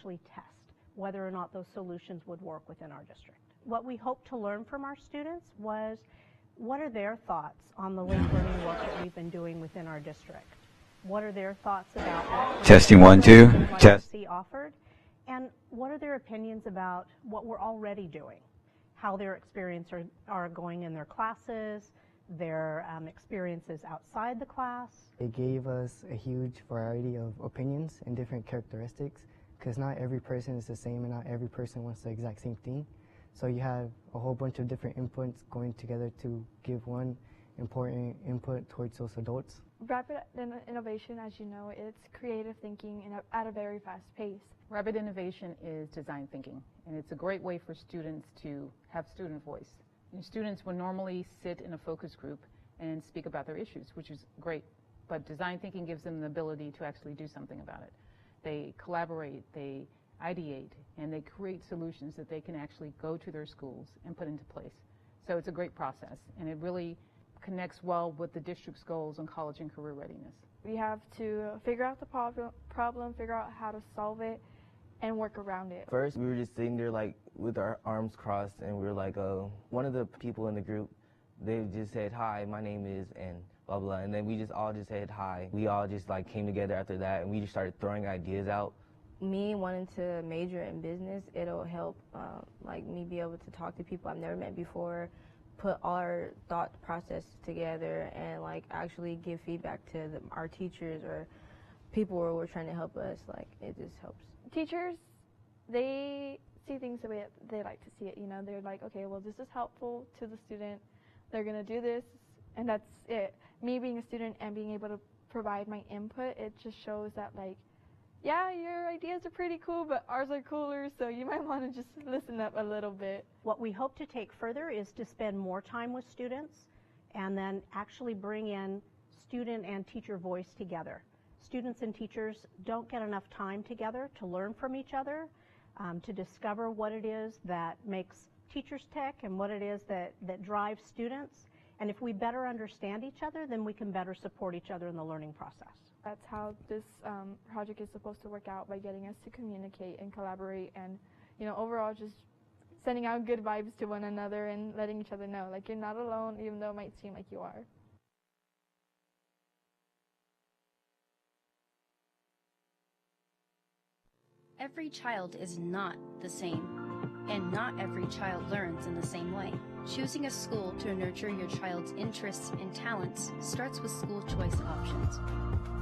actually test whether or not those solutions would work within our district. What we hoped to learn from our students was, what are their thoughts on the late learning work that we've been doing within our district? What are their thoughts about what testing 1 2 test see offered? And what are their opinions about what we're already doing? How their experiences are going in their classes, their experiences outside the class. It gave us a huge variety of opinions and different characteristics, because not every person is the same and not every person wants the exact same thing. So you have a whole bunch of different inputs going together to give one important input towards those adults. Rapid innovation, as you know, it's creative thinking at a very fast pace. Rapid innovation is design thinking, and it's a great way for students to have student voice. And students will normally sit in a focus group and speak about their issues, which is great, but design thinking gives them the ability to actually do something about it. They collaborate, they ideate, and they create solutions that they can actually go to their schools and put into place. So it's a great process, and it really connects well with the district's goals on college and career readiness. We have to figure out the problem, figure out how to solve it, and work around it. First, we were just sitting there like with our arms crossed, and we were like, one of the people in the group, they just said, "Hi, my name is," and blah, blah, and then we just all just said hi. We all just like came together after that, and we just started throwing ideas out. Me wanting to major in business, it'll help like me be able to talk to people I've never met before, put our thought process together, and like actually give feedback to our teachers or people where we're trying to help us. Like, it just helps. Teachers, they see things the way they like to see it. You know, they're like, okay, well, this is helpful to the student. They're gonna do this, and that's it. Me being a student and being able to provide my input, it just shows that, like, yeah, your ideas are pretty cool, but ours are cooler, so you might want to just listen up a little bit. What we hope to take further is to spend more time with students and then actually bring in student and teacher voice together. Students and teachers don't get enough time together to learn from each other, to discover what it is that makes teachers tick and what it is that drives students. And if we better understand each other, then we can better support each other in the learning process. That's how this project is supposed to work out, by getting us to communicate and collaborate, and, you know, overall just sending out good vibes to one another and letting each other know, like, you're not alone, even though it might seem like you are. Every child is not the same, and not every child learns in the same way. Choosing a school to nurture your child's interests and talents starts with school choice options.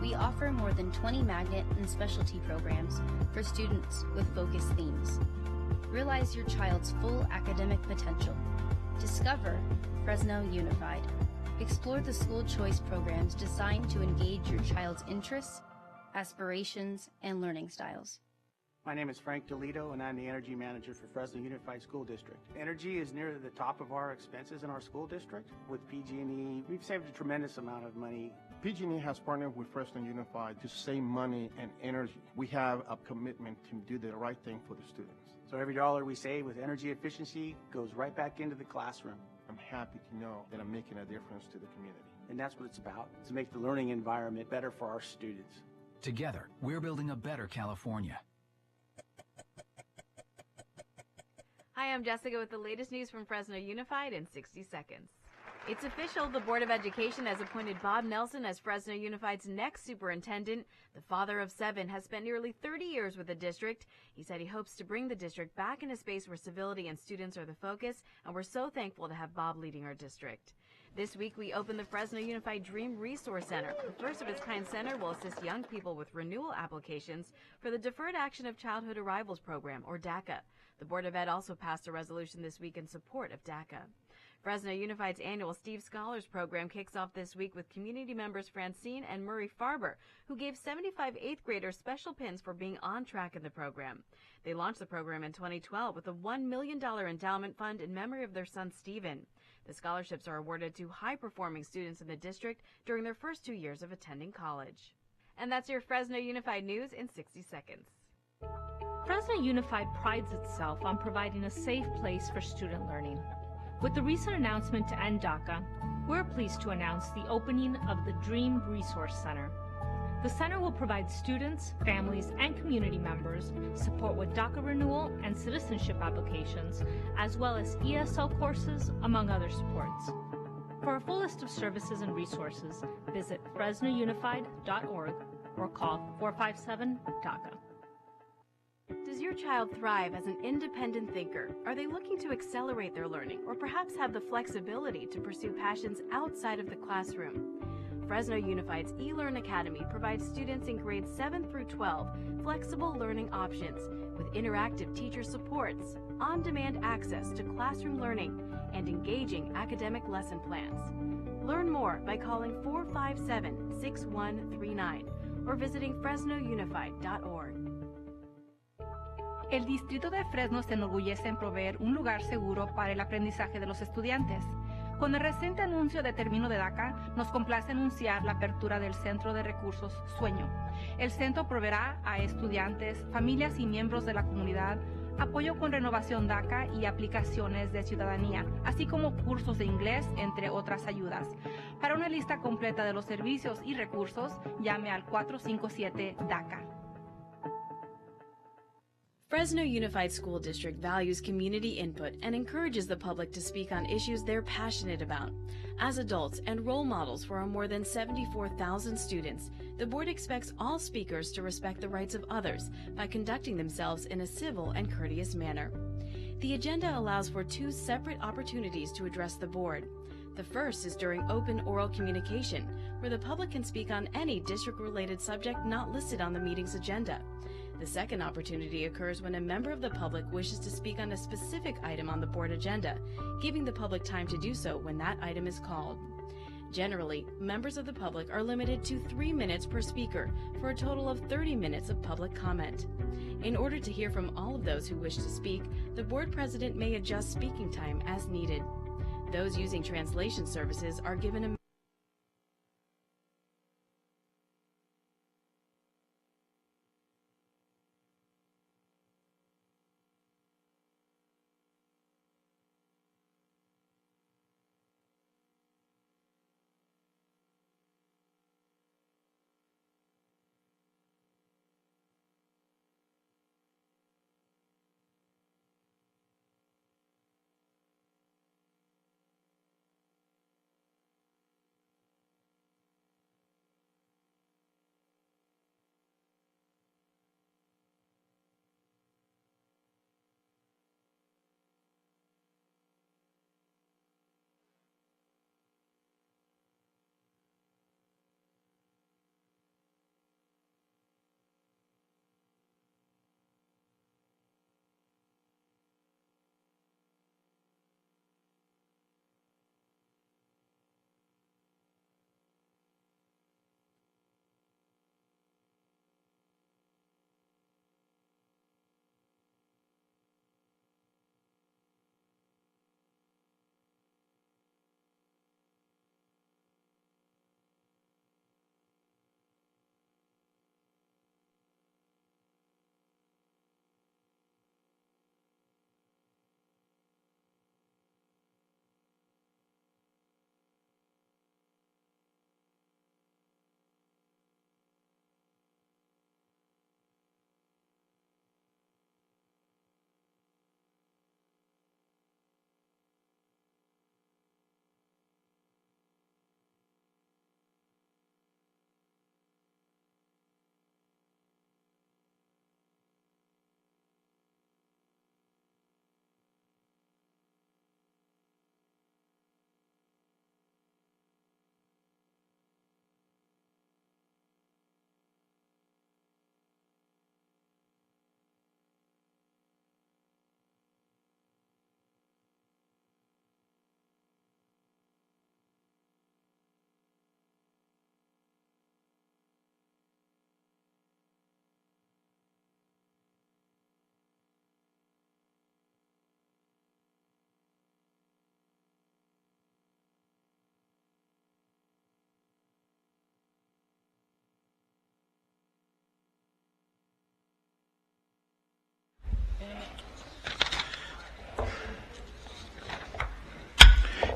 We offer more than 20 magnet and specialty programs for students with focused themes. Realize your child's full academic potential. Discover Fresno Unified. Explore the school choice programs designed to engage your child's interests, aspirations, and learning styles. My name is Frank DeLito, and I'm the Energy Manager for Fresno Unified School District. Energy is near the top of our expenses in our school district. With PG&E, we've saved a tremendous amount of money. PG&E has partnered with Fresno Unified to save money and energy. We have a commitment to do the right thing for the students. So every dollar we save with energy efficiency goes right back into the classroom. I'm happy to know that I'm making a difference to the community. And that's what it's about, to make the learning environment better for our students. Together, we're building a better California. Hi, I'm Jessica with the latest news from Fresno Unified in 60 seconds. It's official. The Board of Education has appointed Bob Nelson as Fresno Unified's next superintendent. The father of 7 has spent nearly 30 years with the district. He said he hopes to bring the district back in a space where civility and students are the focus, and we're so thankful to have Bob leading our district. This week, we opened the Fresno Unified Dream Resource Center. The first-of-its-kind center will assist young people with renewal applications for the Deferred Action of Childhood Arrivals Program, or DACA. The Board of Ed also passed a resolution this week in support of DACA. Fresno Unified's annual Steve Scholars program kicks off this week with community members Francine and Murray Farber, who gave 75 8th graders special pins for being on track in the program. They launched the program in 2012 with a $1 million endowment fund in memory of their son, Stephen. The scholarships are awarded to high-performing students in the district during their first 2 years of attending college. And that's your Fresno Unified News in 60 seconds. Fresno Unified prides itself on providing a safe place for student learning. With the recent announcement to end DACA, we're pleased to announce the opening of the Dream Resource Center. The center will provide students, families, and community members support with DACA renewal and citizenship applications, as well as ESL courses, among other supports. For a full list of services and resources, visit fresnounified.org or call 457-DACA. Does your child thrive as an independent thinker? Are they looking to accelerate their learning or perhaps have the flexibility to pursue passions outside of the classroom? Fresno Unified's eLearn Academy provides students in grades 7 through 12 flexible learning options with interactive teacher supports, on-demand access to classroom learning, and engaging academic lesson plans. Learn more by calling 457-6139 or visiting fresnounified.org. El Distrito de Fresno se enorgullece en proveer un lugar seguro para el aprendizaje de los estudiantes. Con el reciente anuncio de término de DACA, nos complace anunciar la apertura del Centro de Recursos Sueño. El centro proveerá a estudiantes, familias y miembros de la comunidad apoyo con renovación DACA y aplicaciones de ciudadanía, así como cursos de inglés, entre otras ayudas. Para una lista completa de los servicios y recursos, llame al 457-DACA. Fresno Unified School District values community input and encourages the public to speak on issues they're passionate about. As adults and role models for our more than 74,000 students, the board expects all speakers to respect the rights of others by conducting themselves in a civil and courteous manner. The agenda allows for 2 separate opportunities to address the board. The first is during open oral communication, where the public can speak on any district-related subject not listed on the meeting's agenda. The second opportunity occurs when a member of the public wishes to speak on a specific item on the board agenda, giving the public time to do so when that item is called. Generally, members of the public are limited to 3 minutes per speaker for a total of 30 minutes of public comment. In order to hear from all of those who wish to speak, the board president may adjust speaking time as needed. Those using translation services are given a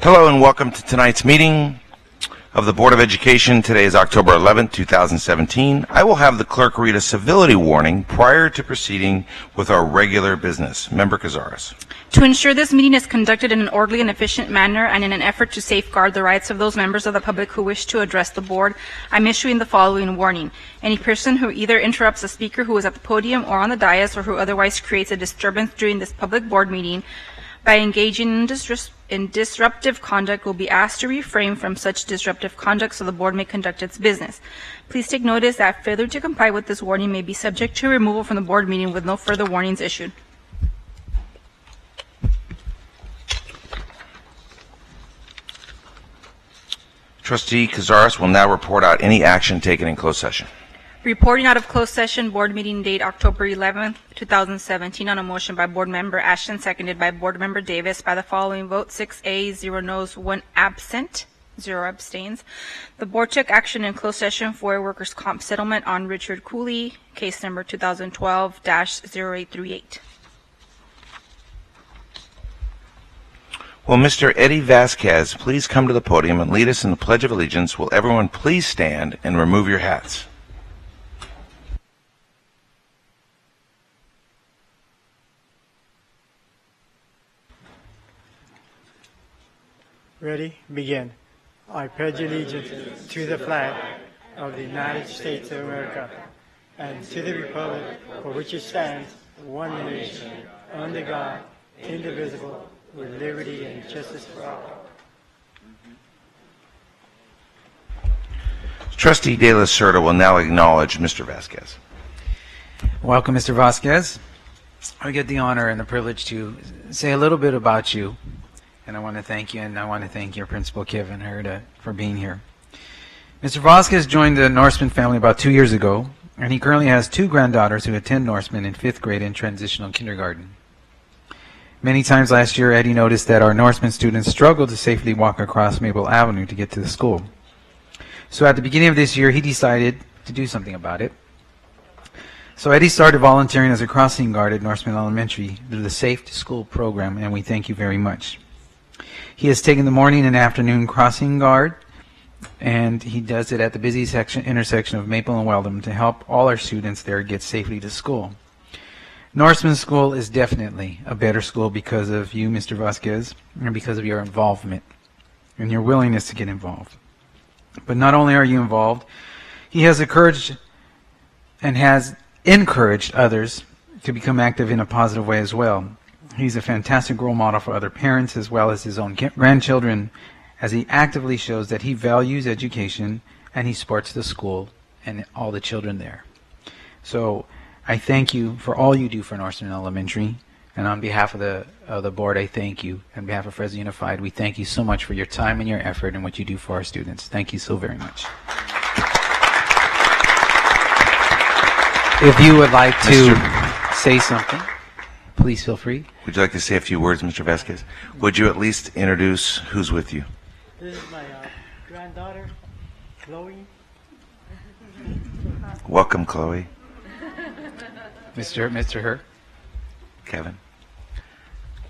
Hello and welcome to tonight's meeting. of the Board of Education. Today is October 11th, 2017. I will have the clerk read a civility warning prior to proceeding with our regular business. Member Cazares. To ensure this meeting is conducted in an orderly and efficient manner and in an effort to safeguard the rights of those members of the public who wish to address the board, I'm issuing the following warning. Any person who either interrupts a speaker who is at the podium or on the dais or who otherwise creates a disturbance during this public board meeting by engaging in disruptive conduct will be asked to refrain from such disruptive conduct so the board may conduct its business. Please take notice that failure to comply with this warning may be subject to removal from the board meeting with no further warnings issued. Trustee Cazares will now report out any action taken in closed session. Reporting out of closed session, board meeting date October 11th, 2017, on a motion by Board Member Ashton, seconded by Board Member Davis, by the following vote: 6 ayes, 0 noes, 1 absent, 0 abstains. The board took action in closed session for a workers' comp settlement on Richard Cooley, case number 2012-0838. Will Mr. Eddie Vasquez please come to the podium and lead us in the Pledge of Allegiance? Will everyone please stand and remove your hats? Ready? Begin. I pledge allegiance to the flag of the United States of America and to the republic for which it stands, one nation, under God, indivisible, with liberty and justice for all. Trustee De La Cerda will now acknowledge Mr. Vasquez. Welcome, Mr. Vasquez. I get the honor and the privilege to say a little bit about you, and I want to thank you, and I want to thank your principal, Kevin Herda, for being here. Mr. Vasquez joined the Norseman family about 2 years ago, and he currently has 2 granddaughters who attend Norseman in 5th grade and transitional kindergarten. Many times last year, Eddie noticed that our Norseman students struggled to safely walk across Maple Avenue to get to the school. So at the beginning of this year, he decided to do something about it. So Eddie started volunteering as a crossing guard at Norseman Elementary through the Safe to School program, and we thank you very much. He has taken the morning and afternoon crossing guard, and he does it at the busy intersection of Maple and Weldon to help all our students there get safely to school. Norseman School is definitely a better school because of you, Mr. Vasquez, and because of your involvement and your willingness to get involved. But not only are you involved, he has encouraged others to become active in a positive way as well. He's a fantastic role model for other parents as well as his own grandchildren, as he actively shows that he values education and he supports the school and all the children there. So I thank you for all you do for Norseman Elementary, and on behalf of the board, I thank you. On behalf of Fresno Unified, we thank you so much for your time and your effort and what you do for our students. Thank you so very much. If you would like to say something, please feel free. Would you like to say a few words, Mr. Vasquez? Would you at least introduce who's with you? This is my granddaughter, Chloe. Welcome, Chloe. Mr. Herr. Kevin.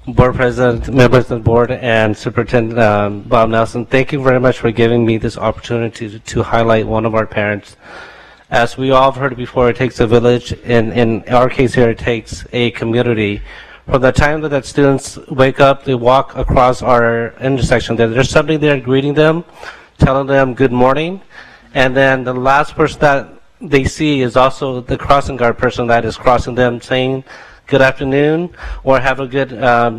Board President, members of the board, and Superintendent Bob Nelson, thank you very much for giving me this opportunity to highlight one of our parents. As we all have heard before, it takes a village. In our case here, it takes a community. From the time that students wake up, they walk across our intersection, there's somebody there greeting them, telling them good morning, and then the last person that they see is also the crossing guard person that is crossing them, saying good afternoon or have a good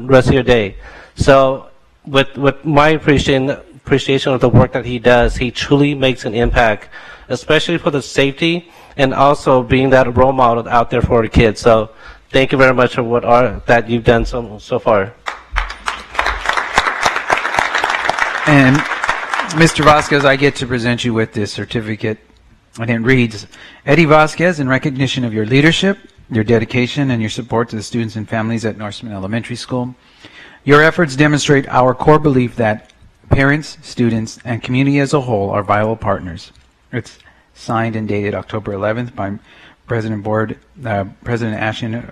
rest of your day. So with my appreciation of the work that he does, he truly makes an impact, especially for the safety and also being that role model out there for the kids. So thank you very much for that you've done so far. And Mr. Vasquez, I get to present you with this certificate, and it reads, Eddie Vasquez, in recognition of your leadership, your dedication, and your support to the students and families at Norseman Elementary School, your efforts demonstrate our core belief that parents, students, and community as a whole are vital partners. It's signed and dated October 11th by President Ashton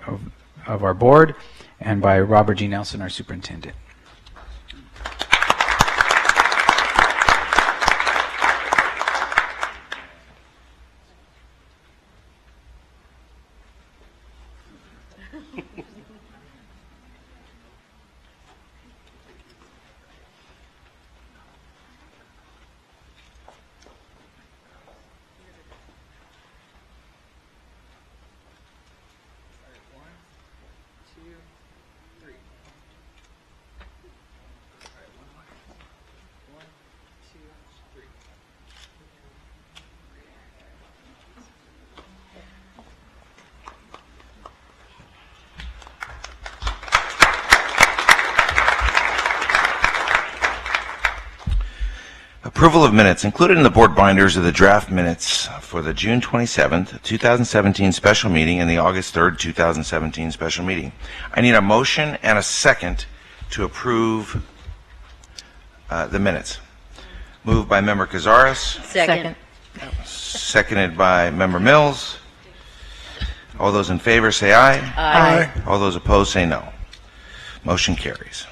of our board, and by Robert G. Nelson, our superintendent. Approval of minutes. Included in the board binders are the draft minutes for the June 27th, 2017 special meeting and the August 3rd, 2017 special meeting. I need a motion and a second to approve the minutes. Moved by Member Cazares. Second. Seconded by Member Mills. All those in favor say aye. Aye. All those opposed say no. Motion carries.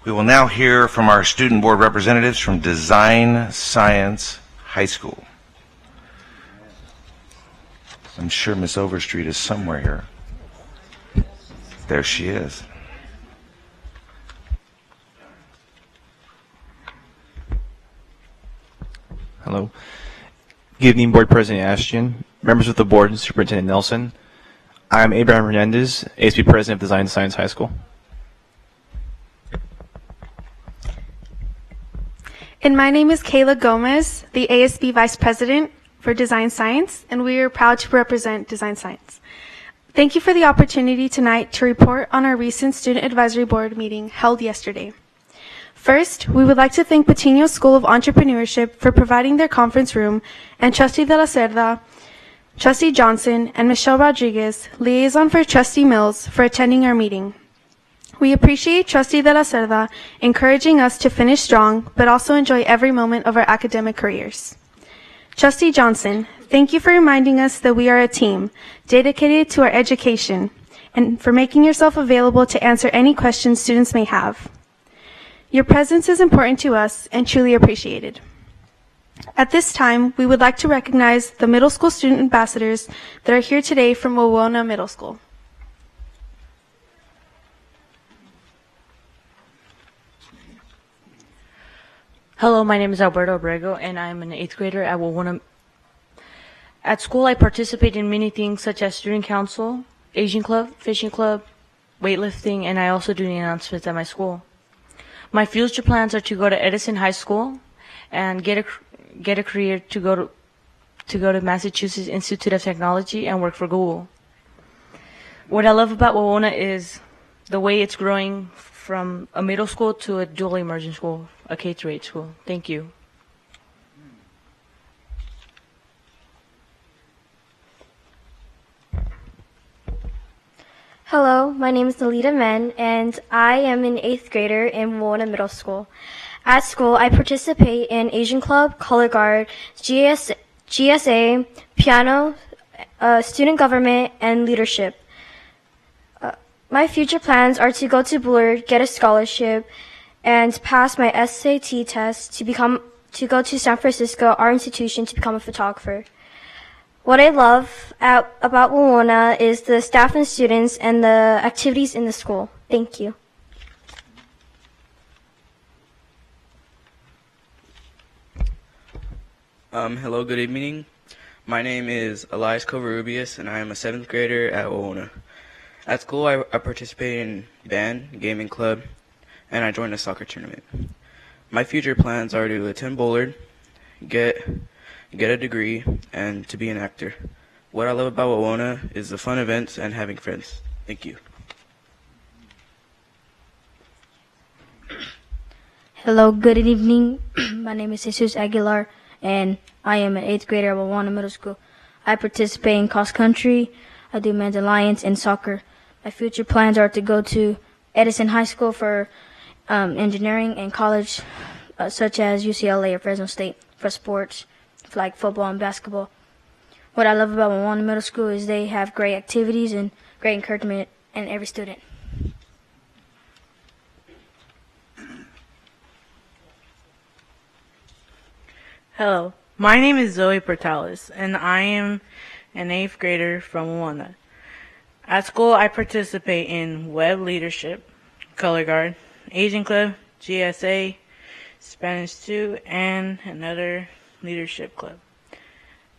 We will now hear from our student board representatives from Design Science High School. I'm sure Miss Overstreet is somewhere here. There she is. Hello. Good evening, Board President Ashton, members of the board, and Superintendent Nelson. I'm Abraham Hernandez, ASB President of Design Science High School. And my name is Kayla Gomez, the ASB Vice President for Design Science, and we are proud to represent Design Science. Thank you for the opportunity tonight to report on our recent Student Advisory Board meeting held yesterday. First, we would like to thank Patino School of Entrepreneurship for providing their conference room, and Trustee De La Cerda, Trustee Johnson, and Michelle Rodriguez, Liaison for Trustee Mills, for attending our meeting. We appreciate Trustee De La Cerda encouraging us to finish strong, but also enjoy every moment of our academic careers. Trustee Johnson, thank you for reminding us that we are a team dedicated to our education, and for making yourself available to answer any questions students may have. Your presence is important to us and truly appreciated. At this time, we would like to recognize the middle school student ambassadors that are here today from Wawona Middle School. Hello, my name is Alberto Abrego, and I'm an 8th grader at Wawona. At school, I participate in many things such as student council, Asian club, fishing club, weightlifting, and I also do the announcements at my school. My future plans are to go to Edison High School and get a career to go to Massachusetts Institute of Technology and work for Google. What I love about Wawona is the way it's growing from a middle school to a dual immersion school, a K-8 school. Thank you. Hello, my name is Nalita Men, and I am an 8th grader in Wawona Middle School. At school, I participate in Asian Club, Color Guard, GSA, piano, student government, and leadership. My future plans are to go to Bullard, get a scholarship, and pass my SAT test to go to San Francisco, our institution, to become a photographer. What I love about Wawona is the staff and students and the activities in the school. Thank you. Hello, good evening. My name is Elias Covarrubias, and I am a 7th grader at Wawona. At school, I participate in band, gaming club, and I joined a soccer tournament. My future plans are to attend Bullard, get a degree, and to be an actor. What I love about Wawona is the fun events and having friends. Thank you. Hello, good evening. My name is Jesus Aguilar, and I am an 8th grader at Wawona Middle School. I participate in cross country, I do men's alliance, and soccer. My future plans are to go to Edison High School for engineering and college, such as UCLA or Fresno State, for sports, like football and basketball. What I love about Wawona Middle School is they have great activities and great encouragement in every student. Hello, my name is Zoe Portales, and I am an 8th grader from Wawona. At school, I participate in web leadership, color guard, Asian club, GSA, Spanish 2, and another leadership club.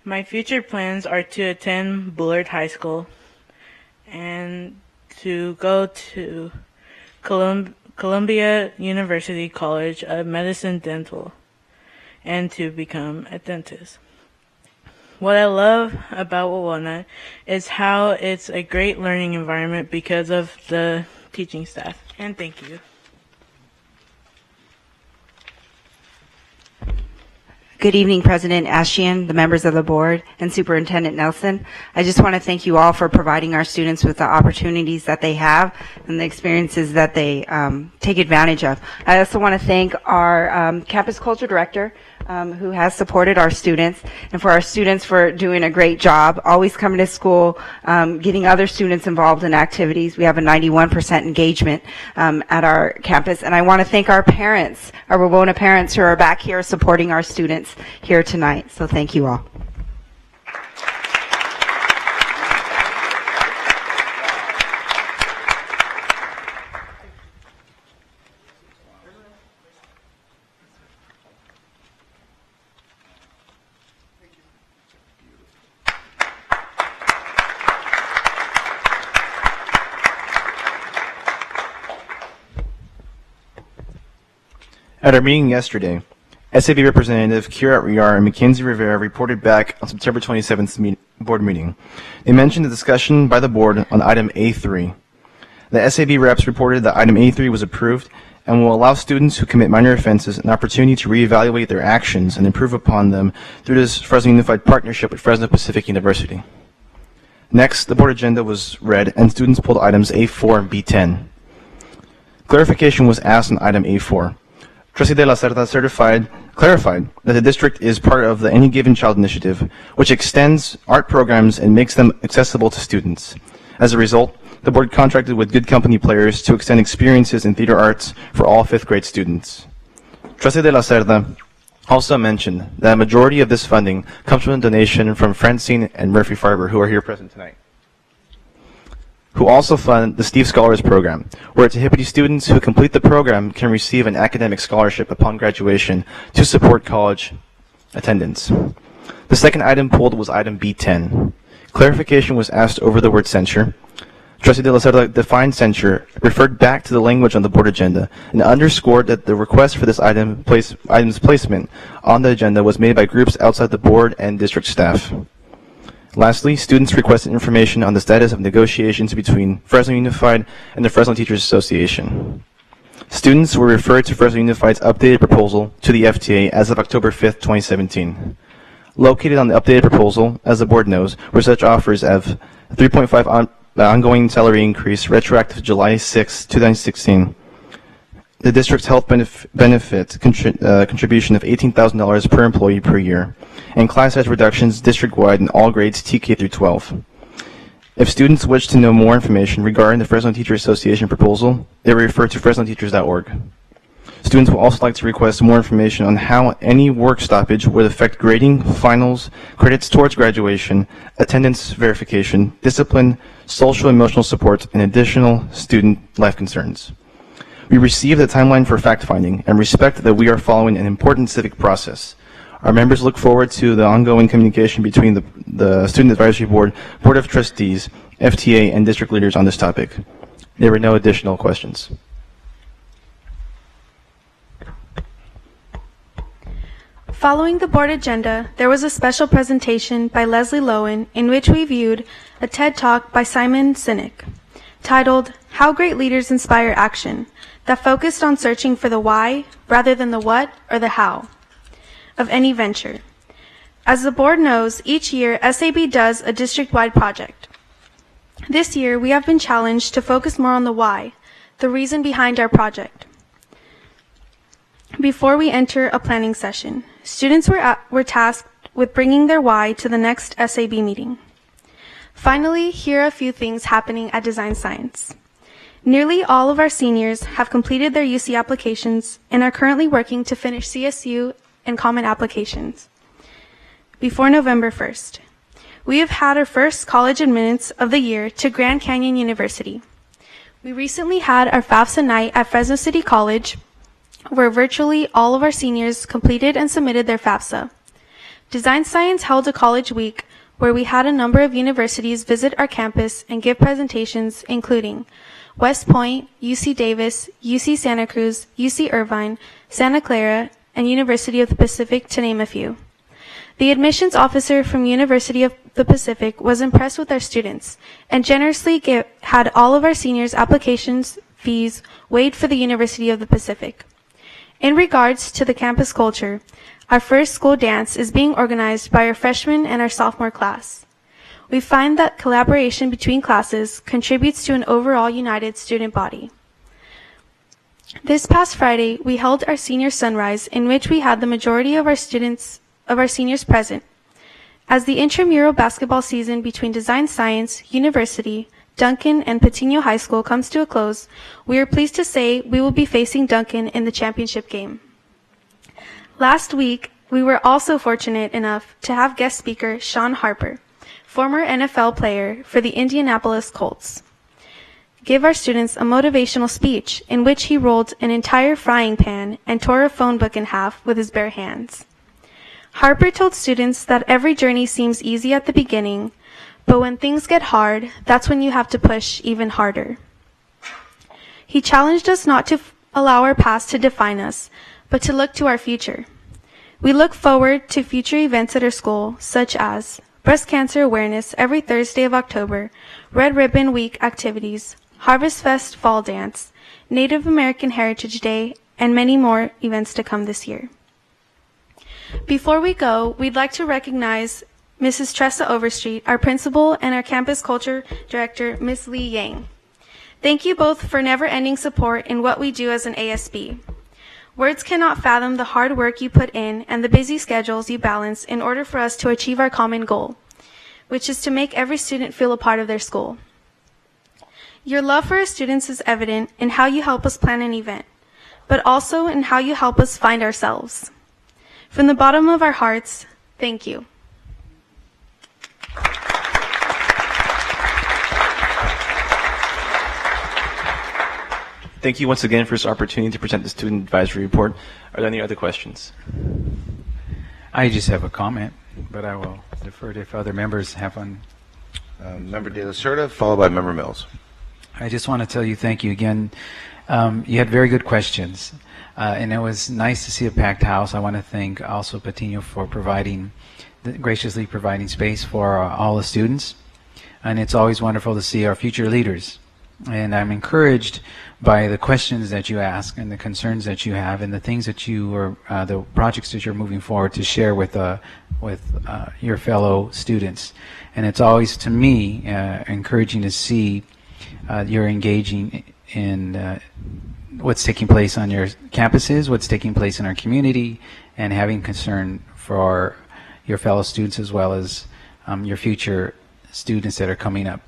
My future plans are to attend Bullard High School and to go to Columbia University College of Medicine Dental and to become a dentist. What I love about Wawona is how it's a great learning environment because of the teaching staff. And thank you. Good evening, President Ashian, the members of the board, and Superintendent Nelson. I just want to thank you all for providing our students with the opportunities that they have and the experiences that they take advantage of. I also want to thank our campus culture director, who has supported our students, and for our students for doing a great job, always coming to school, getting other students involved in activities. We have a 91% engagement at our campus, and I want to thank our parents, our Wawona parents who are back here supporting our students here tonight. So thank you all. At our meeting yesterday, SAB Representative Kira Riar and Mackenzie Rivera reported back on September 27th board meeting. They mentioned the discussion by the board on item A3. The SAB reps reported that item A3 was approved and will allow students who commit minor offenses an opportunity to reevaluate their actions and improve upon them through this Fresno Unified partnership with Fresno Pacific University. Next, the board agenda was read and students pulled items A4 and B10. Clarification was asked on item A4. Trustee De La Cerda clarified that the district is part of the Any Given Child initiative, which extends art programs and makes them accessible to students. As a result, the board contracted with Good Company Players to extend experiences in theater arts for all 5th grade students. Trustee De La Cerda also mentioned that a majority of this funding comes from a donation from Francine and Murphy Farber, who are here present tonight, who also fund the Steve Scholars Program, where Tehipite students who complete the program can receive an academic scholarship upon graduation to support college attendance. The second item pulled was item B10. Clarification was asked over the word censure. Trustee De La Cerda defined censure, referred back to the language on the board agenda, and underscored that the request for this item's placement on the agenda was made by groups outside the board and district staff. Lastly, students requested information on the status of negotiations between Fresno Unified and the Fresno Teachers Association. Students were referred to Fresno Unified's updated proposal to the FTA as of October 5th, 2017. Located on the updated proposal, as the board knows, were such offers of 3.5 ongoing salary increase retroactive July 6, 2016, the district's health benefit contribution of $18,000 per employee per year, and class size reductions district-wide in all grades TK through 12. If students wish to know more information regarding the Fresno Teacher Association proposal, they refer to fresnoteachers.org. Students will also like to request more information on how any work stoppage would affect grading, finals, credits towards graduation, attendance verification, discipline, social and emotional support, and additional student life concerns. We received a timeline for fact-finding and respect that we are following an important civic process. Our members look forward to the ongoing communication between the Student Advisory Board, Board of Trustees, FTA, and district leaders on this topic. There were no additional questions. Following the board agenda, there was a special presentation by Leslie Lowen in which we viewed a TED Talk by Simon Sinek titled, How Great Leaders Inspire Action, that focused on searching for the why rather than the what or the how of any venture. As the board knows, each year SAB does a district-wide project. This year, we have been challenged to focus more on the why, the reason behind our project. Before we enter a planning session, students were tasked with bringing their why to the next SAB meeting. Finally, here are a few things happening at Design Science. Nearly all of our seniors have completed their UC applications and are currently working to finish CSU and common applications before November 1st. We have had our first college admittance of the year to Grand Canyon University. We recently had our FAFSA night at Fresno City College, where virtually all of our seniors completed and submitted their FAFSA. Design Science held a college week where we had a number of universities visit our campus and give presentations, including West Point, UC Davis, UC Santa Cruz, UC Irvine, Santa Clara, and University of the Pacific, to name a few. The admissions officer from University of the Pacific was impressed with our students and generously had all of our seniors' applications fees waived for the University of the Pacific. In regards to the campus culture, Our first school dance is being organized by our freshman and our sophomore class. We find that collaboration between classes contributes to an overall united student body. This past Friday, we held our senior sunrise in which we had the majority of our seniors present. As the intramural basketball season between Design Science, University, Duncan, and Patino High School comes to a close, we are pleased to say we will be facing Duncan in the championship game. Last week, we were also fortunate enough to have guest speaker Sean Harper, former NFL player for the Indianapolis Colts, give our students a motivational speech in which he rolled an entire frying pan and tore a phone book in half with his bare hands. Harper told students that every journey seems easy at the beginning, but when things get hard, that's when you have to push even harder. He challenged us not to allow our past to define us, but to look to our future. We look forward to future events at our school, such as Breast Cancer Awareness every Thursday of October, Red Ribbon Week activities, Harvest Fest Fall Dance, Native American Heritage Day, and many more events to come this year. Before we go, we'd like to recognize Mrs. Tressa Overstreet, our principal, and our campus culture director, Ms. Lee Yang. Thank you both for never-ending support in what we do as an ASB. Words cannot fathom the hard work you put in and the busy schedules you balance in order for us to achieve our common goal, which is to make every student feel a part of their school. Your love for our students is evident in how you help us plan an event, but also in how you help us find ourselves. From the bottom of our hearts, thank you. Thank you once again for this opportunity to present the Student Advisory Report. Are there any other questions? I just have a comment, but I will defer to if other members have one. Member De La Cerda, followed by Member Mills. I just want to tell you thank you again. You had very good questions, and it was nice to see a packed house. I want to thank also Patino for graciously providing space for all the students, and it's always wonderful to see our future leaders. And I'm encouraged by the questions that you ask and the concerns that you have and the things that you are, the projects that you're moving forward to share with your fellow students. And it's always, to me, encouraging to see you're engaging in what's taking place on your campuses, what's taking place in our community, and having concern for your fellow students as well as your future students that are coming up.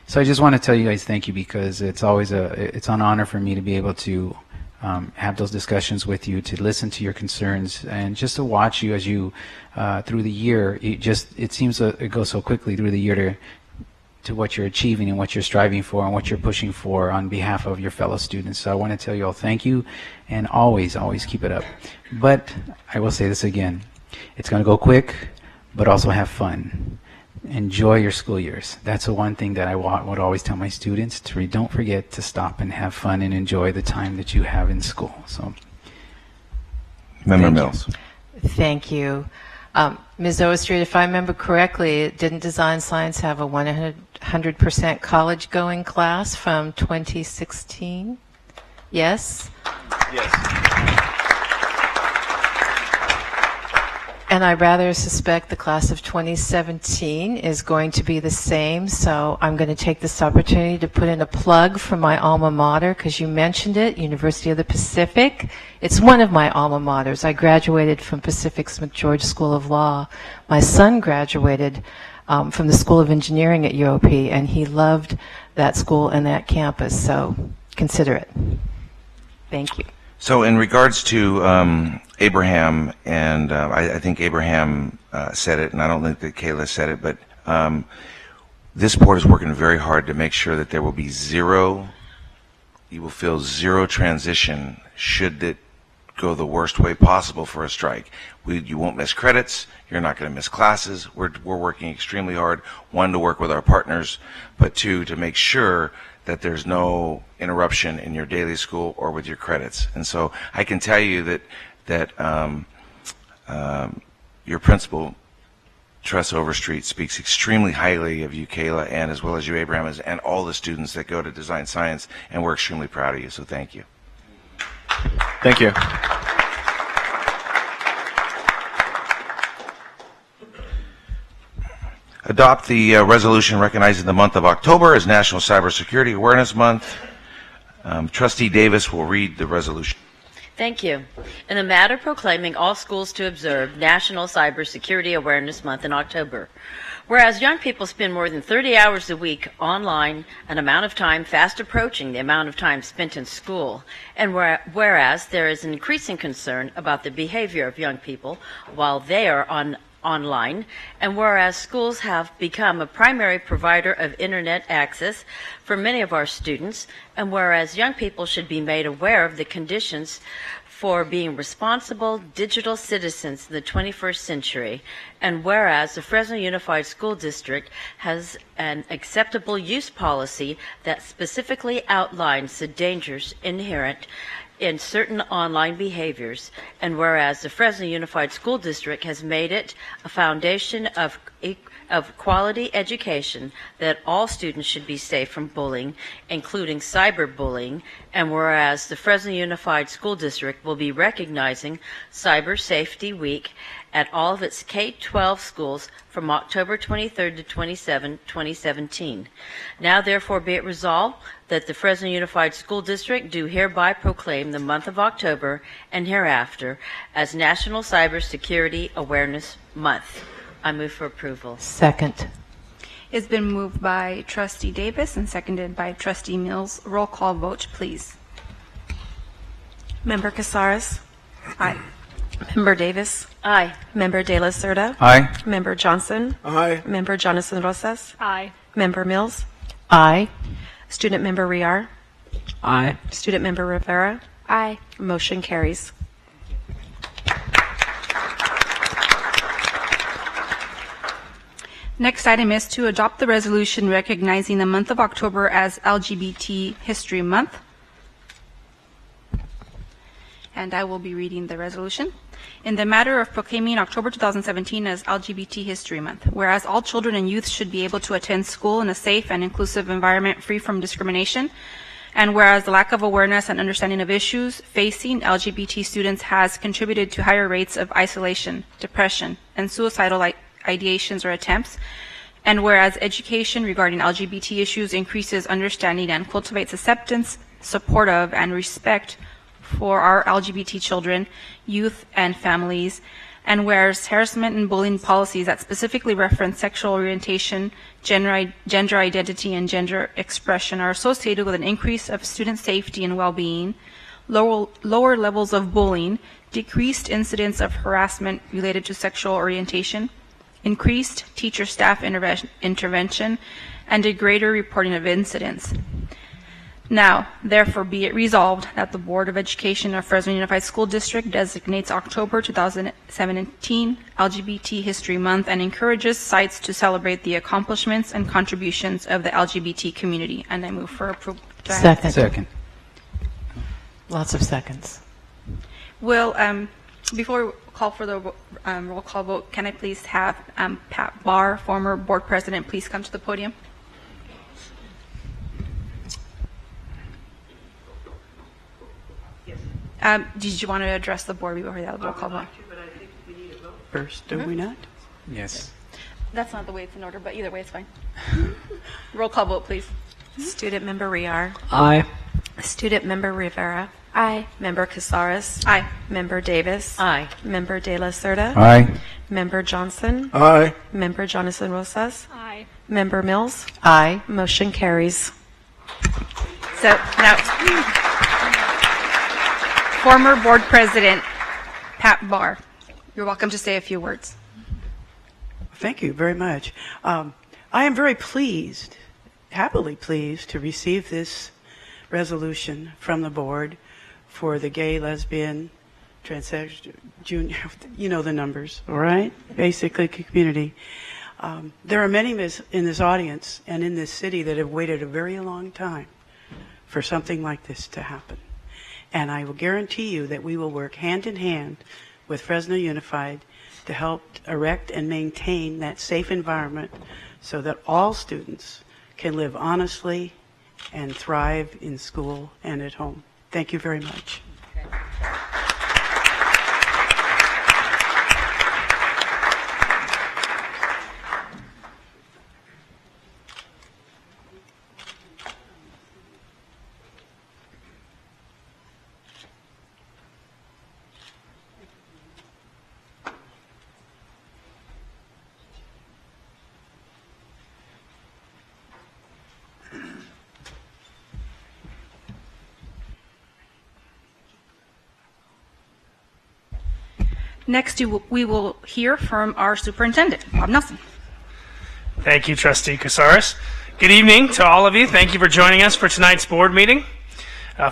So I just want to tell you guys thank you, because it's always it's an honor for me to be able to have those discussions with you, to listen to your concerns, and just to watch you as you through the year. It seems it goes so quickly through the year to what you're achieving and what you're striving for and what you're pushing for on behalf of your fellow students. So I want to tell you all thank you, and always keep it up. But I will say this again, it's going to go quick, but also have fun. Enjoy your school years. That's the one thing that I would always tell my students, don't forget to stop and have fun and enjoy the time that you have in school. So, Member Mills. Thank you. Ms. Overstreet, if I remember correctly, didn't Design Science have a 100% college-going class from 2016? Yes? Yes. And I rather suspect the class of 2017 is going to be the same, so I'm going to take this opportunity to put in a plug for my alma mater, because you mentioned it, University of the Pacific. It's one of my alma maters. I graduated from Pacific's McGeorge School of Law. My son graduated from the School of Engineering at UOP, and he loved that school and that campus, so consider it. Thank you. So in regards to Abraham, and I think Abraham said it, and I don't think that Kayla said it, but this board is working very hard to make sure that there will be you will feel zero transition should it go the worst way possible for a strike. You won't miss credits, you're not going to miss classes. We're working extremely hard, one, to work with our partners, but two, to make sure that there's no interruption in your daily school or with your credits. And so I can tell you that your principal, Tressa Overstreet, speaks extremely highly of you, Kayla, and as well as you, Abraham, and all the students that go to Design Science, and we're extremely proud of you, so thank you. Thank you. Adopt the resolution recognizing the month of October as National Cybersecurity Awareness Month. Trustee Davis will read the resolution. Thank you. In the matter proclaiming all schools to observe National Cybersecurity Awareness Month in October, whereas young people spend more than 30 hours a week online, an amount of time fast approaching the amount of time spent in school, and whereas there is an increasing concern about the behavior of young people while they are online, and whereas schools have become a primary provider of internet access for many of our students, and whereas young people should be made aware of the conditions for being responsible digital citizens in the 21st century, and whereas the Fresno Unified School District has an acceptable use policy that specifically outlines the dangers inherent in certain online behaviors, and whereas the Fresno Unified School District has made it a foundation of quality education that all students should be safe from bullying, including cyberbullying, and whereas the Fresno Unified School District will be recognizing Cyber Safety Week at all of its K-12 schools from October 23rd to 27, 2017. Now therefore be it resolved that the Fresno Unified School District do hereby proclaim the month of October and hereafter as National Cybersecurity Awareness Month. I move for approval. Second. It's been moved by Trustee Davis and seconded by Trustee Mills. Roll call vote, please. Member Casares? Aye. Member Davis? Aye. Member De La Cerda? Aye. Member Johnson? Aye. Member Jonathan Rosas? Aye. Member Mills? Aye. Student Member Riar? Aye. Student Member Rivera? Aye. Motion carries. Next item is to adopt the resolution recognizing the month of October as LGBT History Month. And I will be reading the resolution. In the matter of proclaiming October 2017 as LGBT History Month, whereas all children and youth should be able to attend school in a safe and inclusive environment free from discrimination, and whereas the lack of awareness and understanding of issues facing LGBT students has contributed to higher rates of isolation, depression, and suicidal ideations or attempts, and whereas education regarding LGBT issues increases understanding and cultivates acceptance, support of, and respect for our LGBT children, youth, and families, and whereas harassment and bullying policies that specifically reference sexual orientation, gender identity, and gender expression are associated with an increase of student safety and well-being, lower levels of bullying, decreased incidents of harassment related to sexual orientation, increased teacher-staff intervention, and a greater reporting of incidents. Now, therefore, be it resolved that the Board of Education of Fresno Unified School District designates October 2017 LGBT History Month and encourages sites to celebrate the accomplishments and contributions of the LGBT community. And I move for approval. Second. Second. Lots of seconds. Will, before we call for the roll call vote, can I please have Pat Barr, former board president, please come to the podium? Did you want to address the board before that roll call vote? First, do we not? Yes. That's not the way it's in order, but either way it's fine. Roll call vote, please. Student Member Riar? Aye. Student Member Rivera? Aye. Member Casares? Aye. Member Davis? Aye. Member De La Cerda? Aye. Member Johnson? Aye. Member Jonathan Rosas? Aye. Member Mills? Aye. Motion carries. So now, former board president Pat Barr, you're welcome to say a few words. Thank you very much. I am very pleased, happily pleased, to receive this resolution from the board for the gay, lesbian, transsexual, junior, you know the numbers, all right? Basically, community. There are many in this audience and in this city that have waited a very long time for something like this to happen. And I will guarantee you that we will work hand in hand with Fresno Unified to help erect and maintain that safe environment so that all students can live honestly and thrive in school and at home. Thank you very much. Next, we will hear from our superintendent, Bob Nelson. Thank you, Trustee Casares. Good evening to all of you. Thank you for joining us for tonight's board meeting.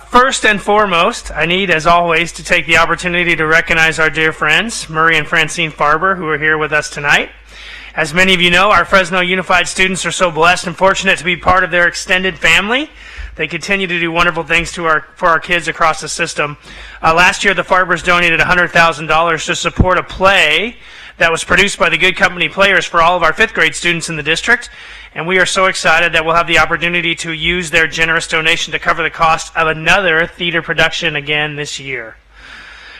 First and foremost, I need, as always, to take the opportunity to recognize our dear friends, Murray and Francine Farber, who are here with us tonight. As many of you know, our Fresno Unified students are so blessed and fortunate to be part of their extended family. They continue to do wonderful things for our kids across the system. Last year, the Farbers donated $100,000 to support a play that was produced by the Good Company Players for all of our 5th grade students in the district. And we are so excited that we'll have the opportunity to use their generous donation to cover the cost of another theater production again this year.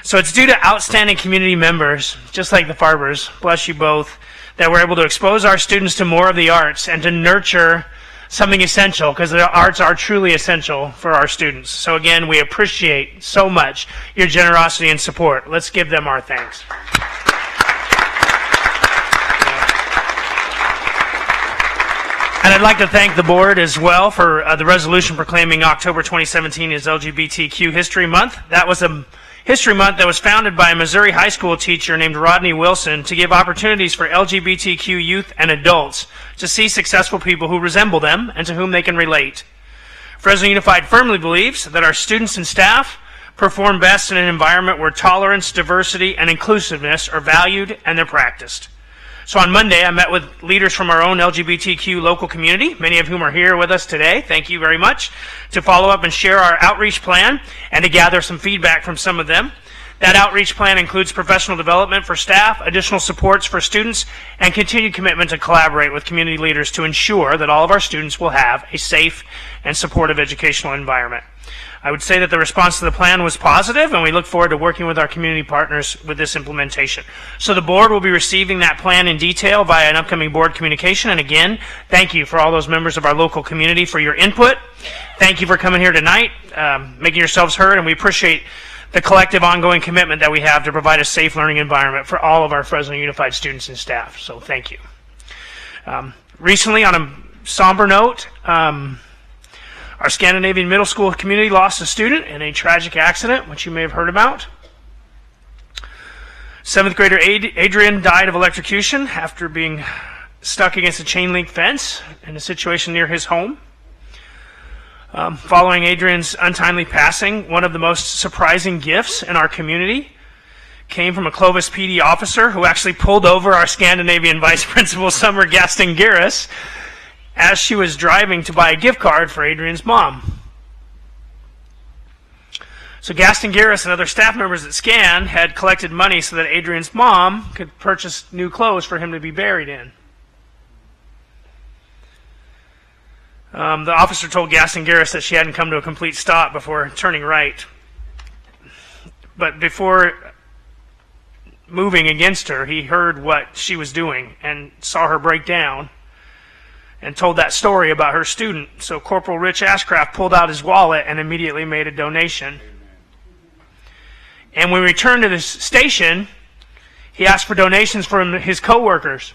So it's due to outstanding community members, just like the Farbers, bless you both, that we're able to expose our students to more of the arts and to nurture something essential, because the arts are truly essential for our students. So again, we appreciate so much your generosity and support. Let's give them our thanks. And I'd like to thank the board as well for the resolution proclaiming October 2017 as LGBTQ History Month. That was a History Month that was founded by a Missouri high school teacher named Rodney Wilson to give opportunities for LGBTQ youth and adults to see successful people who resemble them and to whom they can relate. Fresno Unified firmly believes that our students and staff perform best in an environment where tolerance, diversity, and inclusiveness are valued and they're practiced. So on Monday, I met with leaders from our own LGBTQ local community, many of whom are here with us today. Thank you very much, to follow up and share our outreach plan and to gather some feedback from some of them. That outreach plan includes professional development for staff, additional supports for students, and continued commitment to collaborate with community leaders to ensure that all of our students will have a safe and supportive educational environment. I would say that the response to the plan was positive, and we look forward to working with our community partners with this implementation. So the board will be receiving that plan in detail via an upcoming board communication. And again, thank you for all those members of our local community for your input. Thank you for coming here tonight, making yourselves heard, and we appreciate the collective ongoing commitment that we have to provide a safe learning environment for all of our Fresno Unified students and staff. So thank you. Recently, on a somber note, our Scandinavian middle school community lost a student in a tragic accident, which you may have heard about. 7th grader Adrian died of electrocution after being stuck against a chain link fence in a situation near his home. Following Adrian's untimely passing, one of the most surprising gifts in our community came from a Clovis PD officer who actually pulled over our Scandinavian vice principal, Summer Gaston-Garris, as she was driving to buy a gift card for Adrian's mom. So Gaston-Garris and other staff members at SCAN had collected money so that Adrian's mom could purchase new clothes for him to be buried in. The officer told Gaston-Garris that she hadn't come to a complete stop before turning right. But before moving against her, he heard what she was doing and saw her break down and told that story about her student. So Corporal Rich Ashcraft pulled out his wallet and immediately made a donation. And when we returned to the station, he asked for donations from his coworkers.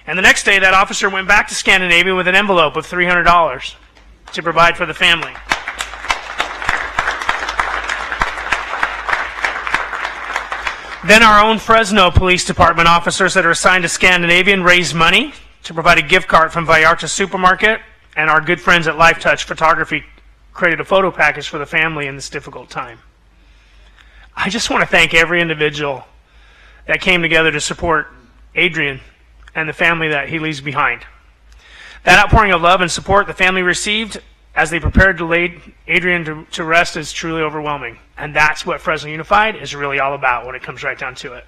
And the next day, that officer went back to Scandinavia with an envelope of $300 to provide for the family. Then our own Fresno Police Department officers that are assigned to Scandinavian raised money to provide a gift card from Vallarta Supermarket, and our good friends at Life Touch Photography created a photo package for the family in this difficult time. I just want to thank every individual that came together to support Adrian and the family that he leaves behind. That outpouring of love and support the family received as they prepared to lay Adrian to rest is truly overwhelming. And that's what Fresno Unified is really all about when it comes right down to it.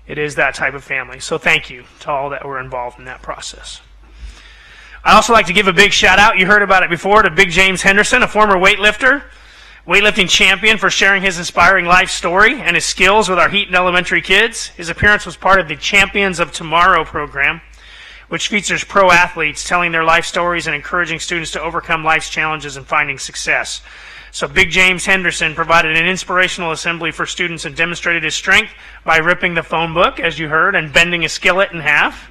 It is that type of family. So thank you to all that were involved in that process. I'd also like to give a big shout out, you heard about it before, to Big James Henderson, a former weightlifting champion, for sharing his inspiring life story and his skills with our Heaton Elementary kids. His appearance was part of the Champions of Tomorrow program, which features pro athletes telling their life stories and encouraging students to overcome life's challenges and finding success. So Big James Henderson provided an inspirational assembly for students and demonstrated his strength by ripping the phone book, as you heard, and bending a skillet in half.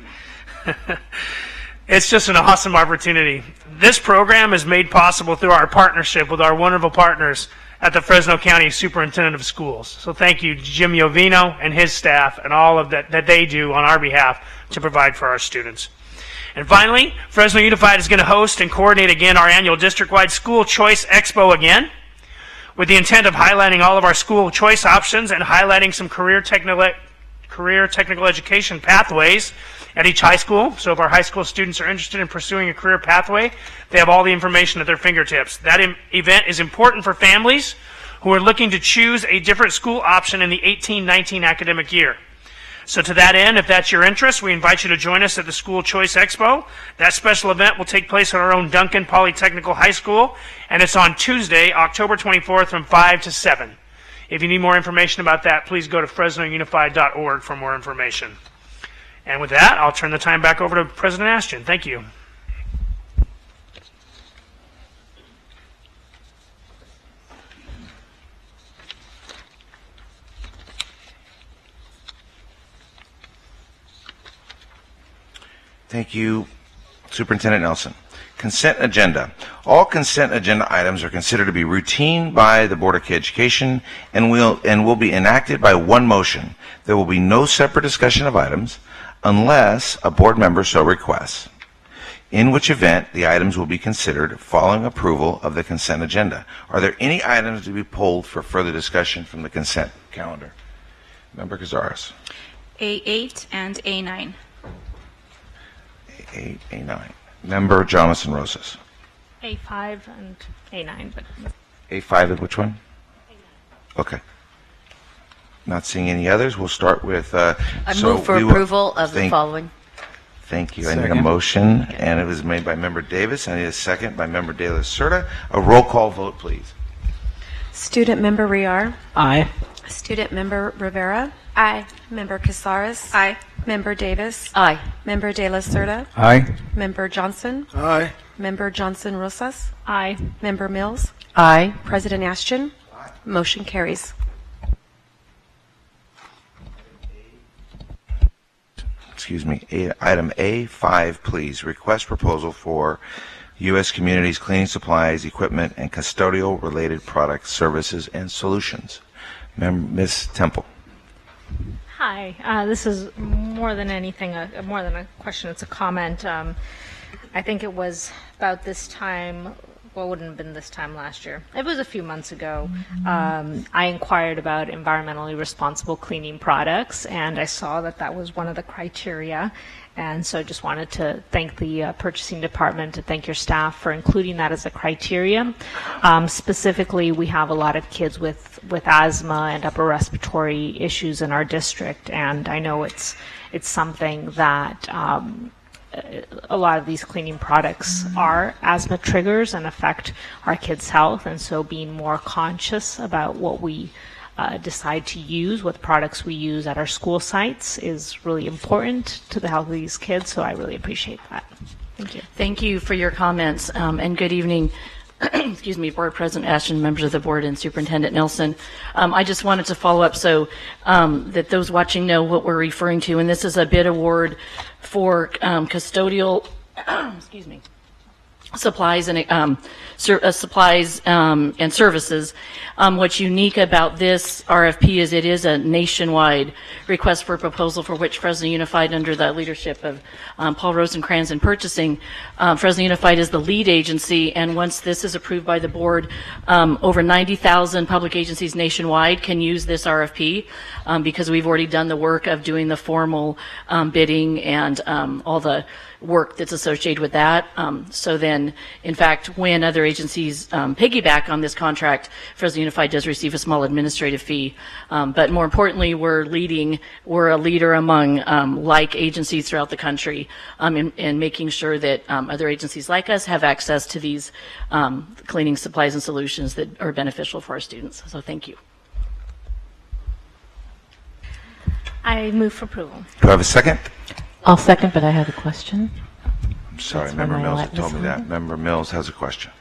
It's just an awesome opportunity. This program is made possible through our partnership with our wonderful partners at the Fresno County Superintendent of Schools. So thank you, Jim Yovino and his staff, and all of that they do on our behalf to provide for our students. And finally, Fresno Unified is going to host and coordinate again our annual district-wide School Choice Expo again, with the intent of highlighting all of our school choice options and highlighting some career technical education pathways at each high school. So if our high school students are interested in pursuing a career pathway, they have all the information at their fingertips. That event is important for families who are looking to choose a different school option in the 18-19 academic year. So to that end, if that's your interest, we invite you to join us at the School Choice Expo. That special event will take place at our own Duncan Polytechnical High School, and it's on Tuesday, October 24th from 5 to 7. If you need more information about that, please go to fresnounified.org for more information. And with that, I'll turn the time back over to President Ashton. Thank you. Thank you, Superintendent Nelson. Consent agenda. All consent agenda items are considered to be routine by the Board of Education and will be enacted by one motion. There will be no separate discussion of items unless a board member so requests, in which event the items will be considered following approval of the consent agenda. Are there any items to be pulled for further discussion from the consent calendar? Member Cazares. A8 and A9. A8, A9. Member Jonathan Rosas. A5 and A9. But A5 and which one? A9. Okay. Not seeing any others. We'll start with... I move for approval of the following. Thank you. I need a motion, and it was made by Member Davis. I need a second by Member De La Cerda. A roll call vote, please. Student Member Riar. Aye. Student Member Rivera. Aye. Member Casares. Aye. Member Davis. Aye. Member De La Cerda. Aye. Member Johnson. Aye. Member Johnson Rosas. Aye. Member Mills. Aye. President Ashton. Aye. Motion carries. Excuse me. Item A5, please. Request proposal for U.S. Communities Cleaning Supplies, Equipment, and Custodial-Related Products, Services, and Solutions. Ms. Temple. Hi, this is more than anything, more than a question, it's a comment. I think it was about this time, well, it wouldn't have been this time last year. It was a few months ago. I inquired about environmentally responsible cleaning products, and I saw that that was one of the criteria. And so I just wanted to thank the purchasing department, to thank your staff for including that as a criteria. Specifically, we have a lot of kids with asthma and upper respiratory issues in our district, and I know it's something that a lot of these cleaning products are asthma triggers and affect our kids' health, and so being more conscious about what we decide to use, what products we use at our school sites is really important to the health of these kids, so I really appreciate that. Thank you. Thank you for your comments, and good evening. Excuse me, Board President Ashton, members of the board, and Superintendent Nelson. I just wanted to follow up so that those watching know what we're referring to, and this is a bid award for custodial excuse me, supplies and services. What's unique about this RFP is it is a nationwide request for proposal for which Fresno Unified, under the leadership of Paul Rosencrans in purchasing, Fresno Unified is the lead agency, and once this is approved by the board, over 90,000 public agencies nationwide can use this RFP because we've already done the work of doing the formal bidding and all the work that's associated with that. So then, in fact, when other agencies piggyback on this contract, Fresno Unified does receive a small administrative fee. But more importantly, we're a leader among like agencies throughout the country in making sure that other agencies like us have access to these cleaning supplies and solutions that are beneficial for our students. So thank you. I move for approval. Do I have a second? I'll second, but I have a question. I'm sorry, That's Member when I Mills let had told me this that. on. Member Mills has a question.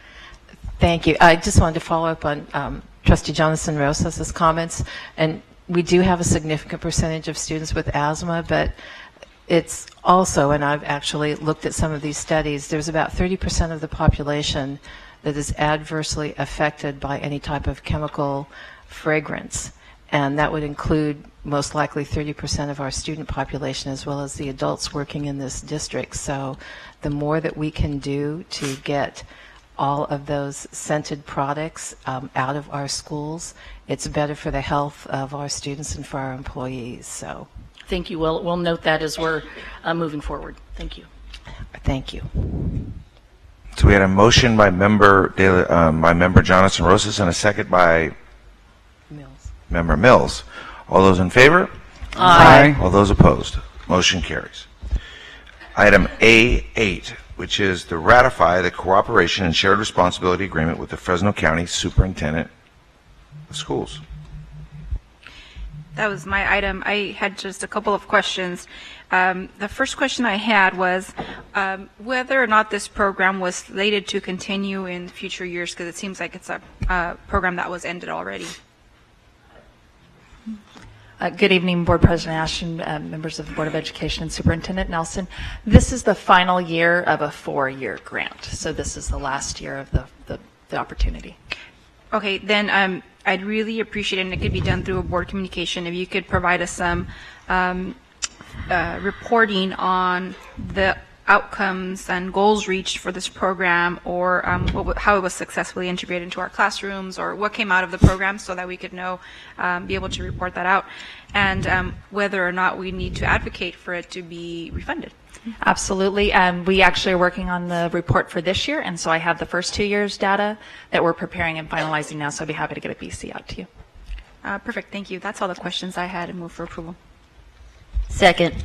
Thank you. I just wanted to follow up on Trustee Jonathan Rosas' comments. And we do have a significant percentage of students with asthma, but it's also, and I've actually looked at some of these studies, there's about 30% of the population that is adversely affected by any type of chemical fragrance. And that would include most likely 30% of our student population as well as the adults working in this district. So the more that we can do to get all of those scented products out of our schools, it's better for the health of our students and for our employees. So Thank you. We'll note that as we're moving forward. Thank you. Thank you. So we had a motion by member Jonathan Rosas and a second by Member Mills. All those in favor? Aye. All those opposed? Motion carries. Item A8, which is to ratify the cooperation and shared responsibility agreement with the Fresno County Superintendent of Schools. That was my item. I had just a couple of questions. The first question I had was whether or not this program was slated to continue in future years, because it seems like it's a program that was ended already. Good evening, Board President Ashton, members of the Board of Education, and Superintendent Nelson. This is the final year of a 4-year grant, so this is the last year of the opportunity. Okay, then I'd really appreciate it, and it could be done through a board communication, if you could provide us some reporting on the outcomes and goals reached for this program, or how it was successfully integrated into our classrooms, or what came out of the program, so that we could know, be able to report that out, and whether or not we need to advocate for it to be refunded. Absolutely. We actually are working on the report for this year, and so I have the first 2 years' data that we're preparing and finalizing now, so I'd be happy to get a BC out to you. Perfect. Thank you. That's all the questions I had, and move for approval. Second.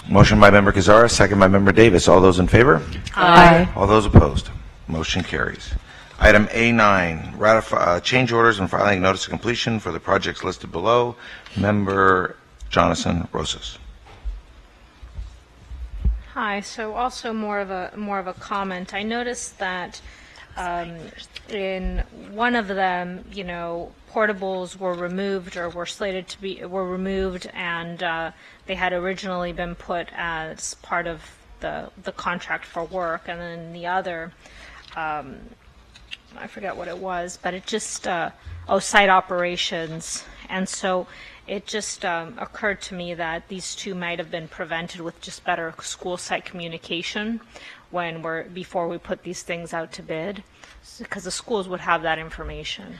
Motion by Member Kazara, second by Member Davis. All those in favor? Aye. All those opposed? Motion carries. Item A9, ratify change orders and filing notice of completion for the projects listed below. Member Jonathan Rosas. Hi. So also more of a comment. I noticed that in one of them, portables were removed or were slated to be removed, and they had originally been put as part of the contract for work, and then the other, I forget what it was, but it just site operations, and so it just occurred to me that these two might have been prevented with just better school site communication before we put these things out to bid, because the schools would have that information.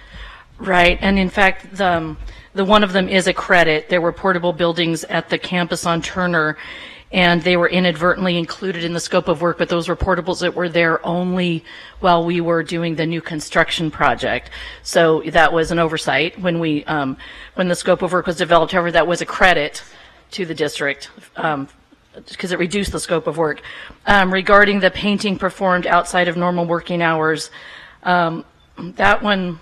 Right, and in fact, the one of them is a credit. There were portable buildings at the campus on Turner, and they were inadvertently included in the scope of work, but those were portables that were there only while we were doing the new construction project. So that was an oversight when the scope of work was developed. However, that was a credit to the district because it reduced the scope of work. Regarding the painting performed outside of normal working hours, that one,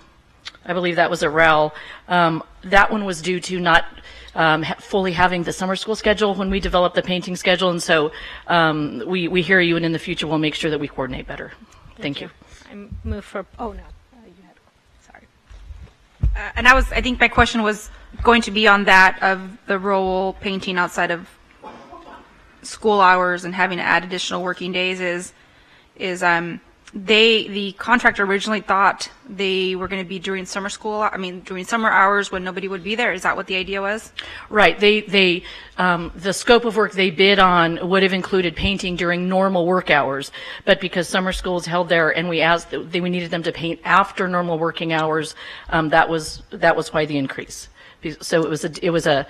I believe that was a REL. That one was due to not fully having the summer school schedule when we developed the painting schedule, and so we hear you, and in the future we'll make sure that we coordinate better. Thank you. I move for. Oh no, you had. Sorry. And I think my question was going to be on that of the role painting outside of school hours and having to add additional working days is the contractor originally thought they were going to be during summer hours when nobody would be there. Is that what the idea was? Right. The scope of work they bid on would have included painting during normal work hours, but because summer school is held there and we needed them to paint after normal working hours, that was why the increase. So it was a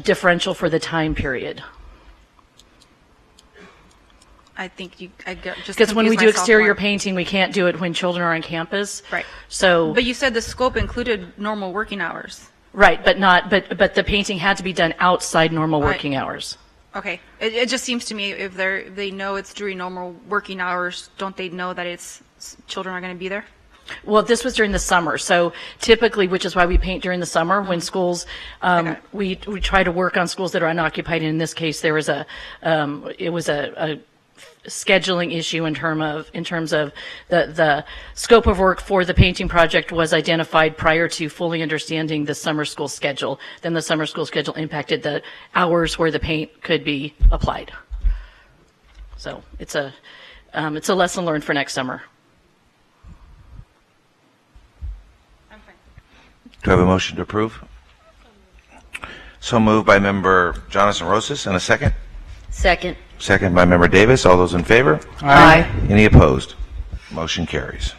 differential for the time period. I think just because when we do exterior painting, we can't do it when children are on campus. Right. So. But you said the scope included normal working hours. Right, but the painting had to be done outside normal working hours. Okay. It just seems to me if they know it's during normal working hours, don't they know that children are going to be there? Well, this was during the summer, so typically, which is why we paint during the summer when schools. We try to work on schools that are unoccupied. And in this case, there was a scheduling issue in terms of the scope of work for the painting project was identified prior to fully understanding the summer school schedule. Then the summer school schedule impacted the hours where the paint could be applied. So it's a lesson learned for next summer. Do I have a motion to approve? So moved by Member Jonathan Rosas, and a second? Second. Second by Member Davis. All those in favor? Aye. Any opposed? Motion carries.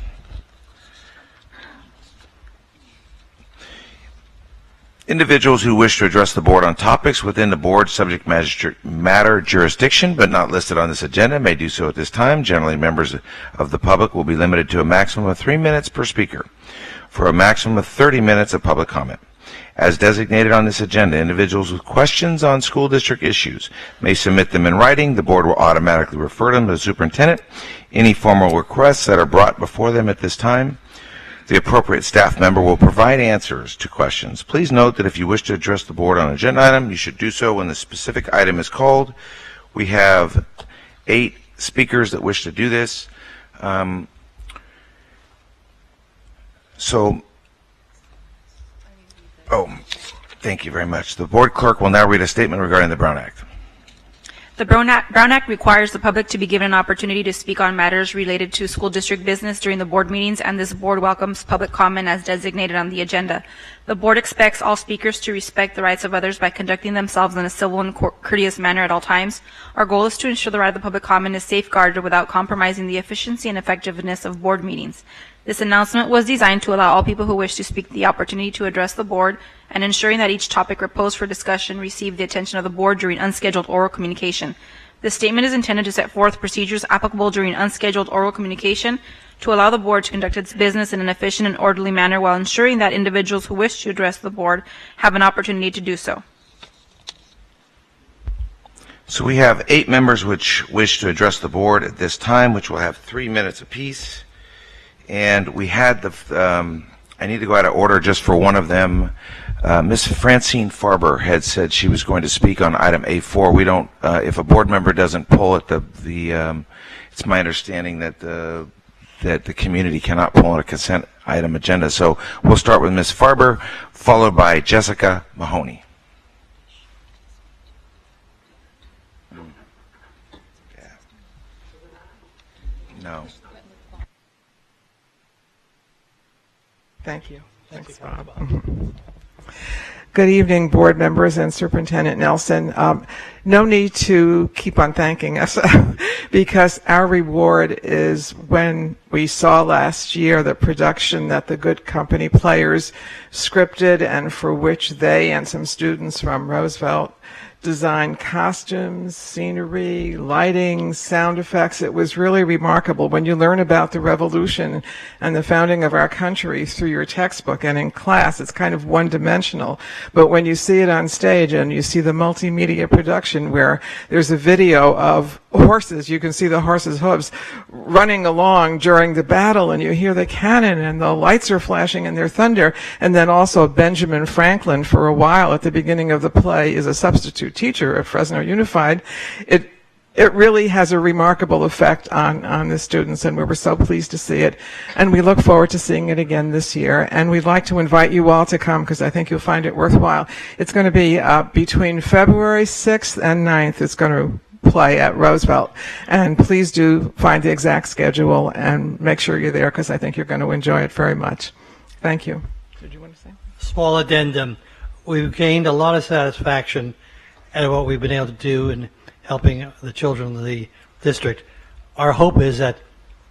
Individuals who wish to address the board on topics within the board's subject matter jurisdiction but not listed on this agenda may do so at this time. Generally, members of the public will be limited to a maximum of 3 minutes per speaker for a maximum of 30 minutes of public comment. As designated on this agenda, individuals with questions on school district issues may submit them in writing. The board will automatically refer them to the superintendent. Any formal requests that are brought before them at this time, the appropriate staff member will provide answers to questions. Please note that if you wish to address the board on an agenda item, you should do so when the specific item is called. We have 8 speakers that wish to do this. Thank you very much. The board clerk will now read a statement regarding the Brown Act. The Brown Act requires the public to be given an opportunity to speak on matters related to school district business during the board meetings, and this board welcomes public comment as designated on the agenda. The board expects all speakers to respect the rights of others by conducting themselves in a civil and courteous manner at all times. Our goal is to ensure the right of the public comment is safeguarded without compromising the efficiency and effectiveness of board meetings. This announcement was designed to allow all people who wish to speak the opportunity to address the board and ensuring that each topic proposed for discussion receive the attention of the board during unscheduled oral communication. This statement is intended to set forth procedures applicable during unscheduled oral communication to allow the board to conduct its business in an efficient and orderly manner while ensuring that individuals who wish to address the board have an opportunity to do so. So we have 8 members which wish to address the board at this time, which will have 3 minutes apiece. And we had I need to go out of order just for one of them. Ms. Francine Farber had said she was going to speak on item A4. We don't, if a board member doesn't pull it, it's my understanding that the community cannot pull on a consent item agenda. So we'll start with Ms. Farber, followed by Jessica Mahoney. No. Thank you. Thanks, Bob. Good evening, board members and Superintendent Nelson. No need to keep on thanking us because our reward is when we saw last year the production that the Good Company players scripted and for which they and some students from Roosevelt designed costumes, scenery, lighting, sound effects. It was really remarkable when you learn about the revolution and the founding of our country through your textbook and in class. It's kind of one-dimensional. But when you see it on stage and you see the multimedia production where there's a video of horses, you can see the horses' hooves running along during the battle, and you hear the cannon and the lights are flashing and their thunder, and then also Benjamin Franklin for a while at the beginning of the play is a substitute teacher at Fresno Unified. It really has a remarkable effect on the students, and we were so pleased to see it. And we look forward to seeing it again this year. And we'd like to invite you all to come because I think you'll find it worthwhile. It's going to be between February 6th and 9th. It's going to play at Roosevelt. And please do find the exact schedule and make sure you're there because I think you're going to enjoy it very much. Thank you. Did you want to say? Small addendum. We've gained a lot of satisfaction at what we've been able to do in helping the children of the district. Our hope is that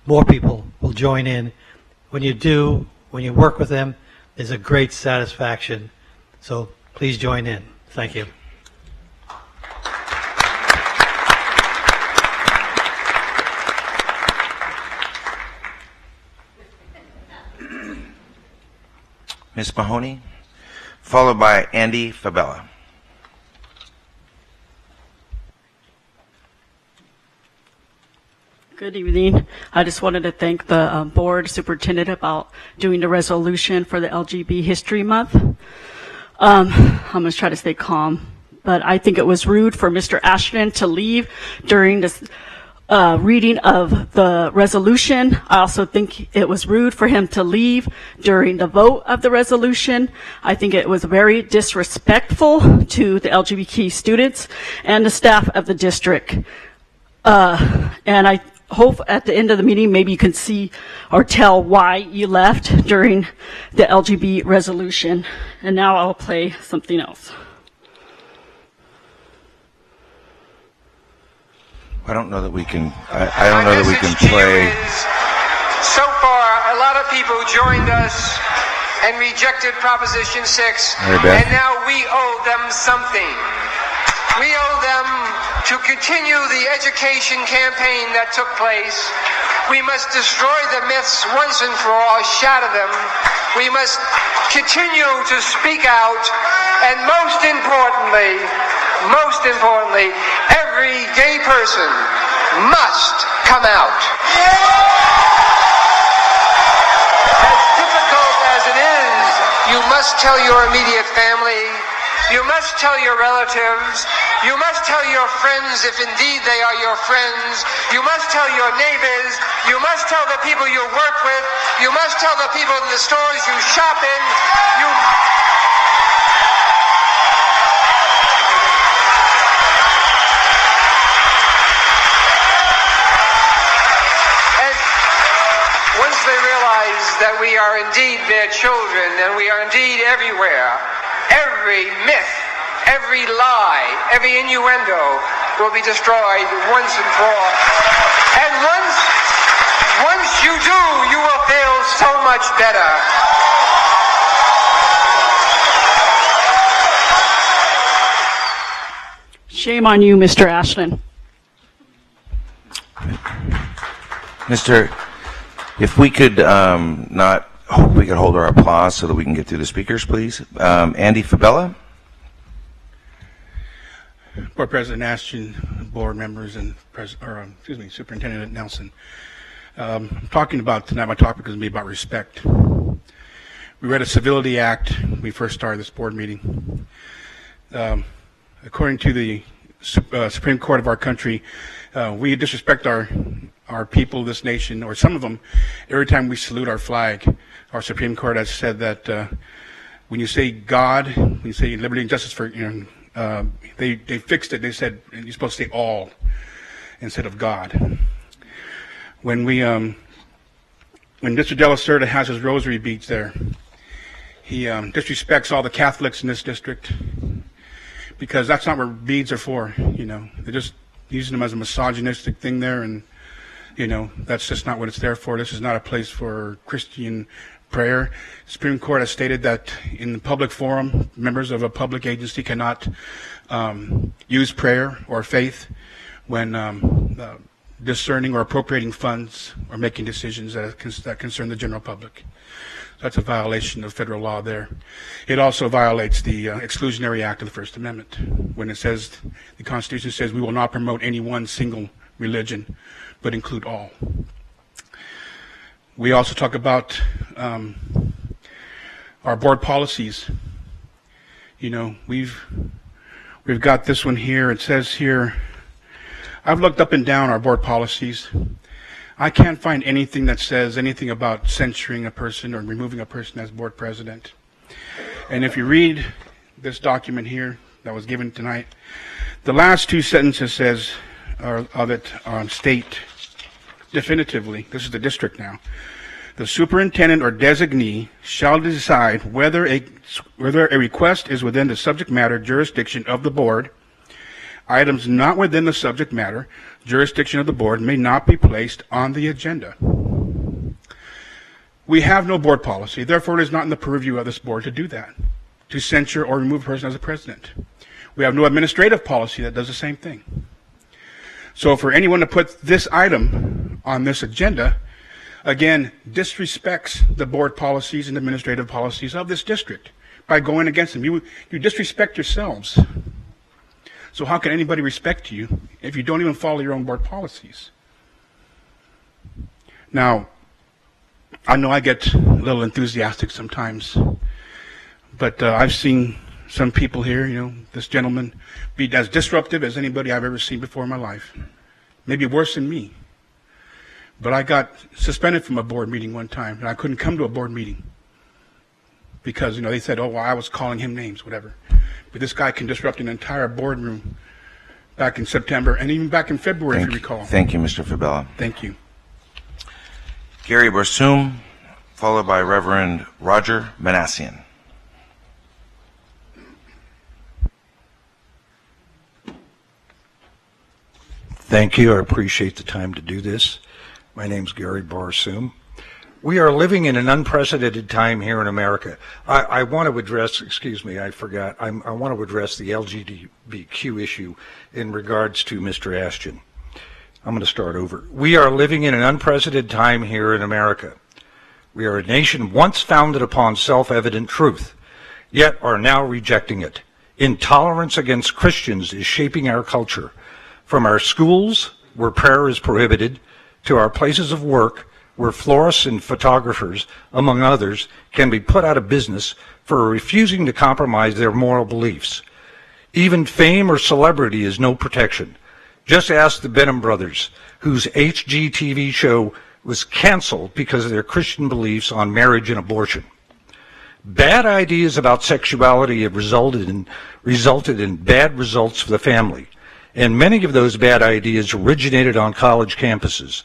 more people will join in. When you do, when you work with them, there's a great satisfaction. So please join in. Thank you. Ms. Mahoney, followed by Andy Fabella. Good evening. I just wanted to thank the board superintendent about doing the resolution for the LGBT History Month. I'm going to try to stay calm, but I think it was rude for Mr. Ashton to leave during this reading of the resolution. I also think it was rude for him to leave during the vote of the resolution. I think it was very disrespectful to the LGBT students and the staff of the district. And I hope at the end of the meeting, maybe you can see or tell why you left during the LGB resolution. And now I'll play something else. I don't know that we can. I don't know that we can play. So far, a lot of people joined us and rejected Proposition 6, and now we owe them something. We owe them to continue the education campaign that took place. We must destroy the myths once and for all, shatter them. We must continue to speak out, and most importantly, every gay person must come out. As difficult as it is, you must tell your immediate family, you must tell your relatives, you must tell your friends if indeed they are your friends, you must tell your neighbors, you must tell the people you work with, you must tell the people in the stores you shop in, once they realize that we are indeed their children and we are indeed everywhere, every myth, every lie, every innuendo will be destroyed once and for all. And once you do, you will feel so much better. Shame on you, Mr. Ashland. If we could we could hold our applause so that we can get through the speakers, please. Andy Fabella. Board President Ashton, board members, and Superintendent Nelson. Talking about tonight, my topic is going to be about respect. We read a Civility Act when we first started this board meeting. According to the Supreme Court of our country, we disrespect our people, this nation, or some of them, every time we salute our flag. Our Supreme Court has said that when you say God, when you say liberty and justice for, they fixed it. They said you're supposed to say all instead of God. When Mr. Delacerda has his rosary beads there, he disrespects all the Catholics in this district because that's not what beads are for. They're just using them as a misogynistic thing there, and that's just not what it's there for. This is not a place for Christian prayer. The Supreme Court has stated that in the public forum, members of a public agency cannot use prayer or faith when discerning or appropriating funds or making decisions that concern the general public. That's a violation of federal law there. It also violates the Exclusionary Act of the First Amendment when it says, the Constitution says, we will not promote any one single religion, but include all. We also talk about our board policies. We've got this one here. It says here, I've looked up and down our board policies. I can't find anything that says anything about censuring a person or removing a person as board president. And if you read this document here that was given tonight, the last two sentences state definitively, this is the district now, the superintendent or designee shall decide whether a request is within the subject matter jurisdiction of the board. Items not within the subject matter jurisdiction of the board may not be placed on the agenda. We have no board policy, therefore it is not in the purview of this board to do that, to censure or remove a person as a president. We have no administrative policy that does the same thing. So for anyone to put this item on this agenda, again, disrespects the board policies and administrative policies of this district by going against them. You disrespect yourselves. So how can anybody respect you if you don't even follow your own board policies? Now, I know I get a little enthusiastic sometimes, but I've seen some people here, this gentleman, be as disruptive as anybody I've ever seen before in my life. Maybe worse than me. But I got suspended from a board meeting one time, and I couldn't come to a board meeting because, they said, I was calling him names, whatever. But this guy can disrupt an entire boardroom back in September and even back in February, if you recall. Thank you, Mr. Fabella. Thank you. Gary Barsoom, followed by Reverend Roger Manassian. Thank you. I appreciate the time to do this. My name's Gary Barsoom. We are living in an unprecedented time here in America. I want to address, excuse me, I forgot. I want to address the LGBTQ issue in regards to Mr. Ashton. I'm going to start over. We are living in an unprecedented time here in America. We are a nation once founded upon self-evident truth, yet are now rejecting it. Intolerance against Christians is shaping our culture. From our schools, where prayer is prohibited, to our places of work, where florists and photographers, among others, can be put out of business for refusing to compromise their moral beliefs. Even fame or celebrity is no protection. Just ask the Benham brothers, whose HGTV show was canceled because of their Christian beliefs on marriage and abortion. Bad ideas about sexuality have resulted in bad results for the family, and many of those bad ideas originated on college campuses.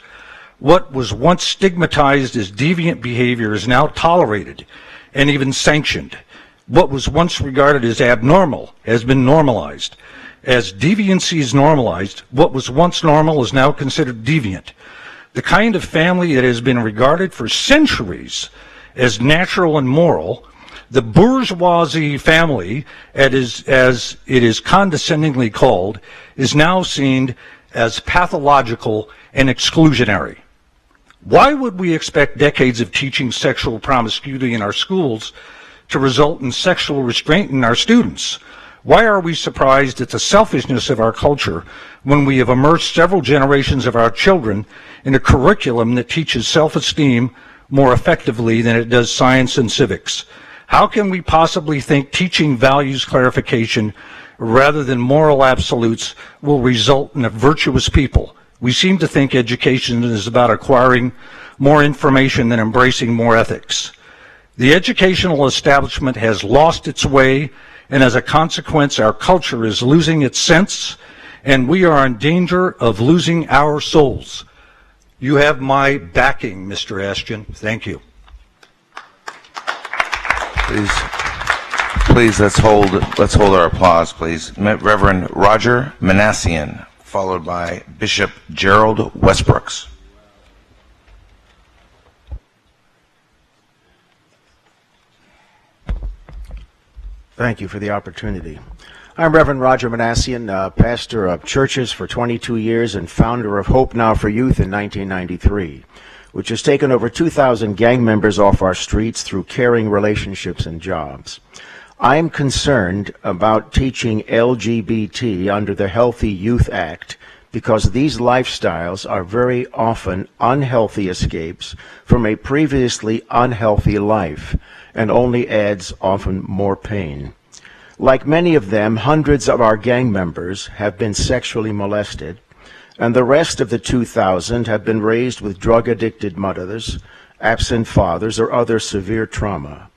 What was once stigmatized as deviant behavior is now tolerated and even sanctioned. What was once regarded as abnormal has been normalized. As deviancy is normalized, what was once normal is now considered deviant. The kind of family that has been regarded for centuries as natural and moral, the bourgeoisie family, as it is condescendingly called, is now seen as pathological and exclusionary. Why would we expect decades of teaching sexual promiscuity in our schools to result in sexual restraint in our students? Why are we surprised at the selfishness of our culture when we have immersed several generations of our children in a curriculum that teaches self-esteem more effectively than it does science and civics? How can we possibly think teaching values clarification rather than moral absolutes will result in a virtuous people? We seem to think education is about acquiring more information than embracing more ethics. The educational establishment has lost its way, and as a consequence, our culture is losing its sense, and we are in danger of losing our souls. You have my backing, Mr. Ashton. Thank you. Please, let's hold our applause, please. Reverend Roger Manassian, followed by Bishop Gerald Westbrooks. Thank you for the opportunity. I'm Reverend Roger Manassian, pastor of churches for 22 years and founder of Hope Now for Youth in 1993, which has taken over 2,000 gang members off our streets through caring relationships and jobs. I'm concerned about teaching LGBT under the Healthy Youth Act because these lifestyles are very often unhealthy escapes from a previously unhealthy life and only adds often more pain. Like many of them, hundreds of our gang members have been sexually molested, and the rest of the 2,000 have been raised with drug-addicted mothers, absent fathers, or other severe trauma.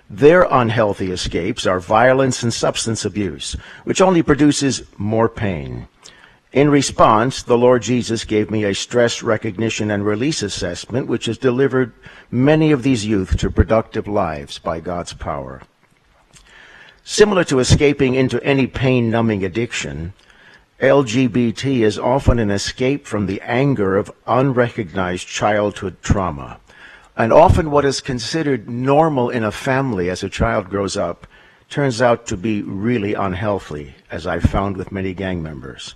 Their unhealthy escapes are violence and substance abuse, which only produces more pain. In response, the Lord Jesus gave me a stress recognition and release assessment, which has delivered many of these youth to productive lives by God's power. Similar to escaping into any pain-numbing addiction, LGBT is often an escape from the anger of unrecognized childhood trauma. And often what is considered normal in a family as a child grows up turns out to be really unhealthy, as I've found with many gang members.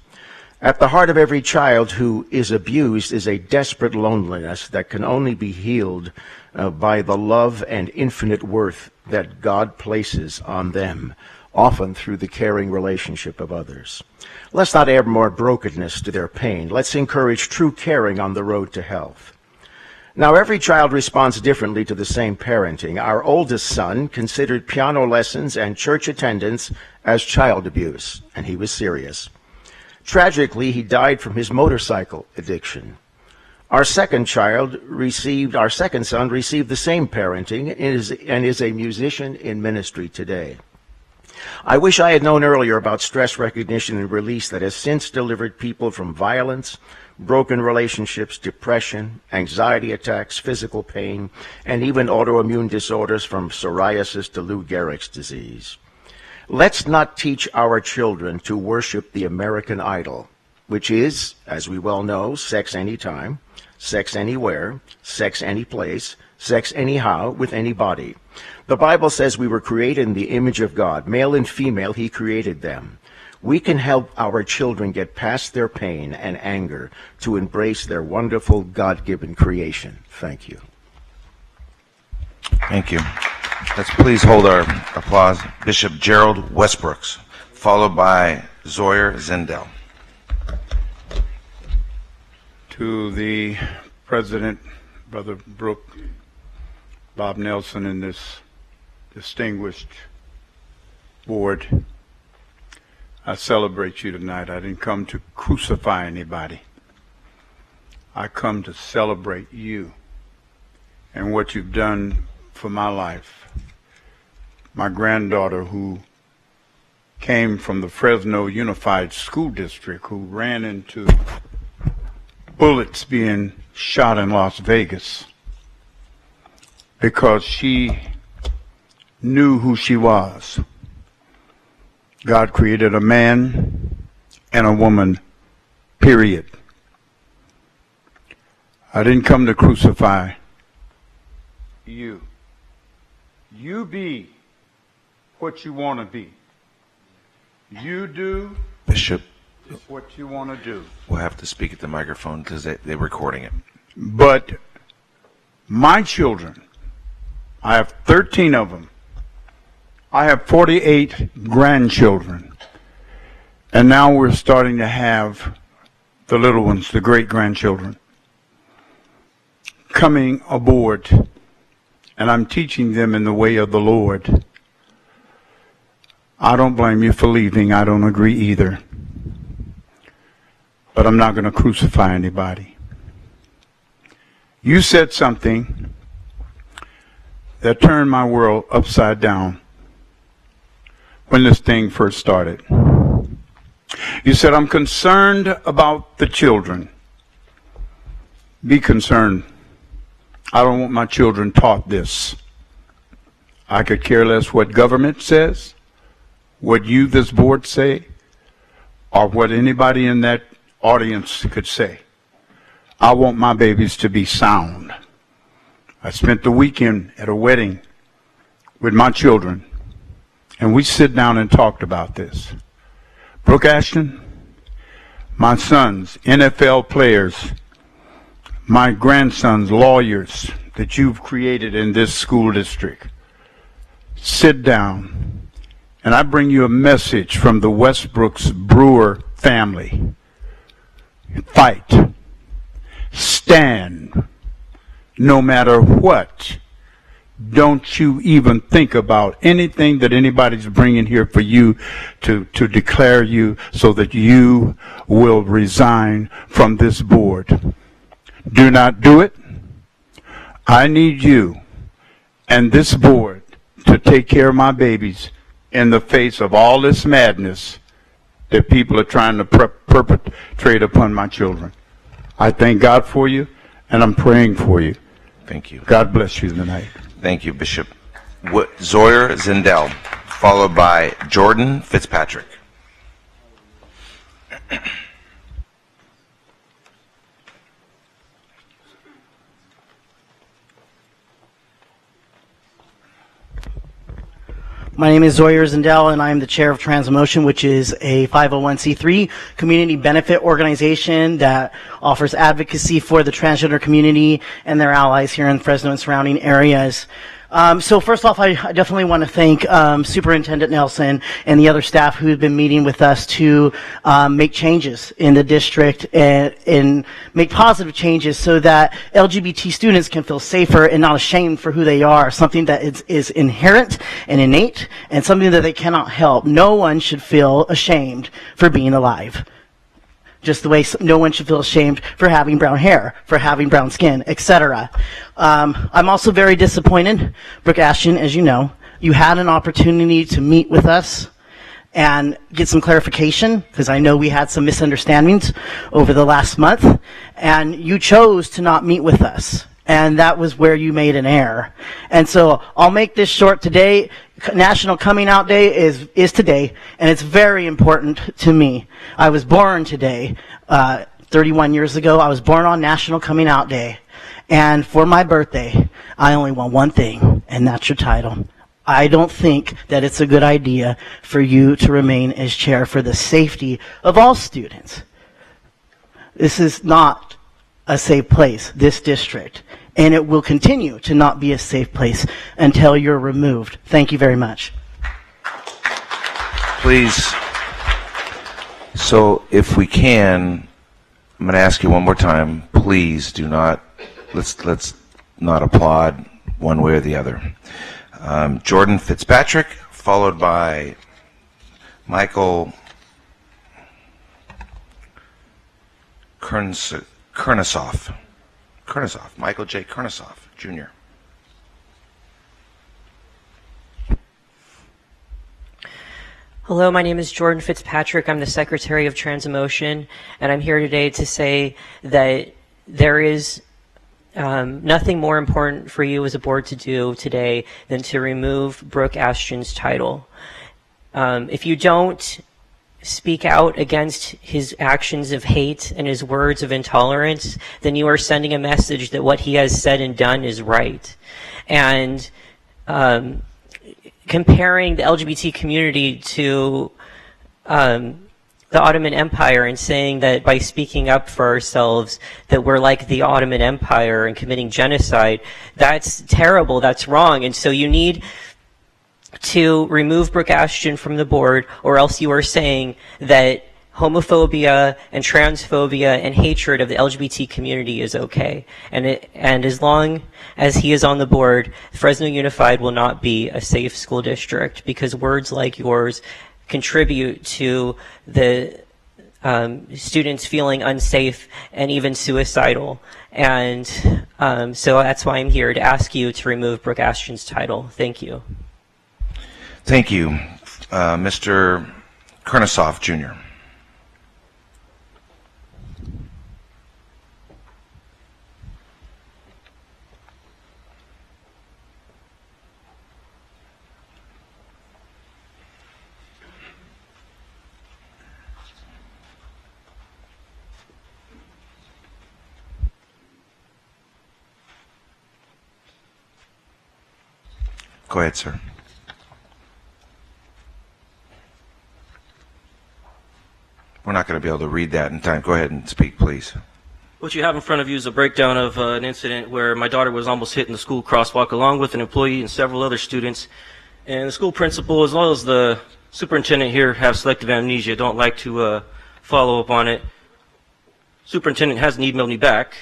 At the heart of every child who is abused is a desperate loneliness that can only be healed by the love and infinite worth that God places on them, often through the caring relationship of others. Let's not add more brokenness to their pain. Let's encourage true caring on the road to health. Now, every child responds differently to the same parenting. Our oldest son considered piano lessons and church attendance as child abuse, and he was serious. Tragically, he died from his motorcycle addiction. Our second son received the same parenting and is a musician in ministry today. I wish I had known earlier about stress recognition and release that has since delivered people from violence, broken relationships, depression, anxiety attacks, physical pain, and even autoimmune disorders from psoriasis to Lou Gehrig's disease. Let's not teach our children to worship the American idol, which is, as we well know, sex anytime, sex anywhere, sex any place, sex anyhow, with anybody. The Bible says we were created in the image of God. Male and female, He created them. We can help our children get past their pain and anger to embrace their wonderful God-given creation. Thank you. Thank you. Let's please hold our applause. Bishop Gerald Westbrooks, followed by Zoyer Zindel. To the President, Brother Brooke, Bob Nelson, and this distinguished board, I celebrate you tonight. I didn't come to crucify anybody. I come to celebrate you and what you've done for my life. My granddaughter, who came from the Fresno Unified School District, who ran into bullets being shot in Las Vegas because she knew who she was. God created a man and a woman, period. I didn't come to crucify you. You be what you want to be. You do, Bishop, what you want to do. we'll have to speak at the microphone because they're recording it. But my children, I have 13 of them. I have 48 grandchildren. And now we're starting to have the little ones, the great-grandchildren, coming aboard. And I'm teaching them in the way of the Lord. I don't blame you for leaving. I don't agree either. But I'm not going to crucify anybody. You said something that turned my world upside down when this thing first started. You said, I'm concerned about the children. Be concerned. I don't want my children taught this. I could care less what government says, what you, this board, say, or what anybody in that audience could say. I want my babies to be sound. I spent the weekend at a wedding with my children, and we sit down and talked about this. Brooke Ashton, my sons, NFL players, my grandsons, lawyers that you've created in this school district, sit down, and I bring you a message from the Westbrooks Brewer family. Fight. Stand. No matter what. Don't you even think about anything that anybody's bringing here for you to declare you so that you will resign from this board. Do not do it. I need you and this board to take care of my babies in the face of all this madness that people are trying to perpetrate upon my children. I thank God for you, and I'm praying for you. Thank you. God bless you tonight. Thank you, Bishop. Zoyer Zindel, followed by Jordan Fitzpatrick. My name is Zoyer Zindel, and I am the chair of Transmotion, which is a 501c3 community benefit organization that offers advocacy for the transgender community and their allies here in Fresno and surrounding areas. So first off, I definitely want to thank Superintendent Nelson and the other staff who have been meeting with us to make changes in the district and make positive changes so that LGBT students can feel safer and not ashamed for who they are, something that is inherent and innate and something that they cannot help. No one should feel ashamed for being alive. Just the way no one should feel ashamed for having brown hair, for having brown skin, etc. I'm also very disappointed, Brooke Ashton, as you know. You had an opportunity to meet with us and get some clarification, because I know we had some misunderstandings over the last month, and you chose to not meet with us. And that was where you made an error. And so I'll make this short today. National Coming Out Day is today, and it's very important to me. I was born today, 31 years ago. I was born on National Coming Out Day. And for my birthday, I only want one thing, and that's your title. I don't think that it's a good idea for you to remain as chair for the safety of all students. This is not a safe place, this district, and it will continue to not be a safe place until you're removed. Thank you very much. Please. So if we can, I'm going to ask you one more time, please do not, let's not applaud one way or the other. Jordan Fitzpatrick, followed by Michael Kurnasoff, Michael J. Kurnasoff, Jr. Hello, my name is Jordan Fitzpatrick. I'm the Secretary of Transamotion, and I'm here today to say that there is nothing more important for you as a board to do today than to remove Brooke Ashton's title. If you don't speak out against his actions of hate and his words of intolerance, then you are sending a message that what he has said and done is right. And comparing the LGBT community to the Ottoman Empire and saying that by speaking up for ourselves that we're like the Ottoman Empire and committing genocide, that's terrible, that's wrong. And so you need to remove Brooke Ashton from the board, or else you are saying that homophobia and transphobia and hatred of the LGBT community is okay. And as long as he is on the board, Fresno Unified will not be a safe school district, because words like yours contribute to the students feeling unsafe and even suicidal. And so that's why I'm here to ask you to remove Brooke Ashton's title. Thank you. Thank you. Mr. Kurnasoff, Jr. Go ahead, sir. We're not going to be able to read that in time. Go ahead and speak, please. What you have in front of you is a breakdown of an incident where my daughter was almost hit in the school crosswalk along with an employee and several other students. And the school principal, as well as the superintendent here, have selective amnesia, don't like to follow up on it. Superintendent hasn't emailed me back.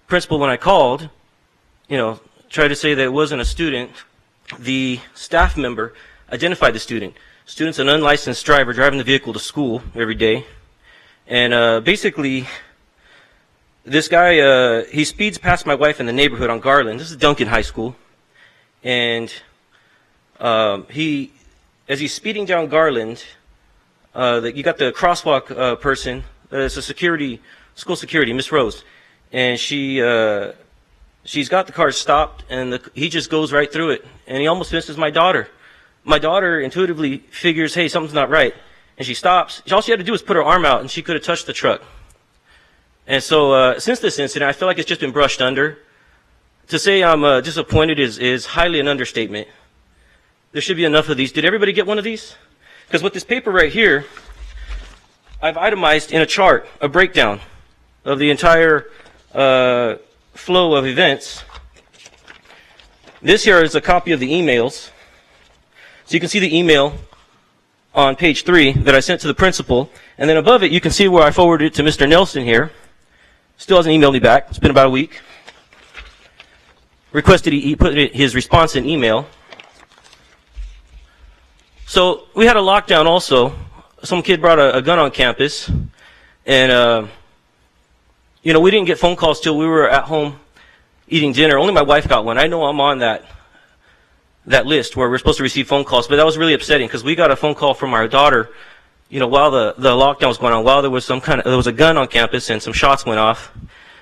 Principal, when I called, tried to say that it wasn't a student. The staff member identified the student. Student's an unlicensed driver driving the vehicle to school every day. And basically, this guy, he speeds past my wife in the neighborhood on Garland. This is Duncan High School. And as he's speeding down Garland, you got the crosswalk person, it's a school security, Miss Rose. And she's got the car stopped, and he just goes right through it. And he almost misses my daughter. My daughter intuitively figures, hey, something's not right. And she stops. All she had to do was put her arm out, and she could have touched the truck. And so since this incident, I feel like it's just been brushed under. To say I'm disappointed is highly an understatement. There should be enough of these. Did everybody get one of these? Because with this paper right here, I've itemized in a chart a breakdown of the entire flow of events. This here is a copy of the emails. So you can see the email on page 3 that I sent to the principal. And then above it, you can see where I forwarded it to Mr. Nelson here. Still hasn't emailed me back. It's been about a week. Requested he put his response in email. So we had a lockdown also. Some kid brought a gun on campus. And, we didn't get phone calls till we were at home eating dinner. Only my wife got one. I know I'm on that that list where we're supposed to receive phone calls. But that was really upsetting because we got a phone call from our daughter, while the lockdown was going on, while there was there was a gun on campus and some shots went off.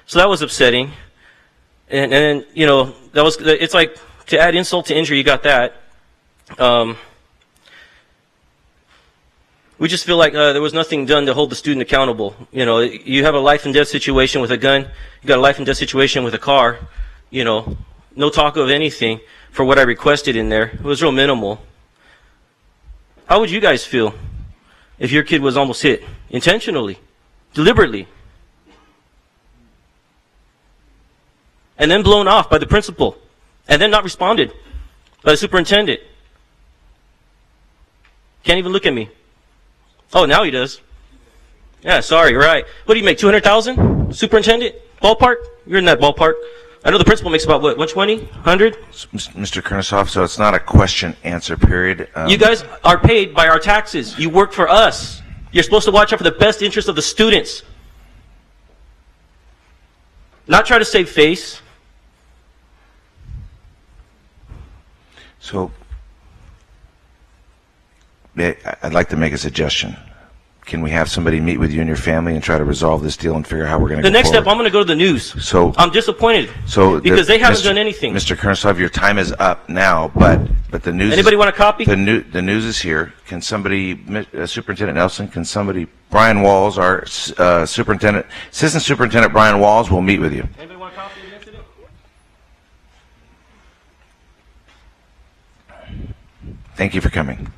So that was upsetting. And then, it's like to add insult to injury, you got that. We just feel like there was nothing done to hold the student accountable. You have a life and death situation with a gun. You got a life and death situation with a car. No talk of anything for what I requested in there. It was real minimal. How would you guys feel if your kid was almost hit intentionally, deliberately, and then blown off by the principal, and then not responded by the superintendent? Can't even look at me. Oh, now he does. Yeah, sorry, right. What do you make, 200,000? Superintendent? Ballpark? You're in that ballpark. I know the principal makes about, what, 120? 100? Mr. Kurnosoff, so it's not a question-answer period. You guys are paid by our taxes. You work for us. You're supposed to watch out for the best interest of the students. Not try to save face. So, I'd like to make a suggestion. Can we have somebody meet with you and your family and try to resolve this deal and figure out how we're going to go The next forward? step, I'm going to go to the news. So I'm disappointed because they haven't done anything. Mr. Kurnosoff, your time is up now, but the news. Anybody want a copy? The news is here. Can somebody, Superintendent Nelson? Can somebody? Brian Walls, our superintendent, Assistant Superintendent Brian Walls, will meet with you. Anybody want a copy of the incident? Thank you for coming.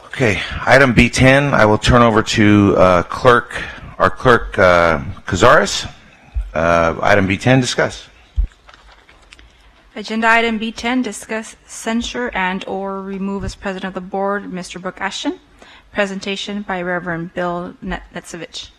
Okay, item B10, I will turn over to our clerk, Cazares. Item B10, discuss. Agenda item B10, discuss censure and or remove as president of the board, Mr. Brooke Ashton. Presentation by Reverend Bill Netsevich.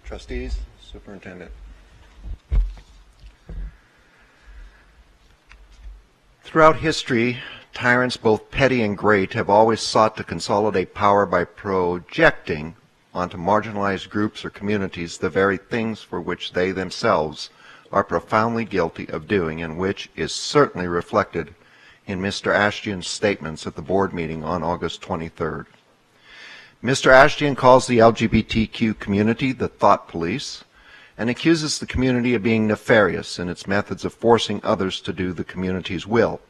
Trustees, Superintendent. Throughout history, tyrants, both petty and great, have always sought to consolidate power by projecting onto marginalized groups or communities the very things for which they themselves are profoundly guilty of doing, and which is certainly reflected in Mr. Ashton's statements at the board meeting on August 23rd. Mr. Ashton calls the LGBTQ community the thought police and accuses the community of being nefarious in its methods of forcing others to do the community's will,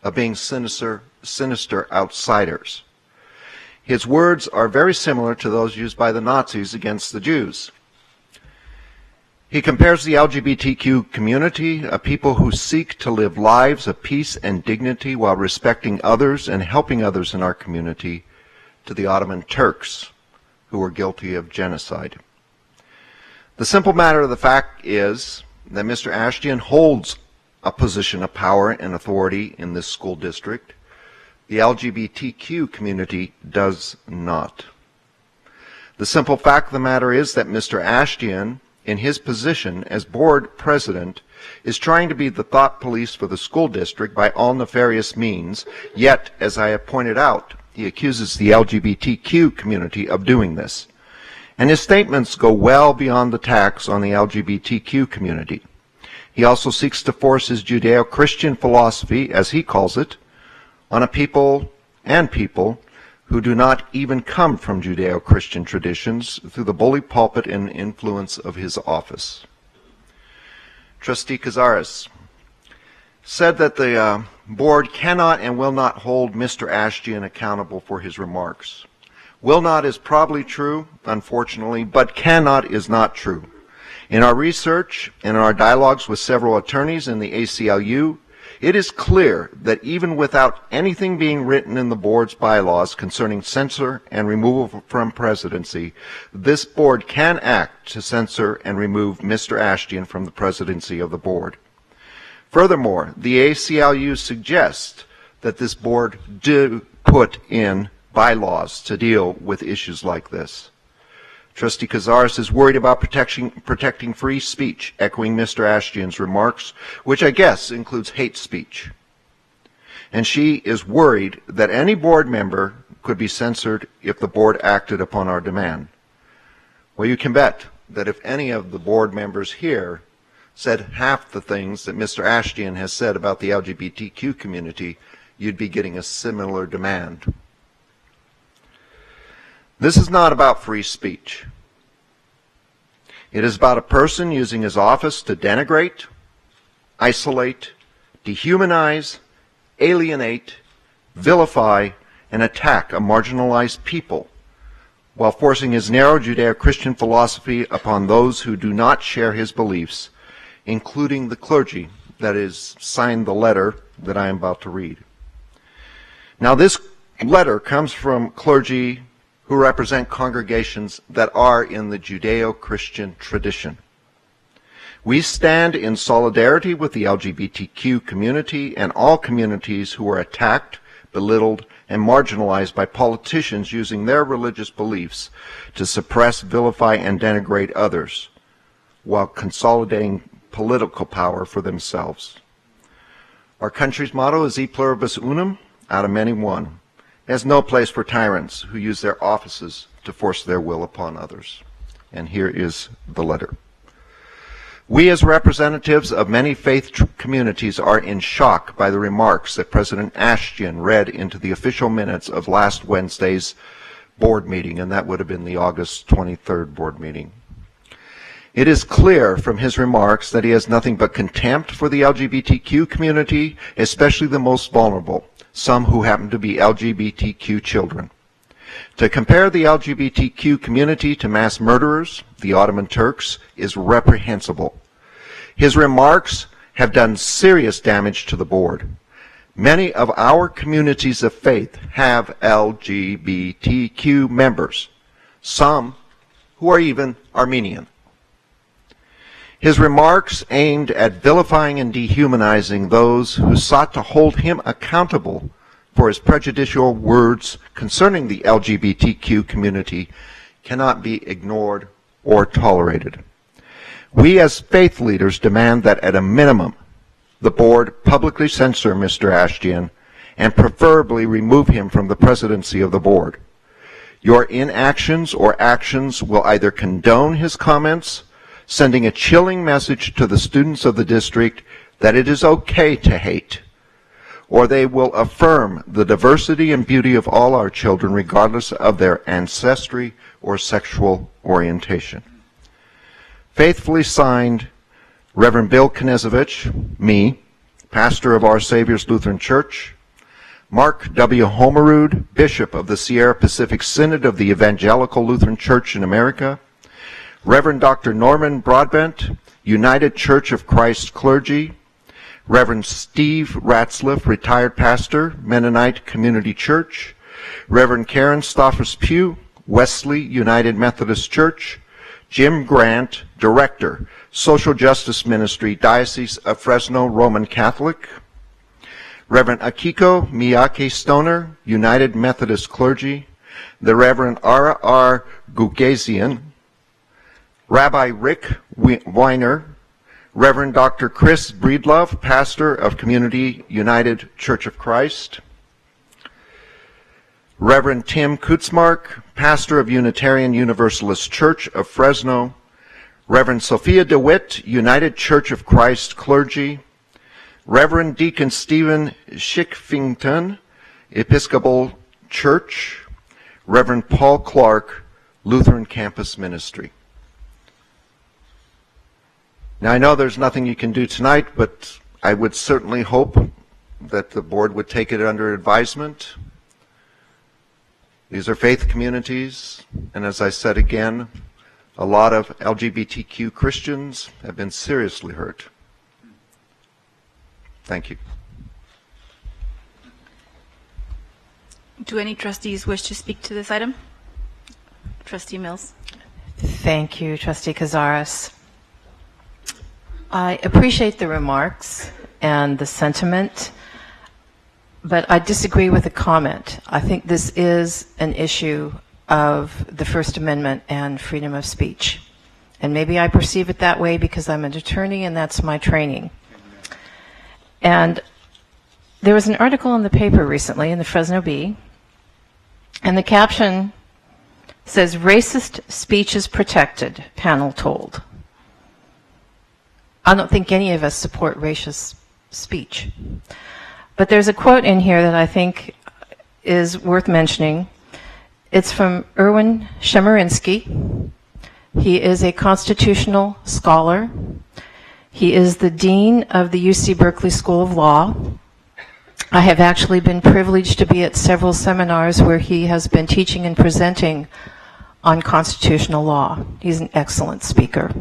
of being sinister outsiders. His words are very similar to those used by the Nazis against the Jews. He compares the LGBTQ community, a people who seek to live lives of peace and dignity while respecting others and helping others in our community, to the Ottoman Turks, who were guilty of genocide. The simple matter of the fact is that Mr. Ashton holds a position of power and authority in this school district. The LGBTQ community does not. The simple fact of the matter is that Mr. Ashton, in his position as board president, is trying to be the thought police for the school district by all nefarious means, yet, as I have pointed out, he accuses the LGBTQ community of doing this. And his statements go well beyond the attacks on the LGBTQ community. He also seeks to force his Judeo-Christian philosophy, as he calls it, on a people who do not even come from Judeo-Christian traditions through the bully pulpit and influence of his office. Trustee Cazares said that the board cannot and will not hold Mr. Ashton accountable for his remarks. Will not is probably true, unfortunately, but cannot is not true. In our research and in our dialogues with several attorneys in the ACLU, it is clear that even without anything being written in the board's bylaws concerning censor and removal from presidency, this board can act to censor and remove Mr. Ashton from the presidency of the board. Furthermore, the ACLU suggests that this board do put in bylaws to deal with issues like this. Trustee Cazares is worried about protecting free speech, echoing Mr. Ashtian's remarks, which I guess includes hate speech. And she is worried that any board member could be censored if the board acted upon our demand. Well, you can bet that if any of the board members here said half the things that Mr. Ashtian has said about the LGBTQ community, you'd be getting a similar demand. This is not about free speech. It is about a person using his office to denigrate, isolate, dehumanize, alienate, vilify, and attack a marginalized people, while forcing his narrow Judeo-Christian philosophy upon those who do not share his beliefs, including the clergy that is signed the letter that I am about to read. Now, this letter comes from clergy who represent congregations that are in the Judeo-Christian tradition. We stand in solidarity with the LGBTQ community and all communities who are attacked, belittled, and marginalized by politicians using their religious beliefs to suppress, vilify, and denigrate others, while consolidating political power for themselves. Our country's motto is E pluribus unum, out of many one. There's no place for tyrants who use their offices to force their will upon others. And here is the letter. We as representatives of many faith communities are in shock by the remarks that President Ashtian read into the official minutes of last Wednesday's board meeting, and that would have been the August 23rd board meeting. It is clear from his remarks that he has nothing but contempt for the LGBTQ community, especially the most vulnerable, some who happen to be LGBTQ children. To compare the LGBTQ community to mass murderers, the Ottoman Turks, is reprehensible. His remarks have done serious damage to the board. Many of our communities of faith have LGBTQ members, some who are even Armenian. His remarks aimed at vilifying and dehumanizing those who sought to hold him accountable for his prejudicial words concerning the LGBTQ community cannot be ignored or tolerated. We as faith leaders demand that at a minimum, the board publicly censor Mr. Ashtian and preferably remove him from the presidency of the board. Your inactions or actions will either condone his comments, sending a chilling message to the students of the district that it is okay to hate, or they will affirm the diversity and beauty of all our children regardless of their ancestry or sexual orientation. Faithfully signed, Reverend Bill Knezovich, me, pastor of Our Savior's Lutheran Church, Mark W. Homerud, Bishop of the Sierra Pacific Synod of the Evangelical Lutheran Church in America, Reverend Dr. Norman Broadbent, United Church of Christ Clergy, Reverend Steve Ratzliff, retired pastor, Mennonite Community Church, Reverend Karen Stoffers-Pugh, Wesley United Methodist Church, Jim Grant, Director, Social Justice Ministry, Diocese of Fresno Roman Catholic, Reverend Akiko Miyake Stoner, United Methodist Clergy, the Reverend Ara R. Gugazian, Rabbi Rick Weiner, Reverend Dr. Chris Breedlove, pastor of Community United Church of Christ, Reverend Tim Kutzmark, pastor of Unitarian Universalist Church of Fresno, Reverend Sophia DeWitt, United Church of Christ Clergy, Reverend Deacon Stephen Schickfington, Episcopal Church, Reverend Paul Clark, Lutheran Campus Ministry. Now, I know there's nothing you can do tonight, but I would certainly hope that the board would take it under advisement. These are faith communities, and as I said again, a lot of LGBTQ Christians have been seriously hurt. Thank you. Do any trustees wish to speak to this item? Trustee Mills. Thank you, Trustee Cazares. I appreciate the remarks and the sentiment, but I disagree with the comment. I think this is an issue of the First Amendment and freedom of speech. And maybe I perceive it that way because I'm an attorney and that's my training. And there was an article in the paper recently, in the Fresno Bee, and the caption says, "Racist speech is protected," panel told. I don't think any of us support racist speech. But there's a quote in here that I think is worth mentioning. It's from Erwin Chemerinsky. He is a constitutional scholar. He is the dean of the UC Berkeley School of Law. I have actually been privileged to be at several seminars where he has been teaching and presenting on constitutional law. He's an excellent speaker.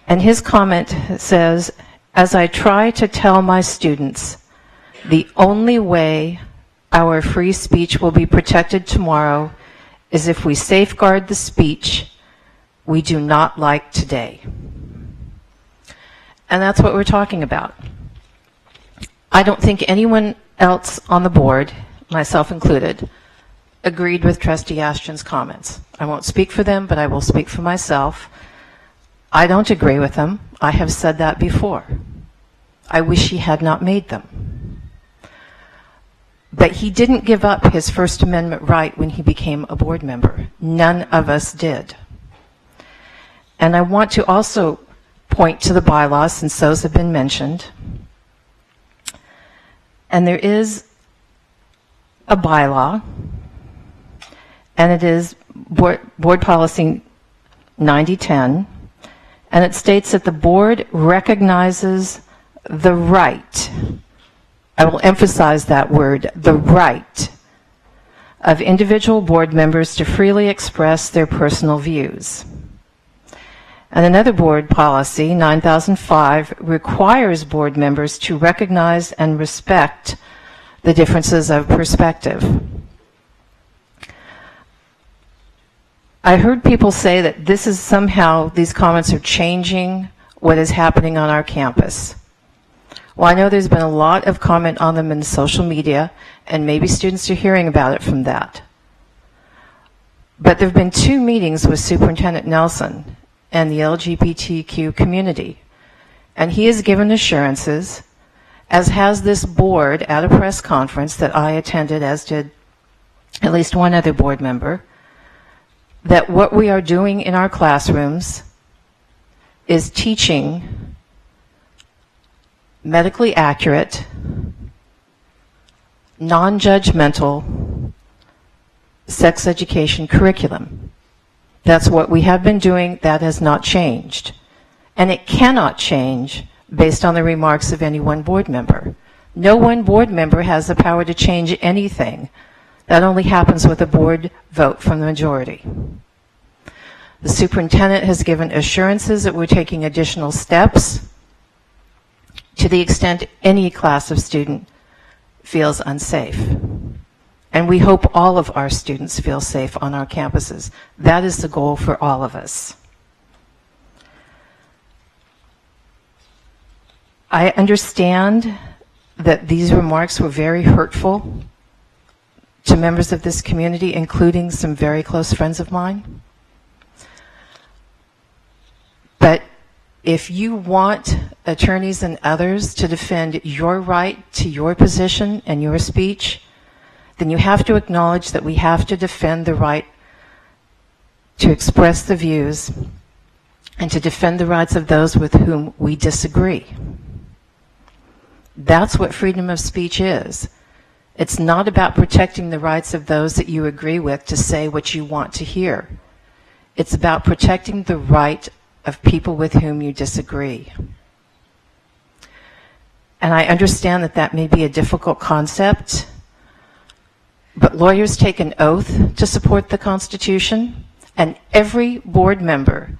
And his comment says, "As I try to tell my students, the only way our free speech will be protected tomorrow is if we safeguard the speech we do not like today." And that's what we're talking about. I don't think anyone else on the board, myself included, agreed with Trustee Ashton's comments. I won't speak for them, but I will speak for myself. I don't agree with them. I have said that before. I wish he had not made them. But he didn't give up his First Amendment right when he became a board member. None of us did. And I want to also point to the bylaws, since those have been mentioned. And there is a bylaw, and it is Board Policy 9010, and it states that the board recognizes the right, I will emphasize that word, the right of individual board members to freely express their personal views. And another board policy, 9005, requires board members to recognize and respect the differences of perspective. I heard people say that this is somehow, these comments are changing what is happening on our campus. Well, I know there's been a lot of comment on them in social media, and maybe students are hearing about it from that. But there have been 2 meetings with Superintendent Nelson and the LGBTQ community, and he has given assurances, as has this board at a press conference that I attended, as did at least one other board member, that what we are doing in our classrooms is teaching medically accurate, non-judgmental sex education curriculum. That's what we have been doing. That has not changed. And it cannot change based on the remarks of any one board member. No one board member has the power to change anything. That only happens with a board vote from the majority. The superintendent has given assurances that we're taking additional steps to the extent any class of student feels unsafe. And we hope all of our students feel safe on our campuses. That is the goal for all of us. I understand that these remarks were very hurtful to members of this community, including some very close friends of mine. But if you want attorneys and others to defend your right to your position and your speech, then you have to acknowledge that we have to defend the right to express the views and to defend the rights of those with whom we disagree. That's what freedom of speech is. It's not about protecting the rights of those that you agree with to say what you want to hear. It's about protecting the right of people with whom you disagree. And I understand that that may be a difficult concept, but lawyers take an oath to support the Constitution, and every board member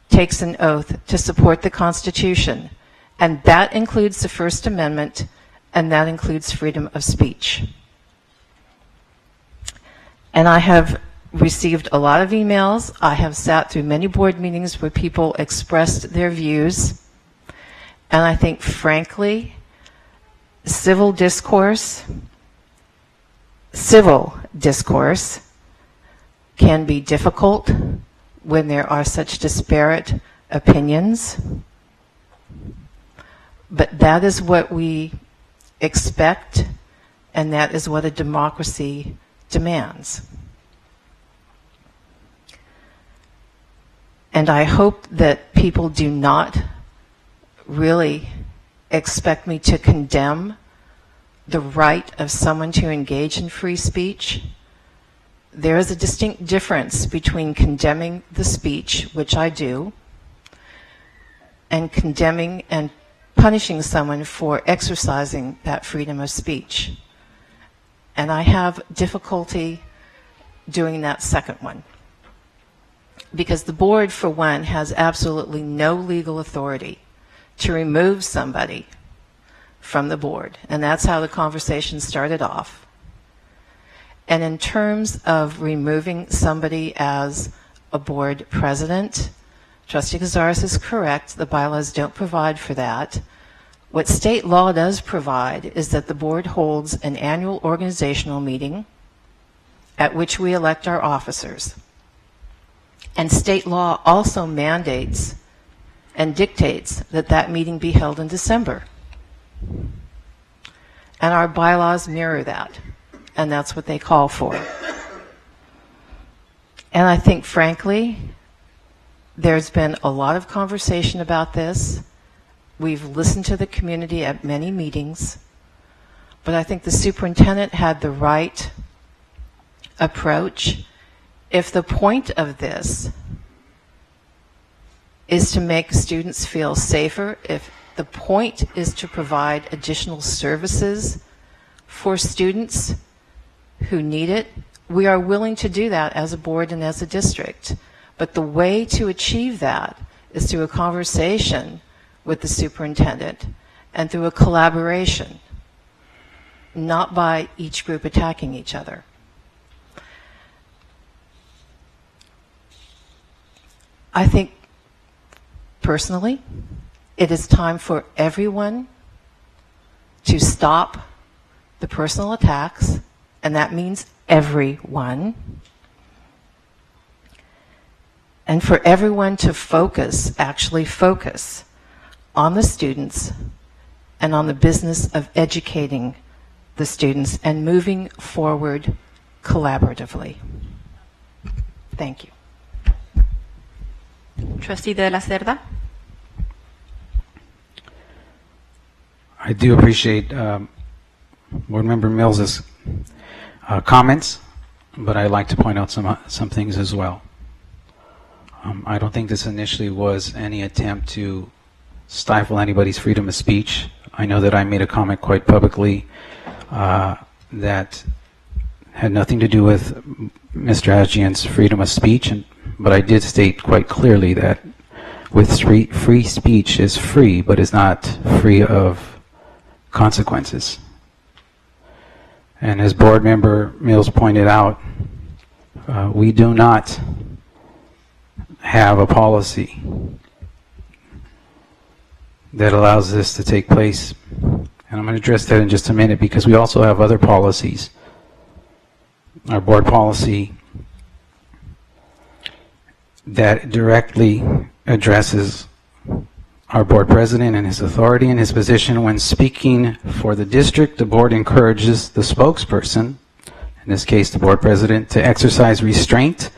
takes an oath to support the Constitution, and that includes the First Amendment, and that includes freedom of speech. And I have received a lot of emails. I have sat through many board meetings where people expressed their views, and I think, frankly, civil discourse civil discourse can be difficult when there are such disparate opinions, but that is what we expect, and that is what a democracy demands. And I hope that people do not really expect me to condemn the right of someone to engage in free speech. There is a distinct difference between condemning the speech, which I do, and condemning and punishing someone for exercising that freedom of speech. And I have difficulty doing that second one, because the board, for one, has absolutely no legal authority to remove somebody from the board, and that's how the conversation started off. And in terms of removing somebody as a board president, Trustee Cazares is correct. The bylaws don't provide for that. What state law does provide is that the board holds an annual organizational meeting at which we elect our officers. And state law also mandates and dictates that that meeting be held in December. And our bylaws mirror that, and that's what they call for. And I think, frankly, there's been a lot of conversation about this. We've listened to the community at many meetings, but I think the superintendent had the right approach. If the point of this is to make students feel safer, if the point is to provide additional services for students who need it, we are willing to do that as a board and as a district. But the way to achieve that is through a conversation with the superintendent and through a collaboration, not by each group attacking each other. I think, personally, it is time for everyone to stop the personal attacks, and that means everyone, and for everyone to focus, actually focus, on the students and on the business of educating the students and moving forward collaboratively. Thank you. Trustee De La Cerda. I do appreciate Board Member Mills's comments, but I'd like to point out some things as well. I don't think this initially was any attempt to stifle anybody's freedom of speech. I know that I made a comment quite publicly that had nothing to do with Mr. Adjian's freedom of speech, but I did state quite clearly that with free speech is free, but is not free of consequences. And as Board Member Mills pointed out, we do not have a policy that allows this to take place. And I'm going to address that in just a minute, because we also have other policies. Our board policy that directly addresses our board president and his authority and his position when speaking for the district. The board encourages the spokesperson, in this case the board president, to exercise restraint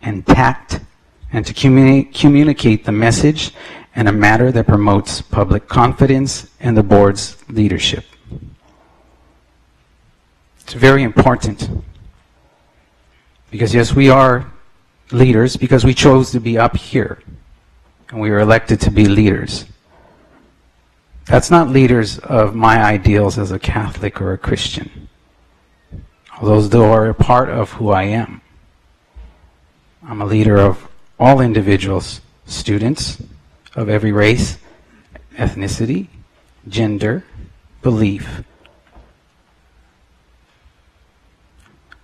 and tact and to communicate the message in a manner that promotes public confidence in the board's leadership. It's very important, because yes, we are leaders because we chose to be up here and we were elected to be leaders. That's not leaders of my ideals as a Catholic or a Christian, although those are a part of who I am. I'm a leader of all individuals, students of every race, ethnicity, gender, belief.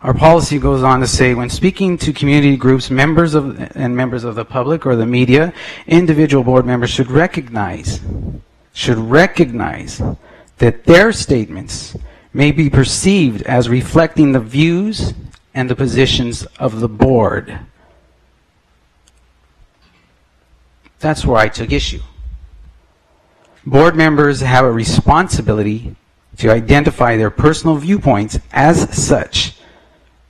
Our policy goes on to say, when speaking to community groups, members of the public or the media, individual board members should recognize that their statements may be perceived as reflecting the views and the positions of the board. That's where I took issue. Board members have a responsibility to identify their personal viewpoints as such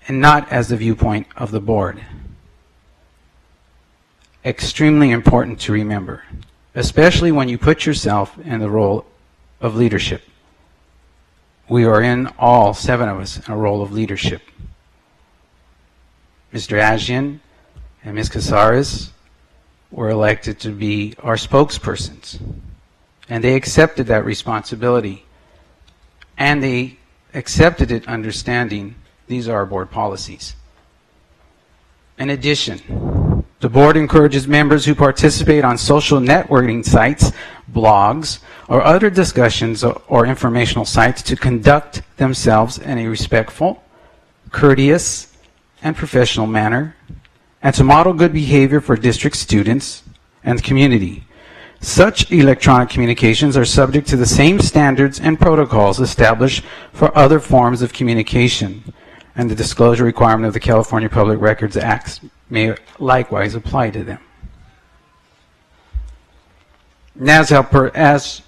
and not as the viewpoint of the board. Extremely important to remember, especially when you put yourself in the role of leadership. We are in, all 7 of us, a role of leadership. Mr. Ajian and Ms. Casares were elected to be our spokespersons, and they accepted that responsibility, and they accepted it understanding these are our board policies. In addition, the board encourages members who participate on social networking sites, blogs, or other discussions or informational sites to conduct themselves in a respectful, courteous, and professional manner, and to model good behavior for district students and the community. Such electronic communications are subject to the same standards and protocols established for other forms of communication, and the disclosure requirement of the California Public Records Act may likewise apply to them. As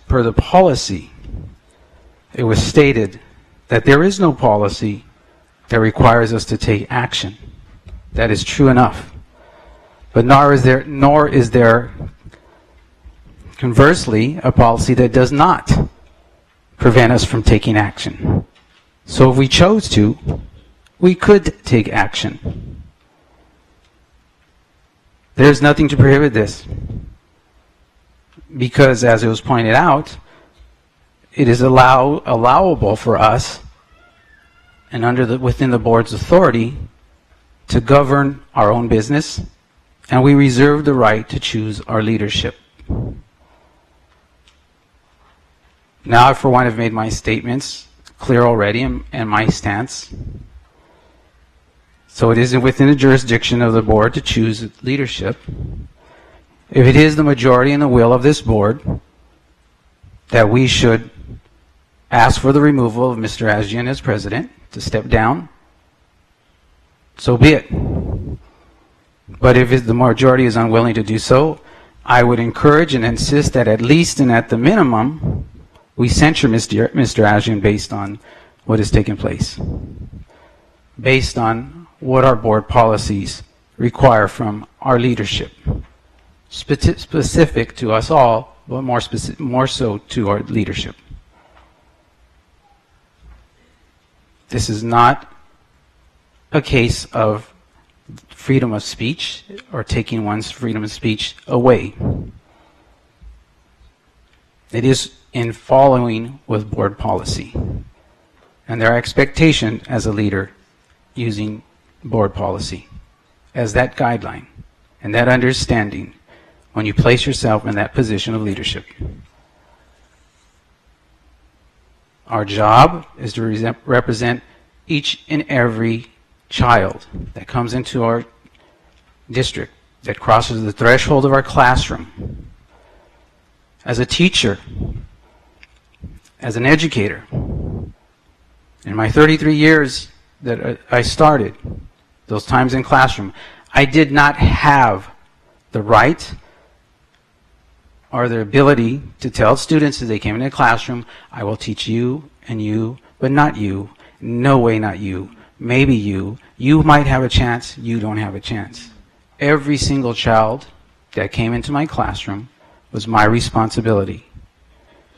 per the policy, it was stated that there is no policy that requires us to take action. That is true enough. But nor is there conversely a policy that does not prevent us from taking action. So if we chose to, we could take action. There's nothing to prohibit this, because as it was pointed out, it is allowable for us and within the board's authority to govern our own business, and we reserve the right to choose our leadership. Now, I for one have made my statements clear already and my stance. So it isn't within the jurisdiction of the board to choose leadership. If it is the majority and the will of this board that we should ask for the removal of Mr. Ajian as president to step down, so be it. But if the majority is unwilling to do so, I would encourage and insist that at least and at the minimum, we censure Mr. Ajian based on what has taken place, based on what our board policies require from our leadership, specific to us all, but more so to our leadership. This is not a case of freedom of speech or taking one's freedom of speech away. It is in following with board policy, and their expectation as a leader using board policy as that guideline and that understanding when you place yourself in that position of leadership. Our job is to represent each and every child that comes into our district, that crosses the threshold of our classroom. As a teacher, as an educator, in my 33 years that I started, those times in classroom, I did not have the right or the ability to tell students as they came into the classroom, I will teach you and you, but not you. No way not you. Maybe you. You might have a chance, you don't have a chance. Every single child that came into my classroom was my responsibility.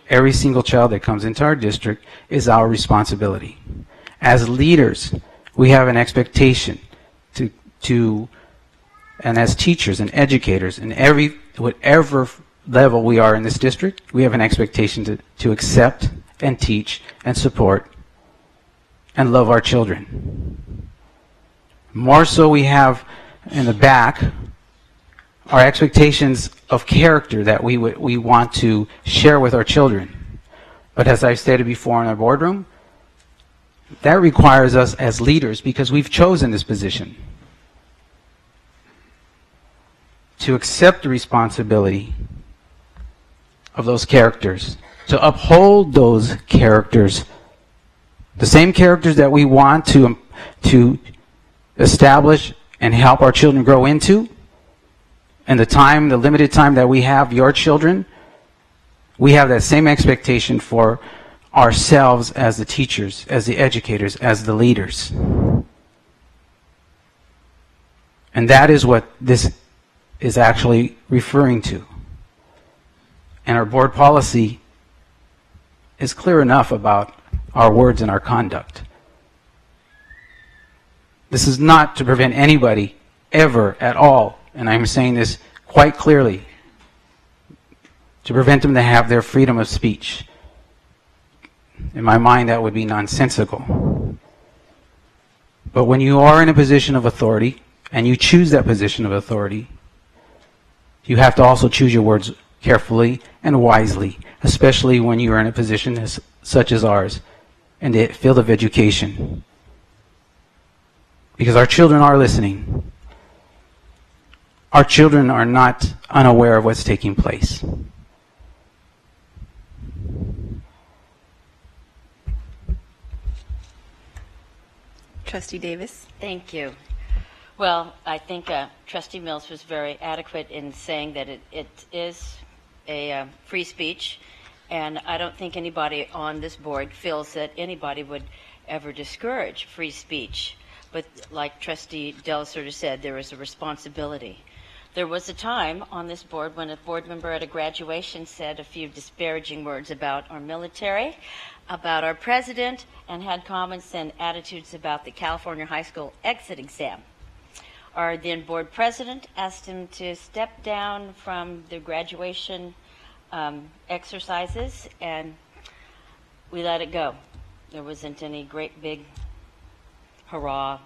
Every single child that comes into our district is our responsibility. As leaders, we have an expectation to and as teachers and educators in whatever level we are in this district, we have an expectation to accept and teach and support and love our children. More so, we have in the back our expectations of character that we want to share with our children. But as I've stated before in our boardroom, that requires us as leaders, because we've chosen this position, to accept the responsibility of those characters, to uphold those characters The same characters that we want to establish and help our children grow into, and the limited time that we have your children, we have that same expectation for ourselves as the teachers, as the educators, as the leaders. And that is what this is actually referring to. And our board policy is clear enough about our words and our conduct. This is not to prevent anybody ever at all, and I'm saying this quite clearly, to prevent them to have their freedom of speech. In my mind, that would be nonsensical. But when you are in a position of authority, and you choose that position of authority, you have to also choose your words carefully and wisely, especially when you are in a position such as ours in the field of education. Because our children are listening. Our children are not unaware of what's taking place. Trustee Davis. Thank you. Well, I think Trustee Mills was very adequate in saying that it is a free speech, and I don't think anybody on this board feels that anybody would ever discourage free speech. But like Trustee Delasorda said, there is a responsibility. There was a time on this board when a board member at a graduation said a few disparaging words about our military, about our president, and had comments and attitudes about the California high school exit exam. Our then board president asked him to step down from the graduation exercises, and we let it go. There wasn't any great big hurrah,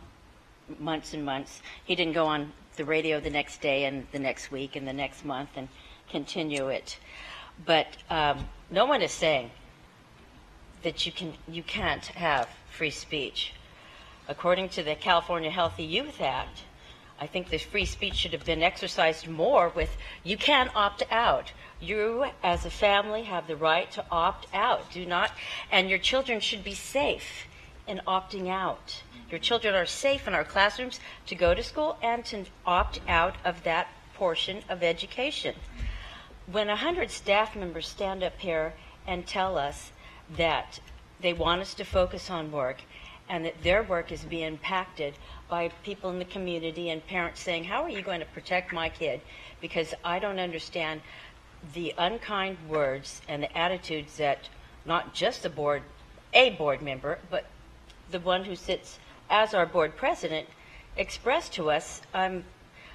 months and months. He didn't go on the radio the next day and the next week and the next month and continue it. But no one is saying that you can't have free speech. According to the California Healthy Youth Act, I think this free speech should have been exercised more with, you can opt out. You, as a family, have the right to opt out. Do not, and your children should be safe in opting out. Your children are safe in our classrooms to go to school and to opt out of that portion of education. When 100 staff members stand up here and tell us that they want us to focus on work and that their work is being impacted by people in the community and parents saying, how are you going to protect my kid? Because I don't understand the unkind words and the attitudes that not just a board member, but the one who sits as our board president expressed to us.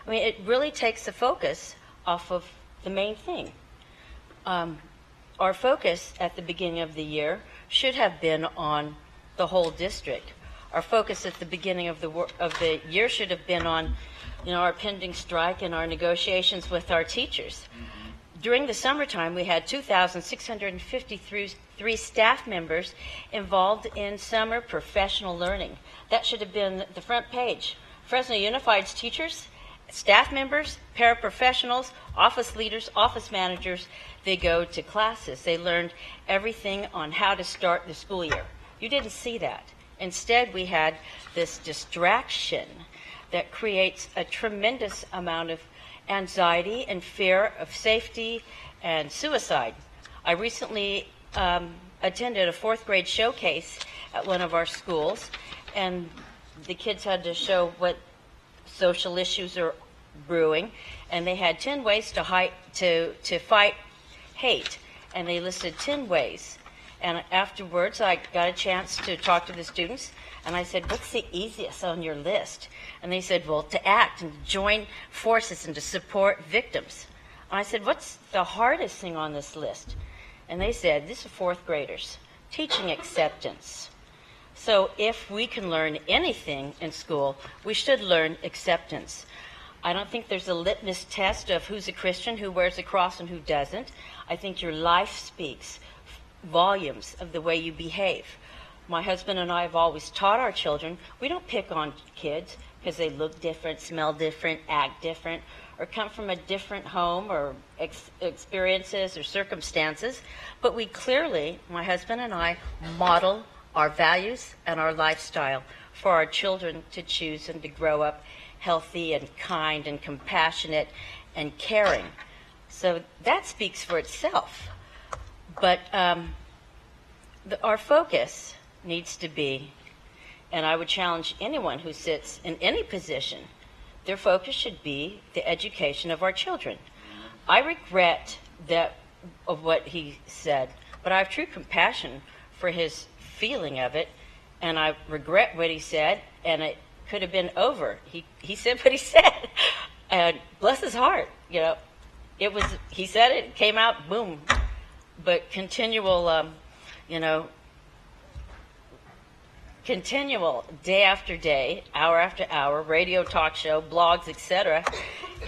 It really takes the focus off of the main thing. Our focus at the beginning of the year should have been on the whole district. Our focus at the beginning of the year should have been on, our pending strike and our negotiations with our teachers. During the summertime, we had 2,653 staff members involved in summer professional learning. That should have been the front page. Fresno Unified's teachers, staff members, paraprofessionals, office leaders, office managers, they go to classes. They learned everything on how to start the school year. You didn't see that. Instead, we had this distraction that creates a tremendous amount of anxiety and fear of safety and suicide. I recently attended a fourth grade showcase at one of our schools, and the kids had to show what social issues are brewing, and they had 10 ways to fight hate, and they listed 10 ways. And afterwards, I got a chance to talk to the students, and I said, what's the easiest on your list? And they said, well, to act and to join forces and to support victims. And I said, what's the hardest thing on this list? And they said, this is fourth graders, teaching acceptance. So if we can learn anything in school, we should learn acceptance. I don't think there's a litmus test of who's a Christian, who wears a cross, and who doesn't. I think your life speaks volumes of the way you behave. My husband and I have always taught our children, we don't pick on kids because they look different, smell different, act different, or come from a different home or experiences or circumstances. But we clearly, my husband and I, model our values and our lifestyle for our children to choose and to grow up healthy and kind and compassionate and caring. So that speaks for itself. But our focus needs to be, and I would challenge anyone who sits in any position, their focus should be the education of our children. I regret that of what he said, but I have true compassion for his feeling of it, and I regret what he said, and it could have been over. He said what he said, and bless his heart, you know, it was, he said it, came out, boom. But continual, continual day after day, hour after hour, radio, talk show, blogs, etc.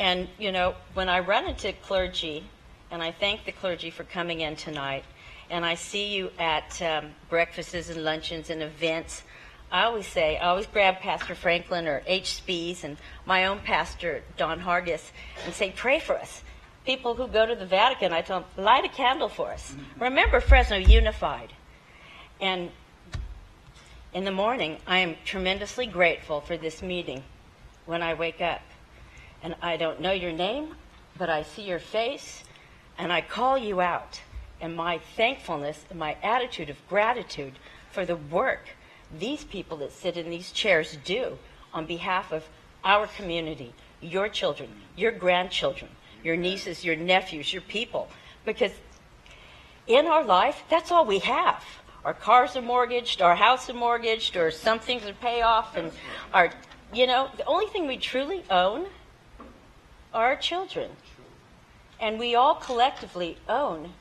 And, you know, when I run into clergy, and I thank the clergy for coming in tonight, and I see you at breakfasts and luncheons and events, I always grab Pastor Franklin or H. Spees and my own pastor, Don Hargis, and say, pray for us. People who go to the Vatican, I tell them, light a candle for us. Remember Fresno unified. And in the morning, I am tremendously grateful for this meeting when I wake up. And I don't know your name, but I see your face, and I call you out. And my thankfulness and my attitude of gratitude for the work these people that sit in these chairs do on behalf of our community, your children, your grandchildren, your nieces, your nephews, your people. Because in our life, that's all we have. Our cars are mortgaged, our house is mortgaged, or some things are pay off, and our, you know, the only thing we truly own are our children. And we all collectively own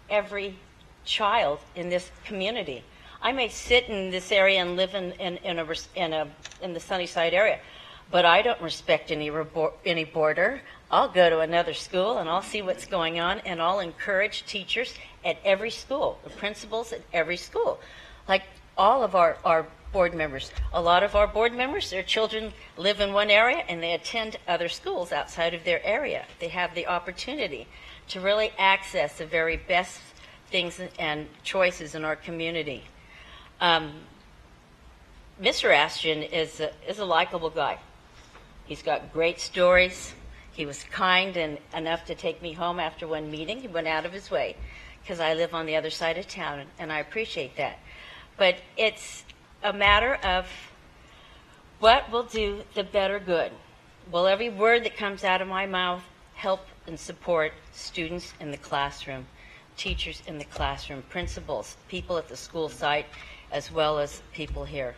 every child in this community. I may sit in this area and live in the Sunnyside area, but I don't respect any border. I'll go to another school and I'll see what's going on, and I'll encourage teachers at every school, the principals at every school, like all of our board members. A lot of our board members, their children live in one area and they attend other schools outside of their area. They have the opportunity to really access the very best things and choices in our community. Mr. Ashton is a likable guy. He's got great stories. He was kind and enough to take me home after one meeting. He went out of his way because I live on the other side of town, and I appreciate that. But it's a matter of what will do the better good. Will every word that comes out of my mouth help and support students in the classroom, teachers in the classroom, principals, people at the school site, as well as people here?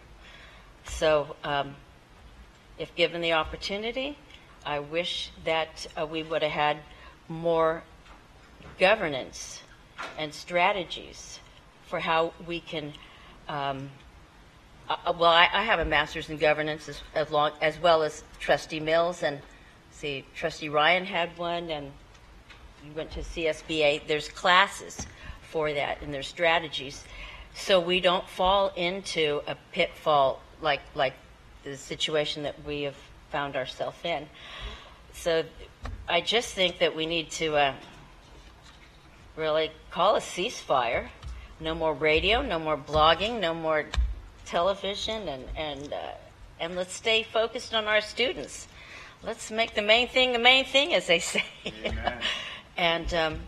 So if given the opportunity, I wish that we would have had more governance and strategies for how we can, well, I have a master's in governance as well as Trustee Mills, and see, Trustee Ryan had one, and you went to CSBA. There's classes for that, and there's strategies, so we don't fall into a pitfall like the situation that we have found ourselves in. So I just think that we need to really call a ceasefire. No more radio, no more blogging, no more television, and let's stay focused on our students. Let's make the main thing, as they say. And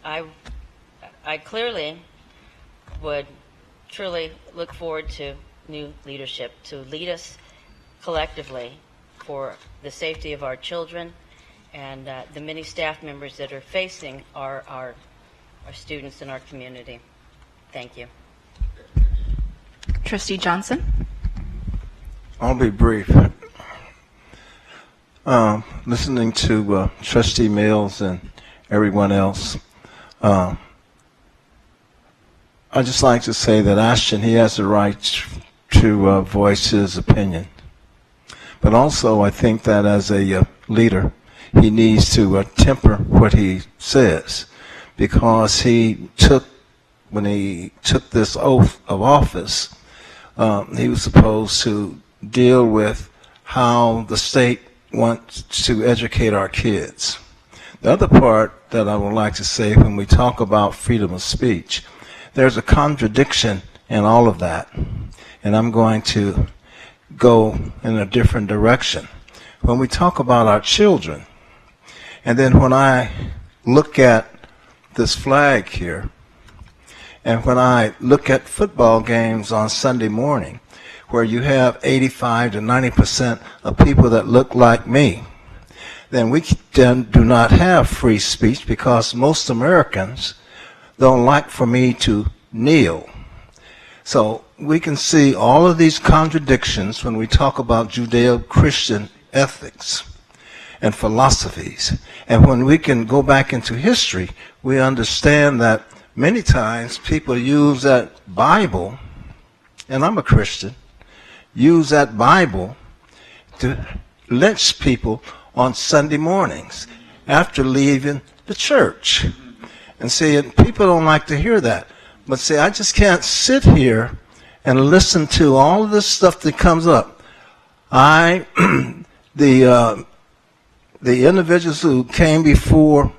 I clearly would truly look forward to new leadership to lead us collectively for the safety of our children and the many staff members that are facing our students in our community. Thank you. Trustee Johnson. I'll be brief. Listening to Trustee Mills and everyone else, I'd just like to say that Ashton, he has the right to voice his opinion. But also, I think that as a leader, he needs to temper what he says, because when he took this oath of office, he was supposed to deal with how the state wants to educate our kids. The other part that I would like to say, when we talk about freedom of speech, there's a contradiction and all of that. And I'm going to go in a different direction. When we talk about our children, and then when I look at this flag here, and when I look at football games on Sunday morning, where you have 85 to 90% of people that look like me, then we do not have free speech because most Americans don't like for me to kneel. So we can see all of these contradictions when we talk about Judeo-Christian ethics and philosophies. And when we can go back into history, we understand that many times people use that Bible, and I'm a Christian, use that Bible to lynch people on Sunday mornings after leaving the church. And see, people don't like to hear that. But see, I just can't sit here and listen to all of this stuff that comes up. The individuals who came before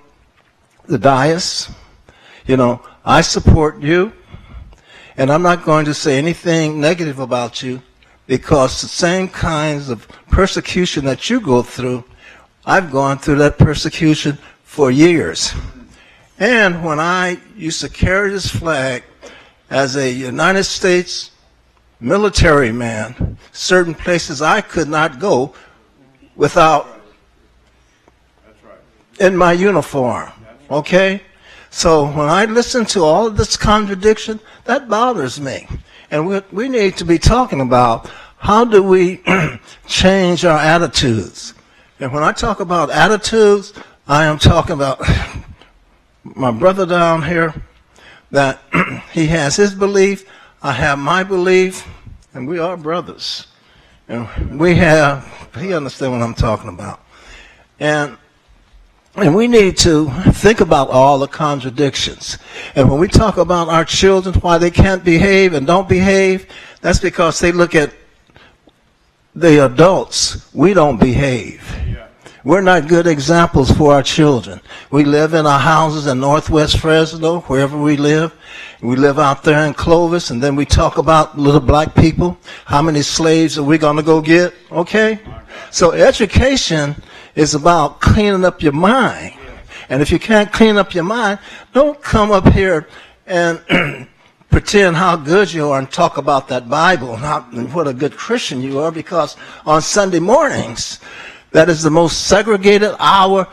the dais, you know, I support you, and I'm not going to say anything negative about you because the same kinds of persecution that you go through, I've gone through that persecution for years. And when I used to carry this flag as a United States military man, certain places I could not go without in my uniform, okay? So when I listen to all of this contradiction, that bothers me. And we need to be talking about how do we change our attitudes. And when I talk about attitudes, I am talking about my brother down here, that he has his belief, I have my belief, and we are brothers. And he understands what I'm talking about. And we need to think about all the contradictions. And when we talk about our children, why they can't behave and don't behave, that's because they look at the adults. We don't behave. We're not good examples for our children. We live in our houses in Northwest Fresno, wherever we live. We live out there in Clovis, and then we talk about little black people. How many slaves are we going to go get? Okay? So education is about cleaning up your mind. And if you can't clean up your mind, don't come up here and pretend how good you are and talk about that Bible and what a good Christian you are, because on Sunday mornings, that is the most segregated hour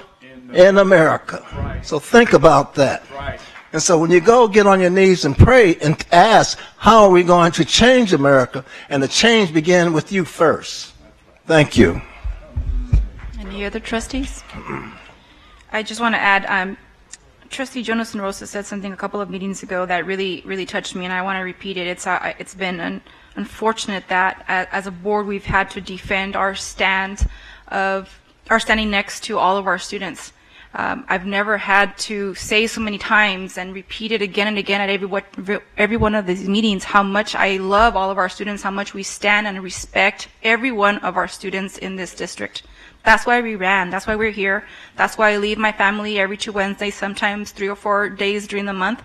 in America. Right. So think about that. Right. And so when you go get on your knees and pray and ask, how are we going to change America? And the change begins with you first. Thank you. Any other trustees? I just want to add, Trustee Jonas and Rosa said something a couple of meetings ago that really touched me, and I want to repeat it. It's been unfortunate that as a board we've had to defend our standing next to all of our students. I've never had to say so many times and repeat it again and again at every one of these meetings how much I love all of our students, how much we stand and respect every one of our students in this district. That's why we ran. That's why we're here. That's why I leave my family every 2 Wednesdays, sometimes 3 or 4 days during the month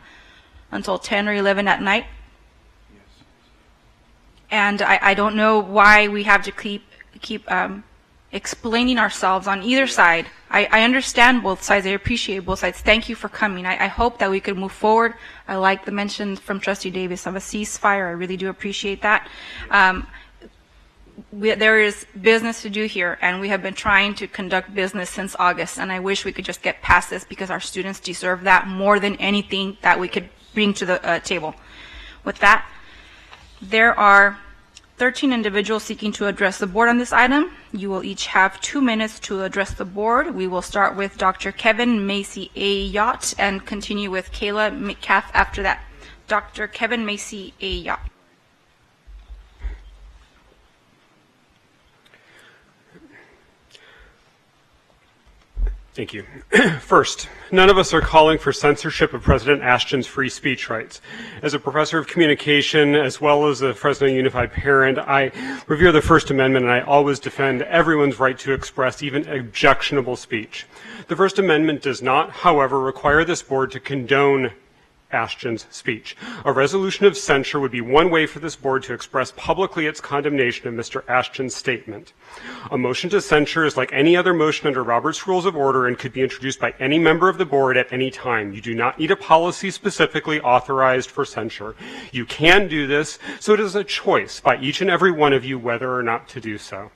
until 10 or 11 at night. And I don't know why we have to keep explaining ourselves on either side. I understand both sides. I appreciate both sides. Thank you for coming. I hope that we could move forward. I like the mention from Trustee Davis of a ceasefire. I really do appreciate that. There is business to do here, and we have been trying to conduct business since August, and I wish we could just get past this because our students deserve that more than anything that we could bring to the table. With that, there are 13 individuals seeking to address the board on this item. You will each have 2 minutes to address the board. We will start with Dr. Kevin Macy A. Yacht and continue with Kayla Metcalf after that. Dr. Kevin Macy A. Yacht. Thank you. First, none of us are calling for censorship of President Ashton's free speech rights. As a professor of communication, as well as a Fresno Unified parent, I revere the First Amendment, and I always defend everyone's right to express even objectionable speech. The First Amendment does not, however, require this board to condone Ashton's speech. A resolution of censure would be one way for this board to express publicly its condemnation of Mr. Ashton's statement. A motion to censure is like any other motion under Robert's Rules of Order and could be introduced by any member of the board at any time. You do not need a policy specifically authorized for censure. You can do this, so it is a choice by each and every one of you whether or not to do so.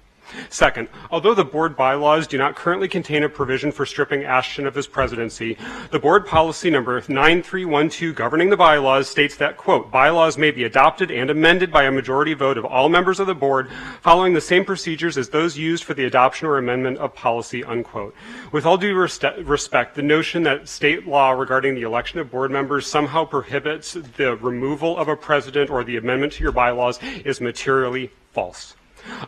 Second, although the board bylaws do not currently contain a provision for stripping Ashton of his presidency, the board policy number 9312 governing the bylaws states that, quote, bylaws may be adopted and amended by a majority vote of all members of the board following the same procedures as those used for the adoption or amendment of policy, unquote. With all due respect, the notion that state law regarding the election of board members somehow prohibits the removal of a president or the amendment to your bylaws is materially false.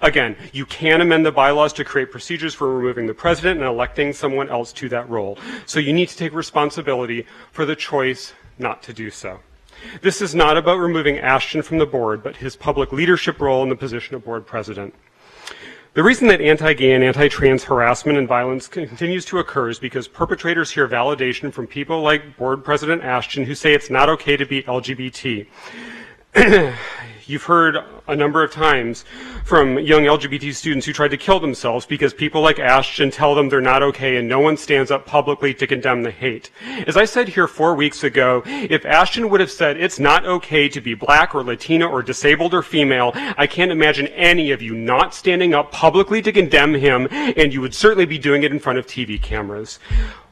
Again, you can amend the bylaws to create procedures for removing the president and electing someone else to that role. So you need to take responsibility for the choice not to do so. This is not about removing Ashton from the board, but his public leadership role in the position of board president. The reason that anti-gay and anti-trans harassment and violence continues to occur is because perpetrators hear validation from people like Board President Ashton who say it's not okay to be LGBT. You've heard a number of times from young LGBT students who tried to kill themselves because people like Ashton tell them they're not okay and no one stands up publicly to condemn the hate. As I said here 4 weeks ago, if Ashton would have said it's not okay to be black or Latino or disabled or female, I can't imagine any of you not standing up publicly to condemn him, and you would certainly be doing it in front of TV cameras.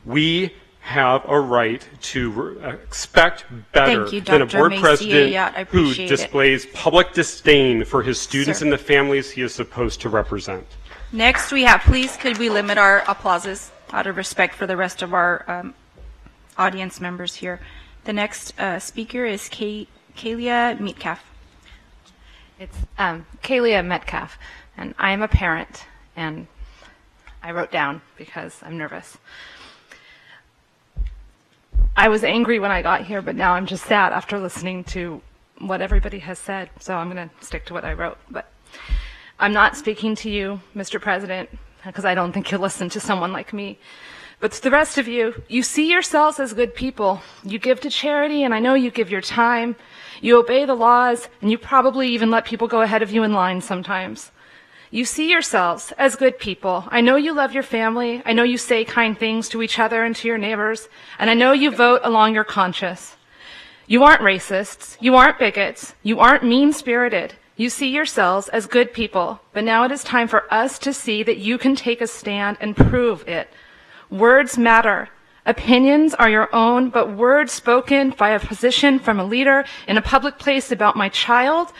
We have a right to expect better than a board president who displays public disdain for his students and the families he is supposed to represent. Next we have, please could we limit our applauses out of respect for the rest of our audience members here. The next speaker is Kalia Metcalf. It's Kalia Metcalf, and I am a parent, and I wrote down because I'm nervous. I was angry when I got here, but now I'm just sad after listening to what everybody has said, so I'm going to stick to what I wrote. But I'm not speaking to you, Mr. President, because I don't think you'll listen to someone like me. But to the rest of you, you see yourselves as good people. You give to charity, and I know you give your time. You obey the laws, and you probably even let people go ahead of you in line sometimes. You see yourselves as good people. I know you love your family. I know you say kind things to each other and to your neighbors. And I know you vote along your conscience. You aren't racists. You aren't bigots. You aren't mean-spirited. You see yourselves as good people. But now it is time for us to see that you can take a stand and prove it. Words matter. Opinions are your own, but words spoken by a position from a leader in a public place about my child,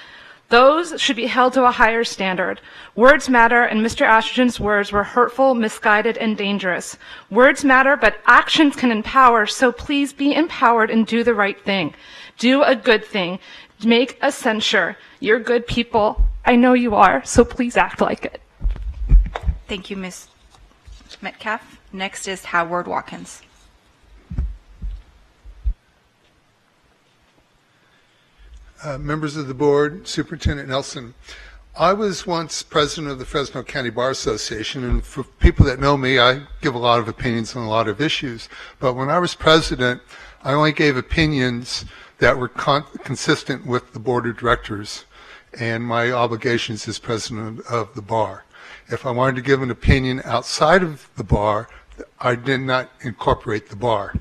those should be held to a higher standard. Words matter, and Mr. Ashton's words were hurtful, misguided, and dangerous. Words matter, but actions can empower, so please be empowered and do the right thing. Do a good thing. Make a censure. You're good people. I know you are, so please act like it. Thank you, Ms. Metcalf. Next is Howard Watkins. Members of the board, Superintendent Nelson, I was once president of the Fresno County Bar Association, and for people that know me, I give a lot of opinions on a lot of issues. But when I was president, I only gave opinions that were consistent with the board of directors and my obligations as president of the bar. If I wanted to give an opinion outside of the bar, I did not incorporate the bar.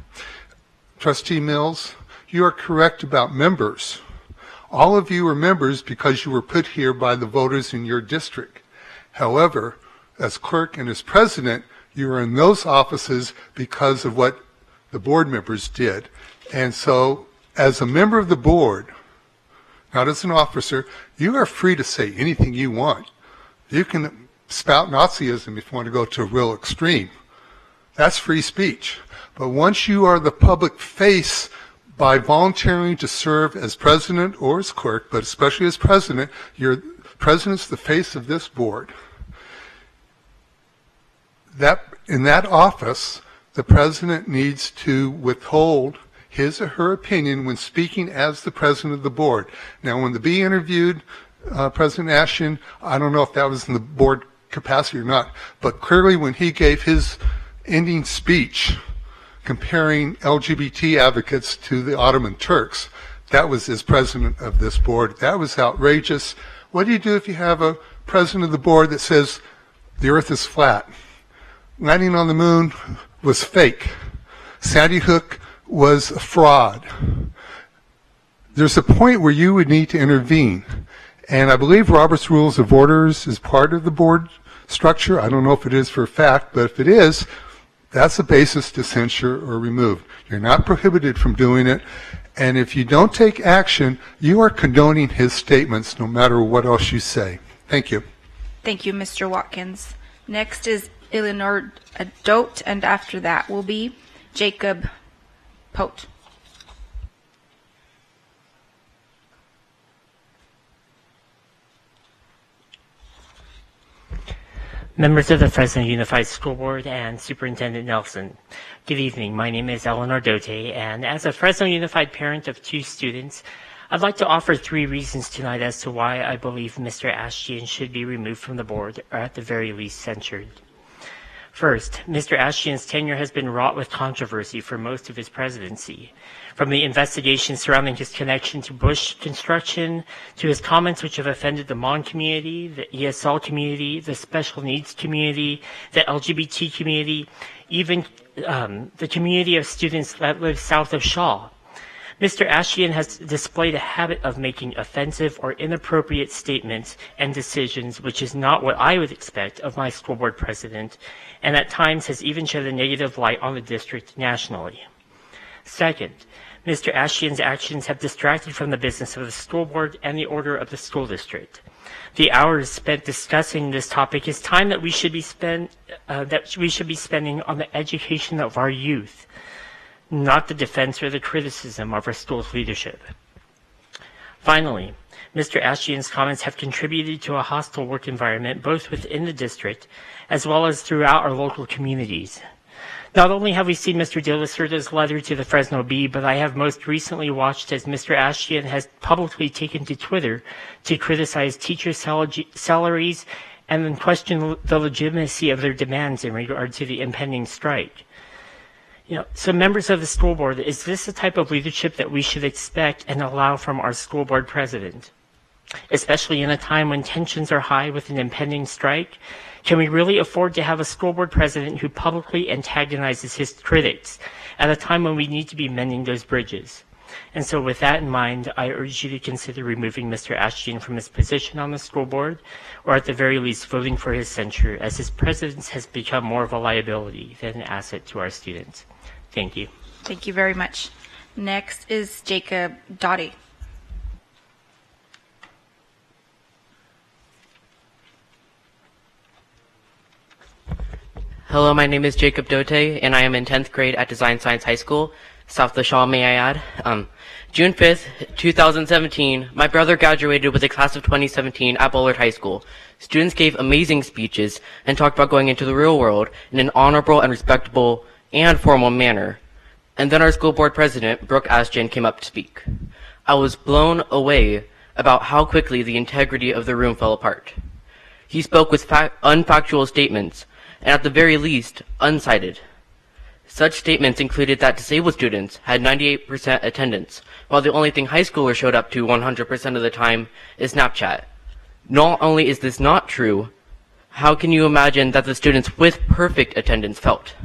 Trustee Mills, you are correct about members. All of you are members because you were put here by the voters in your district. However, as clerk and as president, you are in those offices because of what the board members did. And so, as a member of the board, not as an officer, you are free to say anything you want. You can spout Nazism if you want to go to a real extreme. That's free speech. But once you are the public face by volunteering to serve as president or as clerk, but especially as president, your president's the face of this board. In that office, the president needs to withhold his or her opinion when speaking as the president of the board. Now, when the B interviewed President Ashton, I don't know if that was in the board capacity or not, but clearly when he gave his ending speech, comparing LGBT advocates to the Ottoman Turks. That was as president of this board. That was outrageous. What do you do if you have a president of the board that says the earth is flat? Landing on the moon was fake. Sandy Hook was a fraud. There's a point where you would need to intervene. And I believe Robert's Rules of Orders is part of the board structure. I don't know if it is for a fact, but if it is, that's a basis to censure or remove. You're not prohibited from doing it. And if you don't take action, you are condoning his statements no matter what else you say. Thank you. Thank you, Mr. Watkins. Next is Eleanor Dote, and after that will be Jacob Pote. Members of the Fresno Unified School Board and Superintendent Nelson, good evening. My name is Eleanor Dote, and as a Fresno Unified parent of 2 students, I'd like to offer 3 reasons tonight as to why I believe Mr. Ashtian should be removed from the board, or at the very least censured. First, Mr. Ashtian's tenure has been wrought with controversy for most of his presidency. From the investigation surrounding his connection to Bush construction, to his comments which have offended the Hmong community, the ESL community, the special needs community, the LGBT community, even the community of students that live south of Shaw. Mr. Ashtian has displayed a habit of making offensive or inappropriate statements and decisions, which is not what I would expect of my school board president, and at times has even shed a negative light on the district nationally. Second, Mr. Ashtian's actions have distracted from the business of the school board and the order of the school district. The hours spent discussing this topic is time that we should be spending on the education of our youth, not the defense or the criticism of our school's leadership. Finally, Mr. Ashtian's comments have contributed to a hostile work environment both within the district as well as throughout our local communities. Not only have we seen Mr. De La Cerda's letter to the Fresno Bee, but I have most recently watched as Mr. Ashtian has publicly taken to Twitter to criticize teacher salaries and then question the legitimacy of their demands in regard to the impending strike. So members of the school board, is this the type of leadership that we should expect and allow from our school board president? Especially in a time when tensions are high with an impending strike, can we really afford to have a school board president who publicly antagonizes his critics at a time when we need to be mending those bridges? And so with that in mind, I urge you to consider removing Mr. Ashtian from his position on the school board, or at the very least voting for his censure, as his presence has become more of a liability than an asset to our students. Thank you. Thank you very much. Next is Jacob Dottie. Hello, my name is Jacob Dote, and I am in 10th grade at Design Science High School, south of Shaw, may I add. June 5th, 2017, my brother graduated with a class of 2017 at Bullard High School. Students gave amazing speeches and talked about going into the real world in an honorable and respectable and formal manner. And then our school board president, Brooke Ashton, came up to speak. I was blown away about how quickly the integrity of the room fell apart. He spoke with unfactual statements, and at the very least, uncited. Such statements included that disabled students had 98% attendance, while the only thing high schoolers showed up to 100% of the time is Snapchat. Not only is this not true, how can you imagine that the students with perfect attendance felt?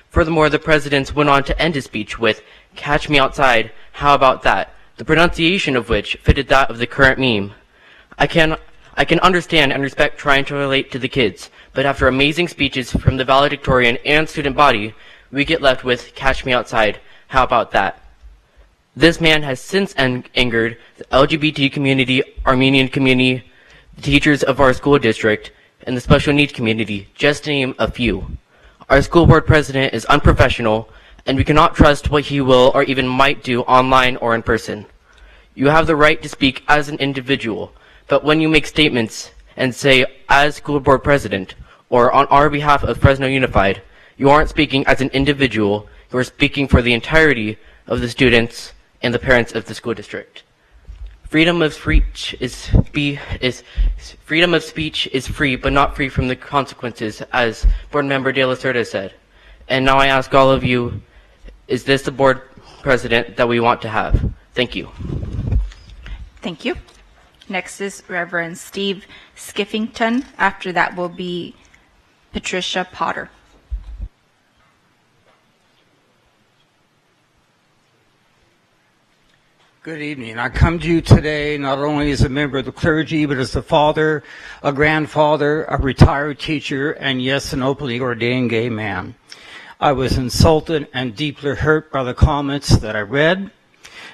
Furthermore, the president went on to end his speech with, "Catch me outside, how about that?" the pronunciation of which fitted that of the current meme. I can understand and respect trying to relate to the kids, but after amazing speeches from the valedictorian and student body, we get left with, "Catch me outside, how about that?" This man has since angered the LGBT community, Armenian community, the teachers of our school district, and the special needs community, just to name a few. Our school board president is unprofessional, and we cannot trust what he will or even might do online or in person. You have the right to speak as an individual, but when you make statements and say, as school board president, or on our behalf of Fresno Unified, you aren't speaking as an individual, you are speaking for the entirety of the students and the parents of the school district. Freedom of speech is free, but not free from the consequences, as Board Member De La Cerda said. And now I ask all of you Is this the board president that we want to have? Thank you. Thank you. Next is Reverend Steve Skiffington. After that will be Patricia Potter. Good evening. I come to you today not only as a member of the clergy, but as a father, a grandfather, a retired teacher, and yes, an openly ordained gay man. I was insulted and deeply hurt by the comments that I read.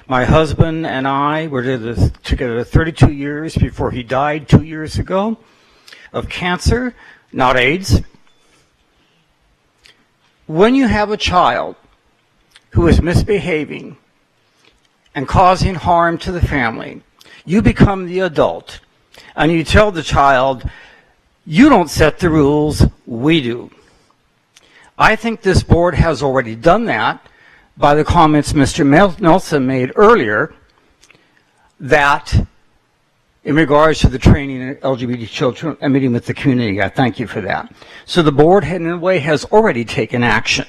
My husband and I were together 32 years before he died 2 years ago of cancer, not AIDS. When you have a child who is misbehaving and causing harm to the family, you become the adult and you tell the child, you don't set the rules, we do. I think this board has already done that by the comments Mr. Nelson made earlier, that in regards to the training of LGBT children and meeting with the community. I thank you for that. So the board in a way has already taken action.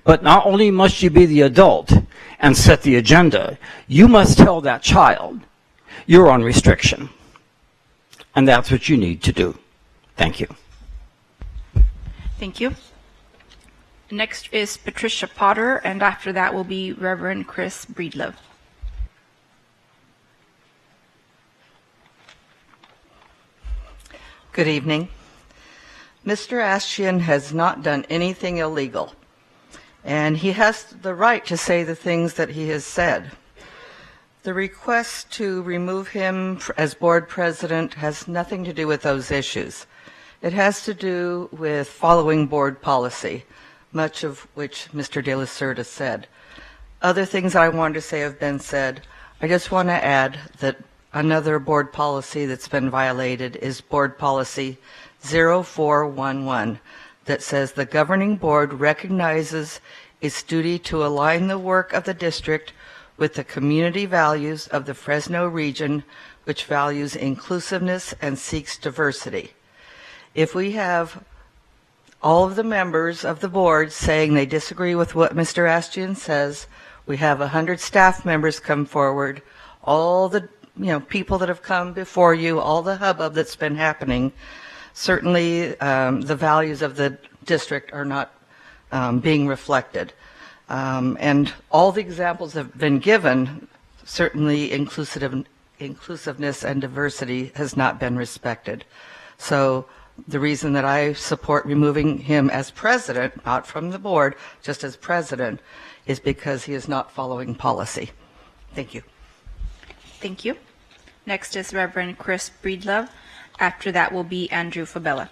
But not only must you be the adult and set the agenda, you must tell that child you're on restriction. And that's what you need to do. Thank you. Thank you. Next is Patricia Potter, and after that will be Reverend Chris Breedlove. Good evening. Mr. Ashtian has not done anything illegal, and he has the right to say the things that he has said. The request to remove him as board president has nothing to do with those issues. It has to do with following board policy, much of which Mr. De La Cerda said. Other things I wanted to say have been said. I just want to add that another board policy that's been violated is board policy 0411 that says the governing board recognizes its duty to align the work of the district with the community values of the Fresno region, which values inclusiveness and seeks diversity. If we have all of the members of the board saying they disagree with what Mr. Ashtian says, we have 100 staff members come forward, all the people that have come before you, all the hubbub that's been happening, certainly the values of the district are not being reflected. And all the examples have been given, certainly inclusiveness and diversity has not been respected. So the reason that I support removing him as president, not from the board, just as president, is because he is not following policy. Thank you. Thank you. Next is Reverend Chris Breedlove. After that will be Andrew Fabella.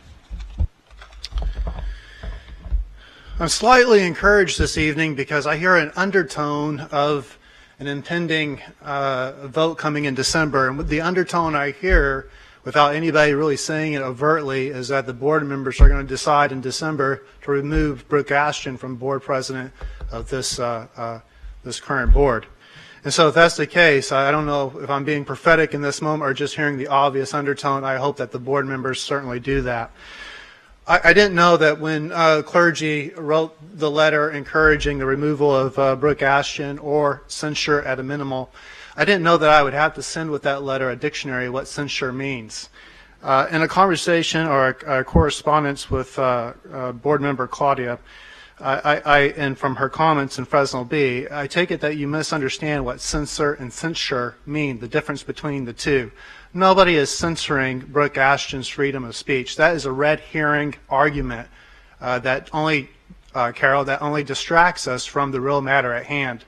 I'm slightly encouraged this evening because I hear an undertone of an impending vote coming in December. And the undertone I hear, without anybody really saying it overtly, is that the board members are going to decide in December to remove Brooke Ashton from board president of this current board. And so if that's the case, I don't know if I'm being prophetic in this moment or just hearing the obvious undertone. I hope that the board members certainly do that. I didn't know that when clergy wrote the letter encouraging the removal of Brooke Ashton or censure at a minimal, I didn't know that I would have to send with that letter a dictionary what censure means. In a conversation or a correspondence with board member Claudia, and from her comments in Fresno B, I take it that you misunderstand what censor and censure mean, the difference between the two. Nobody is censoring Brooke Ashton's freedom of speech. That is a red herring argument that only, Carol, that only distracts us from the real matter at hand.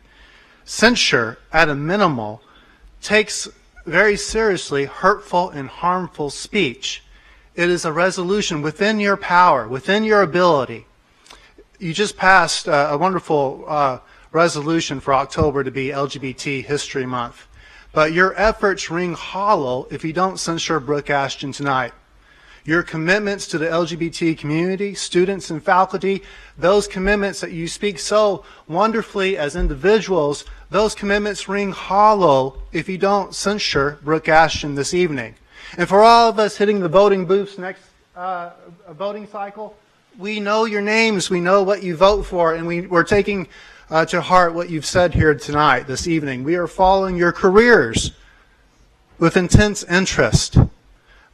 Censure, at a minimal, takes very seriously hurtful and harmful speech. It is a resolution within your power, within your ability. You just passed a wonderful resolution for October to be LGBT History Month. But your efforts ring hollow if you don't censure Brooke Ashton tonight. Your commitments to the LGBT community, students and faculty, those commitments that you speak so wonderfully as individuals, those commitments ring hollow if you don't censure Brooke Ashton this evening. And for all of us hitting the voting booths next voting cycle, we know your names, we know what you vote for, and we're taking to heart what you've said here tonight, this evening. We are following your careers with intense interest.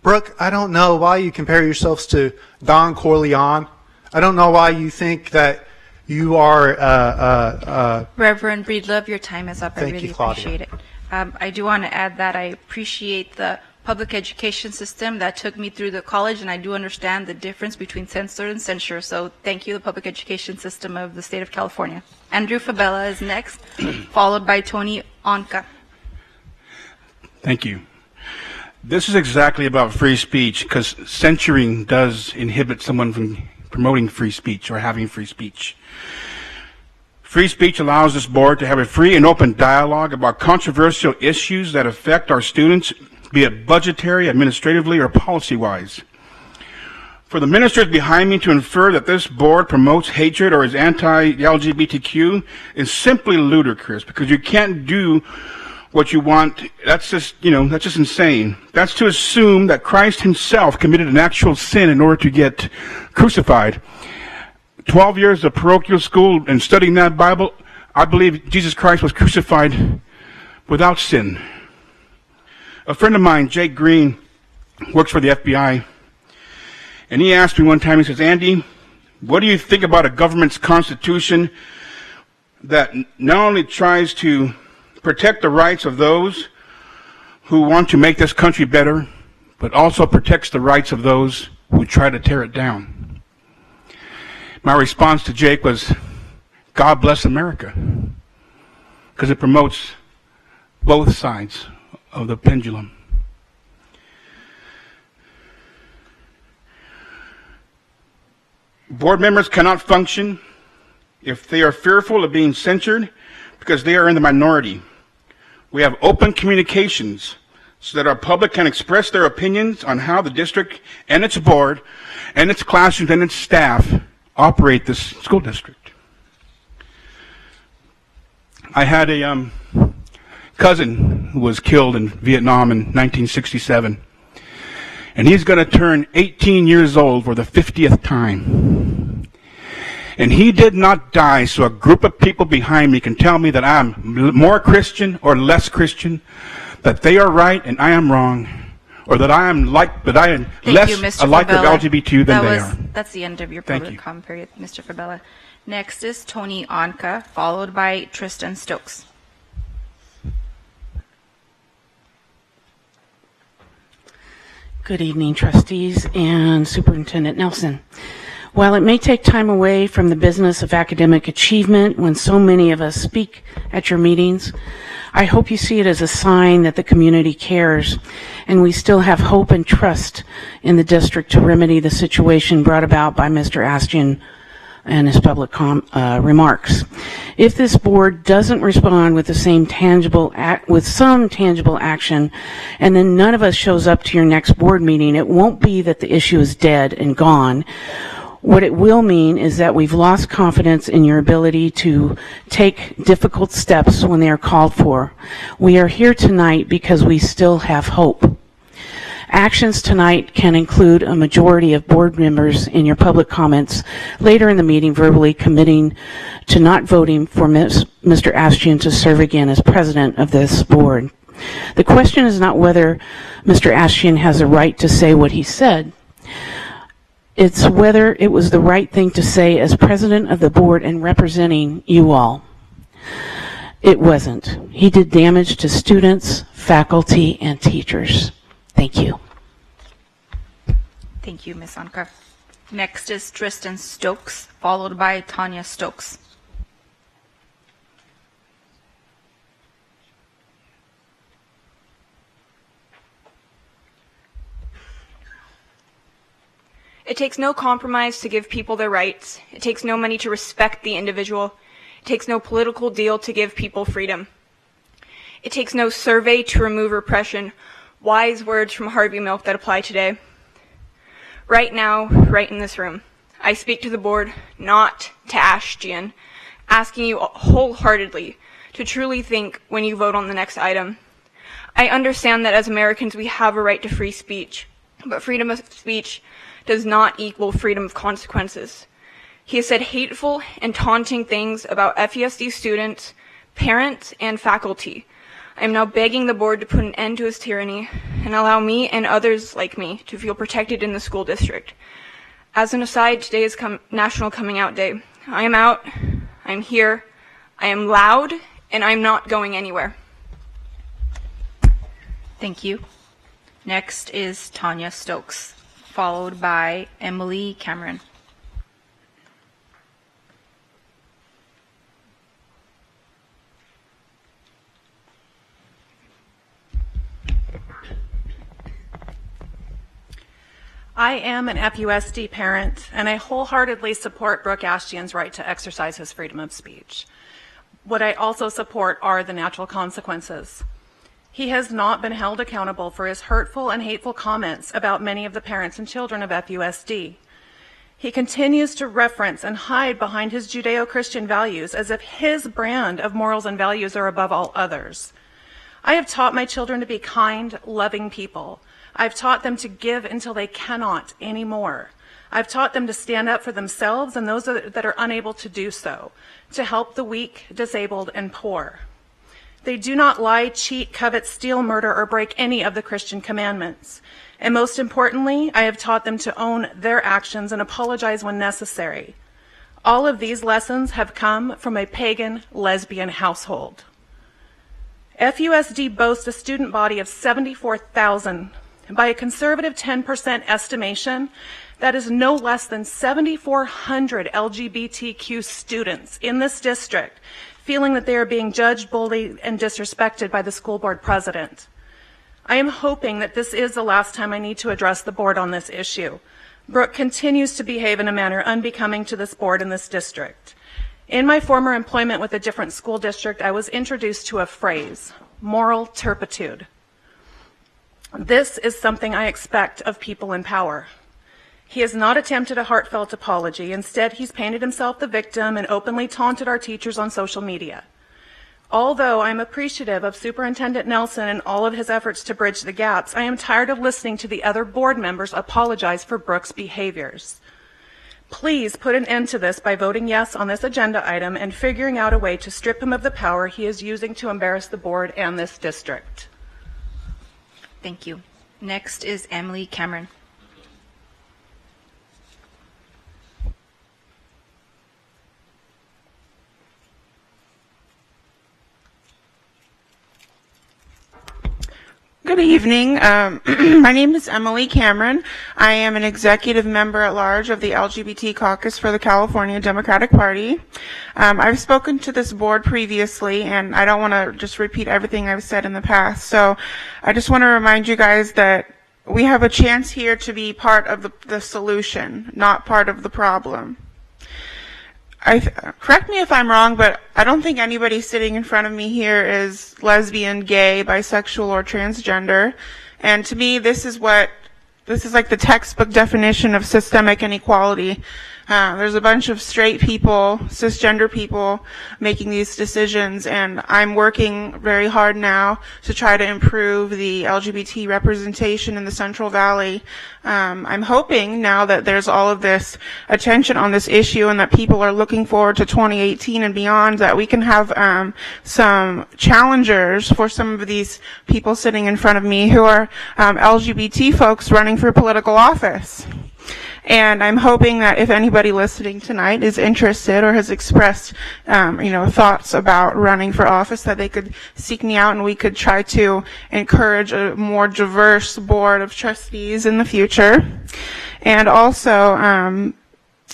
Brooke, I don't know why you compare yourselves to Don Corleone. I don't know why you think that you are... Reverend Breedlove, your time is up. I Thank really you, Claudia. appreciate it. I do want to add that I appreciate the public education system that took me through the college, and I do understand the difference between censor and censure. So thank you, the public education system of the state of California. Andrew Fabella is next, followed by Tony Onca. Thank you. This is exactly about free speech, because censoring does inhibit someone from promoting free speech or having free speech. Free speech allows this board to have a free and open dialogue about controversial issues that affect our students, be it budgetary, administratively, or policy-wise. For the ministers behind me to infer that this board promotes hatred or is anti-LGBTQ is simply ludicrous, because you can't do what you want. That's just, that's just insane. That's to assume that Christ himself committed an actual sin in order to get crucified. 12 years of parochial school and studying that Bible, I believe Jesus Christ was crucified without sin. A friend of mine, Jake Green, works for the FBI, and he asked me one time, he says, Andy, what do you think about a government's constitution that not only tries to protect the rights of those who want to make this country better, but also protects the rights of those who try to tear it down? My response to Jake was, God bless America, because it promotes both sides of the pendulum. Board members cannot function if they are fearful of being censored because they are in the minority. We have open communications so that our public can express their opinions on how the district and its board and its classrooms and its staff operate this school district. I had a cousin who was killed in Vietnam in 1967, and he's going to turn 18 years old for the 50th time. And he did not die so a group of people behind me can tell me that I'm more Christian or less Christian, that they are right and I am wrong, or that I am less alike of LGBT than they are. That's the end of your Thank public you. comment period, Mr. Fabella. Next is Tony Onca, followed by Tristan Stokes. Good evening, trustees and Superintendent Nelson. While it may take time away from the business of academic achievement when so many of us speak at your meetings, I hope you see it as a sign that the community cares and we still have hope and trust in the district to remedy the situation brought about by Mr. Astian and his public remarks. If this board doesn't respond with the same some tangible action, and then none of us shows up to your next board meeting, it won't be that the issue is dead and gone. What it will mean is that we've lost confidence in your ability to take difficult steps when they are called for. We are here tonight because we still have hope. Actions tonight can include a majority of board members in your public comments later in the meeting verbally committing to not voting for Mr. Astian to serve again as president of this board. The question is not whether Mr. Astian has a right to say what he said. It's whether it was the right thing to say as president of the board and representing you all. It wasn't. He did damage to students, faculty, and teachers. Thank you. Thank you, Ms. Onca. Next is Tristan Stokes, followed by Tanya Stokes. It takes no compromise to give people their rights. It takes no money to respect the individual. It takes no political deal to give people freedom. It takes no survey to remove repression. Wise words from Harvey Milk that apply today. Right now, right in this room, I speak to the board, not to Astian, asking you wholeheartedly to truly think when you vote on the next item. I understand that as Americans we have a right to free speech, but freedom of speech does not equal freedom of consequences. He has said hateful and taunting things about FUSD students, parents, and faculty. I am now begging the board to put an end to his tyranny and allow me and others like me to feel protected in the school district. As an aside, today is National Coming Out Day. I am out, I'm here, I am loud, and I'm not going anywhere. Thank you. Next is Tanya Stokes, followed by Emily Cameron. I am an FUSD parent, and I wholeheartedly support Brooke Ashtian's right to exercise his freedom of speech. What I also support are the natural consequences. He has not been held accountable for his hurtful and hateful comments about many of the parents and children of FUSD. He continues to reference and hide behind his Judeo-Christian values as if his brand of morals and values are above all others. I have taught my children to be kind, loving people. I've taught them to give until they cannot anymore. I've taught them to stand up for themselves and those that are unable to do so, to help the weak, disabled, and poor. They do not lie, cheat, covet, steal, murder, or break any of the Christian commandments. And most importantly, I have taught them to own their actions and apologize when necessary. All of these lessons have come from a pagan lesbian household. FUSD boasts a student body of 74,000. By a conservative 10% estimation, that is no less than 7,400 LGBTQ students in this district feeling that they are being judged, bullied, and disrespected by the school board president. I am hoping that this is the last time I need to address the board on this issue. Brooke continues to behave in a manner unbecoming to this board in this district. In my former employment with a different school district, I was introduced to a phrase, moral turpitude. This is something I expect of people in power. He has not attempted a heartfelt apology. Instead, he's painted himself the victim and openly taunted our teachers on social media. Although I'm appreciative of Superintendent Nelson and all of his efforts to bridge the gaps, I am tired of listening to the other board members apologize for Brooke's behaviors. Please put an end to this by voting yes on this agenda item and figuring out a way to strip him of the power he is using to embarrass the board and this district. Thank you. Next is Emily Cameron. Good evening. My name is Emily Cameron. I am an executive member at large of the LGBT caucus for the California Democratic Party. I've spoken to this board previously, and I don't want to just repeat everything I've said in the past. So I just want to remind you guys that we have a chance here to be part of the solution, not part of the problem. Correct me if I'm wrong, but I don't think anybody sitting in front of me here is lesbian, gay, bisexual, or transgender. And to me, this is like the textbook definition of systemic inequality. There's a bunch of straight people, cisgender people making these decisions, and I'm working very hard now to try to improve the LGBT representation in the Central Valley. I'm hoping now that there's all of this attention on this issue and that people are looking forward to 2018 and beyond, that we can have some challengers for some of these people sitting in front of me who are LGBT folks running for political office. And I'm hoping that if anybody listening tonight is interested or has expressed, thoughts about running for office, that they could seek me out and we could try to encourage a more diverse board of trustees in the future. And also,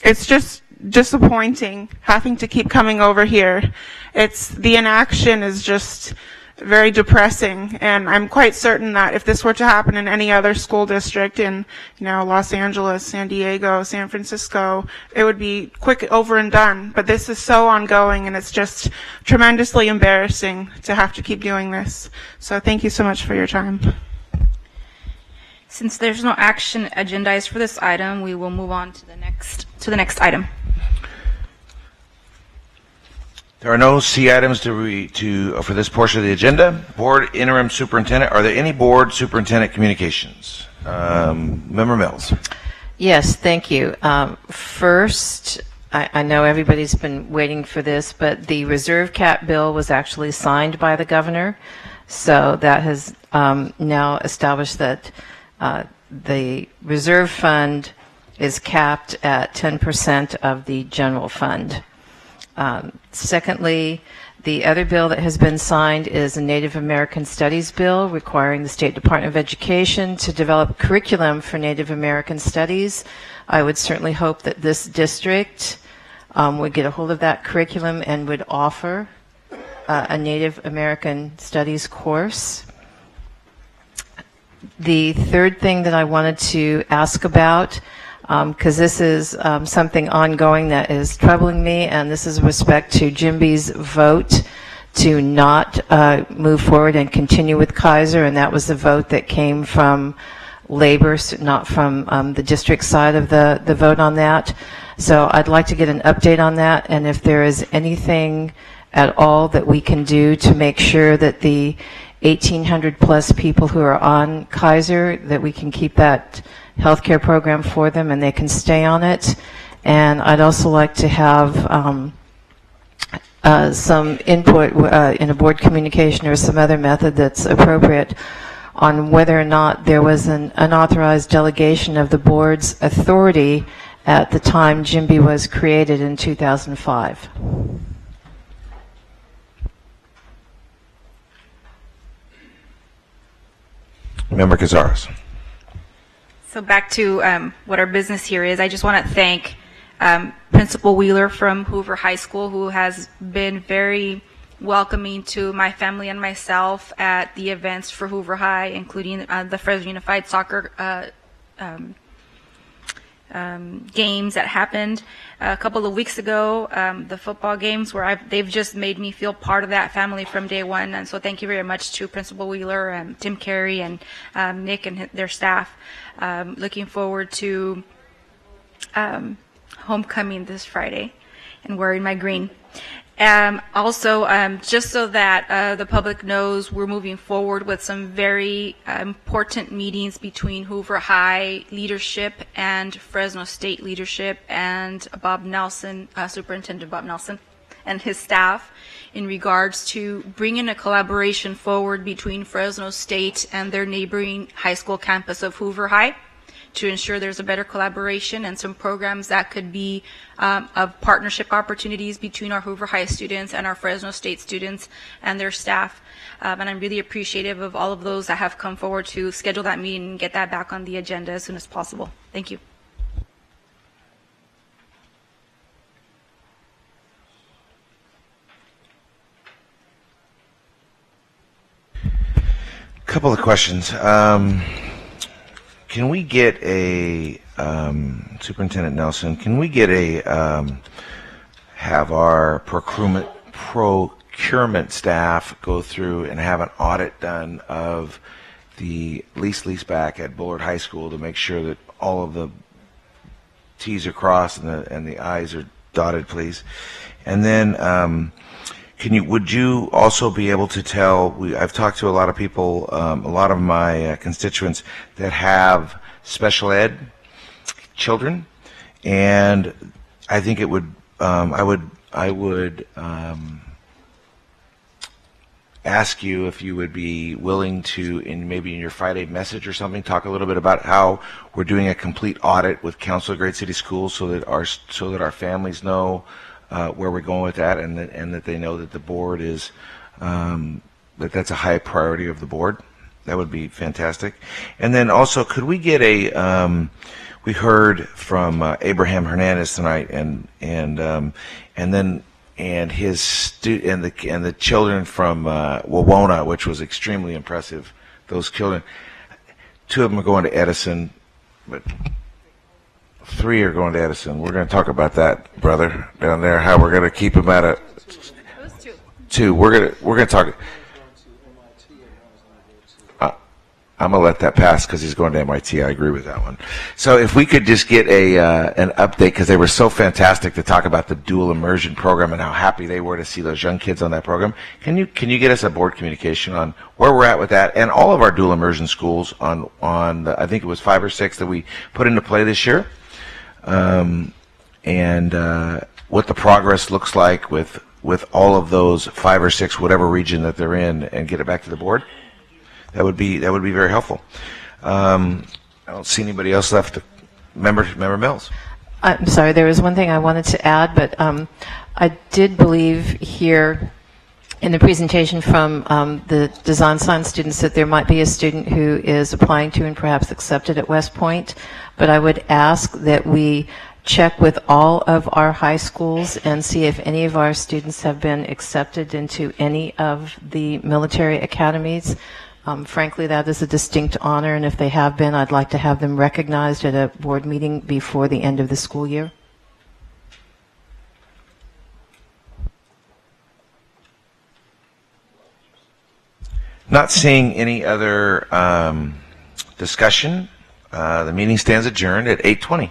it's just disappointing having to keep coming over here. The inaction is just very depressing, and I'm quite certain that if this were to happen in any other school district in, Los Angeles, San Diego, San Francisco, it would be quick over and done. But this is so ongoing, and it's just tremendously embarrassing to have to keep doing this. So thank you so much for your time. Since there's no action agendized for this item, we will move on to the next item. There are no C items for this portion of the agenda. Board interim superintendent. Are there any board superintendent communications? Member Mills. Yes, thank you. First, I know everybody's been waiting for this, but the reserve cap bill was actually signed by the governor. So that has now established that the reserve fund is capped at 10% of the general fund. Secondly, the other bill that has been signed is a Native American Studies bill requiring the State Department of Education to develop curriculum for Native American studies. I would certainly hope that this district would get a hold of that curriculum and would offer a Native American Studies course. The third thing that I wanted to ask about, because this is something ongoing that is troubling me, and this is with respect to Jim B's vote to not move forward and continue with Kaiser, and that was the vote that came from labor, not from the district side of the vote on that. So I'd like to get an update on that, and if there is anything at all that we can do to make sure that the 1,800 plus people who are on Kaiser, that we can keep that healthcare program for them and they can stay on it. And I'd also like to have some input in a board communication or some other method that's appropriate on whether or not there was an unauthorized delegation of the board's authority at the time JIMBY was created in 2005. Member Cazares. So back to what our business here is, I just want to thank Principal Wheeler from Hoover High School, who has been very welcoming to my family and myself at the events for Hoover High, including the Fresno Unified Soccer games that happened a couple of weeks ago, the football games where they've just made me feel part of that family from day one. And so thank you very much to Principal Wheeler and Tim Carey and Nick and their staff. Looking forward to homecoming this Friday and wearing my green. Also, just so that the public knows, we're moving forward with some very important meetings between Hoover High leadership and Fresno State leadership and Bob Nelson, Superintendent Bob Nelson, and his staff in regards to bringing a collaboration forward between Fresno State and their neighboring high school campus of Hoover High, to ensure there's a better collaboration and some programs that could be of partnership opportunities between our Hoover High students and our Fresno State students and their staff. And I'm really appreciative of all of those that have come forward to schedule that meeting and get that back on the agenda as soon as possible. Thank you. Couple of questions. Can we get a, Superintendent Nelson, can we get a, have our procurement staff go through and have an audit done of the lease back at Bullard High School to make sure that all of the T's are crossed and the I's are dotted, please? And then, would you also be able to tell, I've talked to a lot of people, a lot of my constituents that have special ed children, and I think it would, I would ask you if you would be willing to, maybe in your Friday message or something, talk a little bit about how we're doing a complete audit with Council of Great City Schools so that our families know where we're going with that, and that they know that the board is that's a high priority of the board. That would be fantastic. And then also, could we get a we heard from Abraham Hernandez tonight, and his and the children from Wawona, which was extremely impressive. Those children, 2 of them are going to Edison, but 3 are going to Edison. We're going to talk about that, brother, down there. How we're going to keep them at a 2. We're going to talk. I'm going to let that pass because he's going to MIT. I agree with that one. So if we could just get an update, because they were so fantastic to talk about the dual immersion program and how happy they were to see those young kids on that program. Can you get us a board communication on where we're at with that, and all of our dual immersion schools on the, I think it was 5 or 6 that we put into play this year, and what the progress looks like with all of those 5 or 6, whatever region that they're in, and get it back to the board. That would be very helpful. I don't see anybody else left. Member Mills. I'm sorry, there was one thing I wanted to add, but I did believe here in the presentation from the design science students that there might be a student who is applying to and perhaps accepted at West Point, but I would ask that we check with all of our high schools and see if any of our students have been accepted into any of the military academies. Frankly, that is a distinct honor, and if they have been, I'd like to have them recognized at a board meeting before the end of the school year. Not seeing any other discussion, the meeting stands adjourned at 8:20.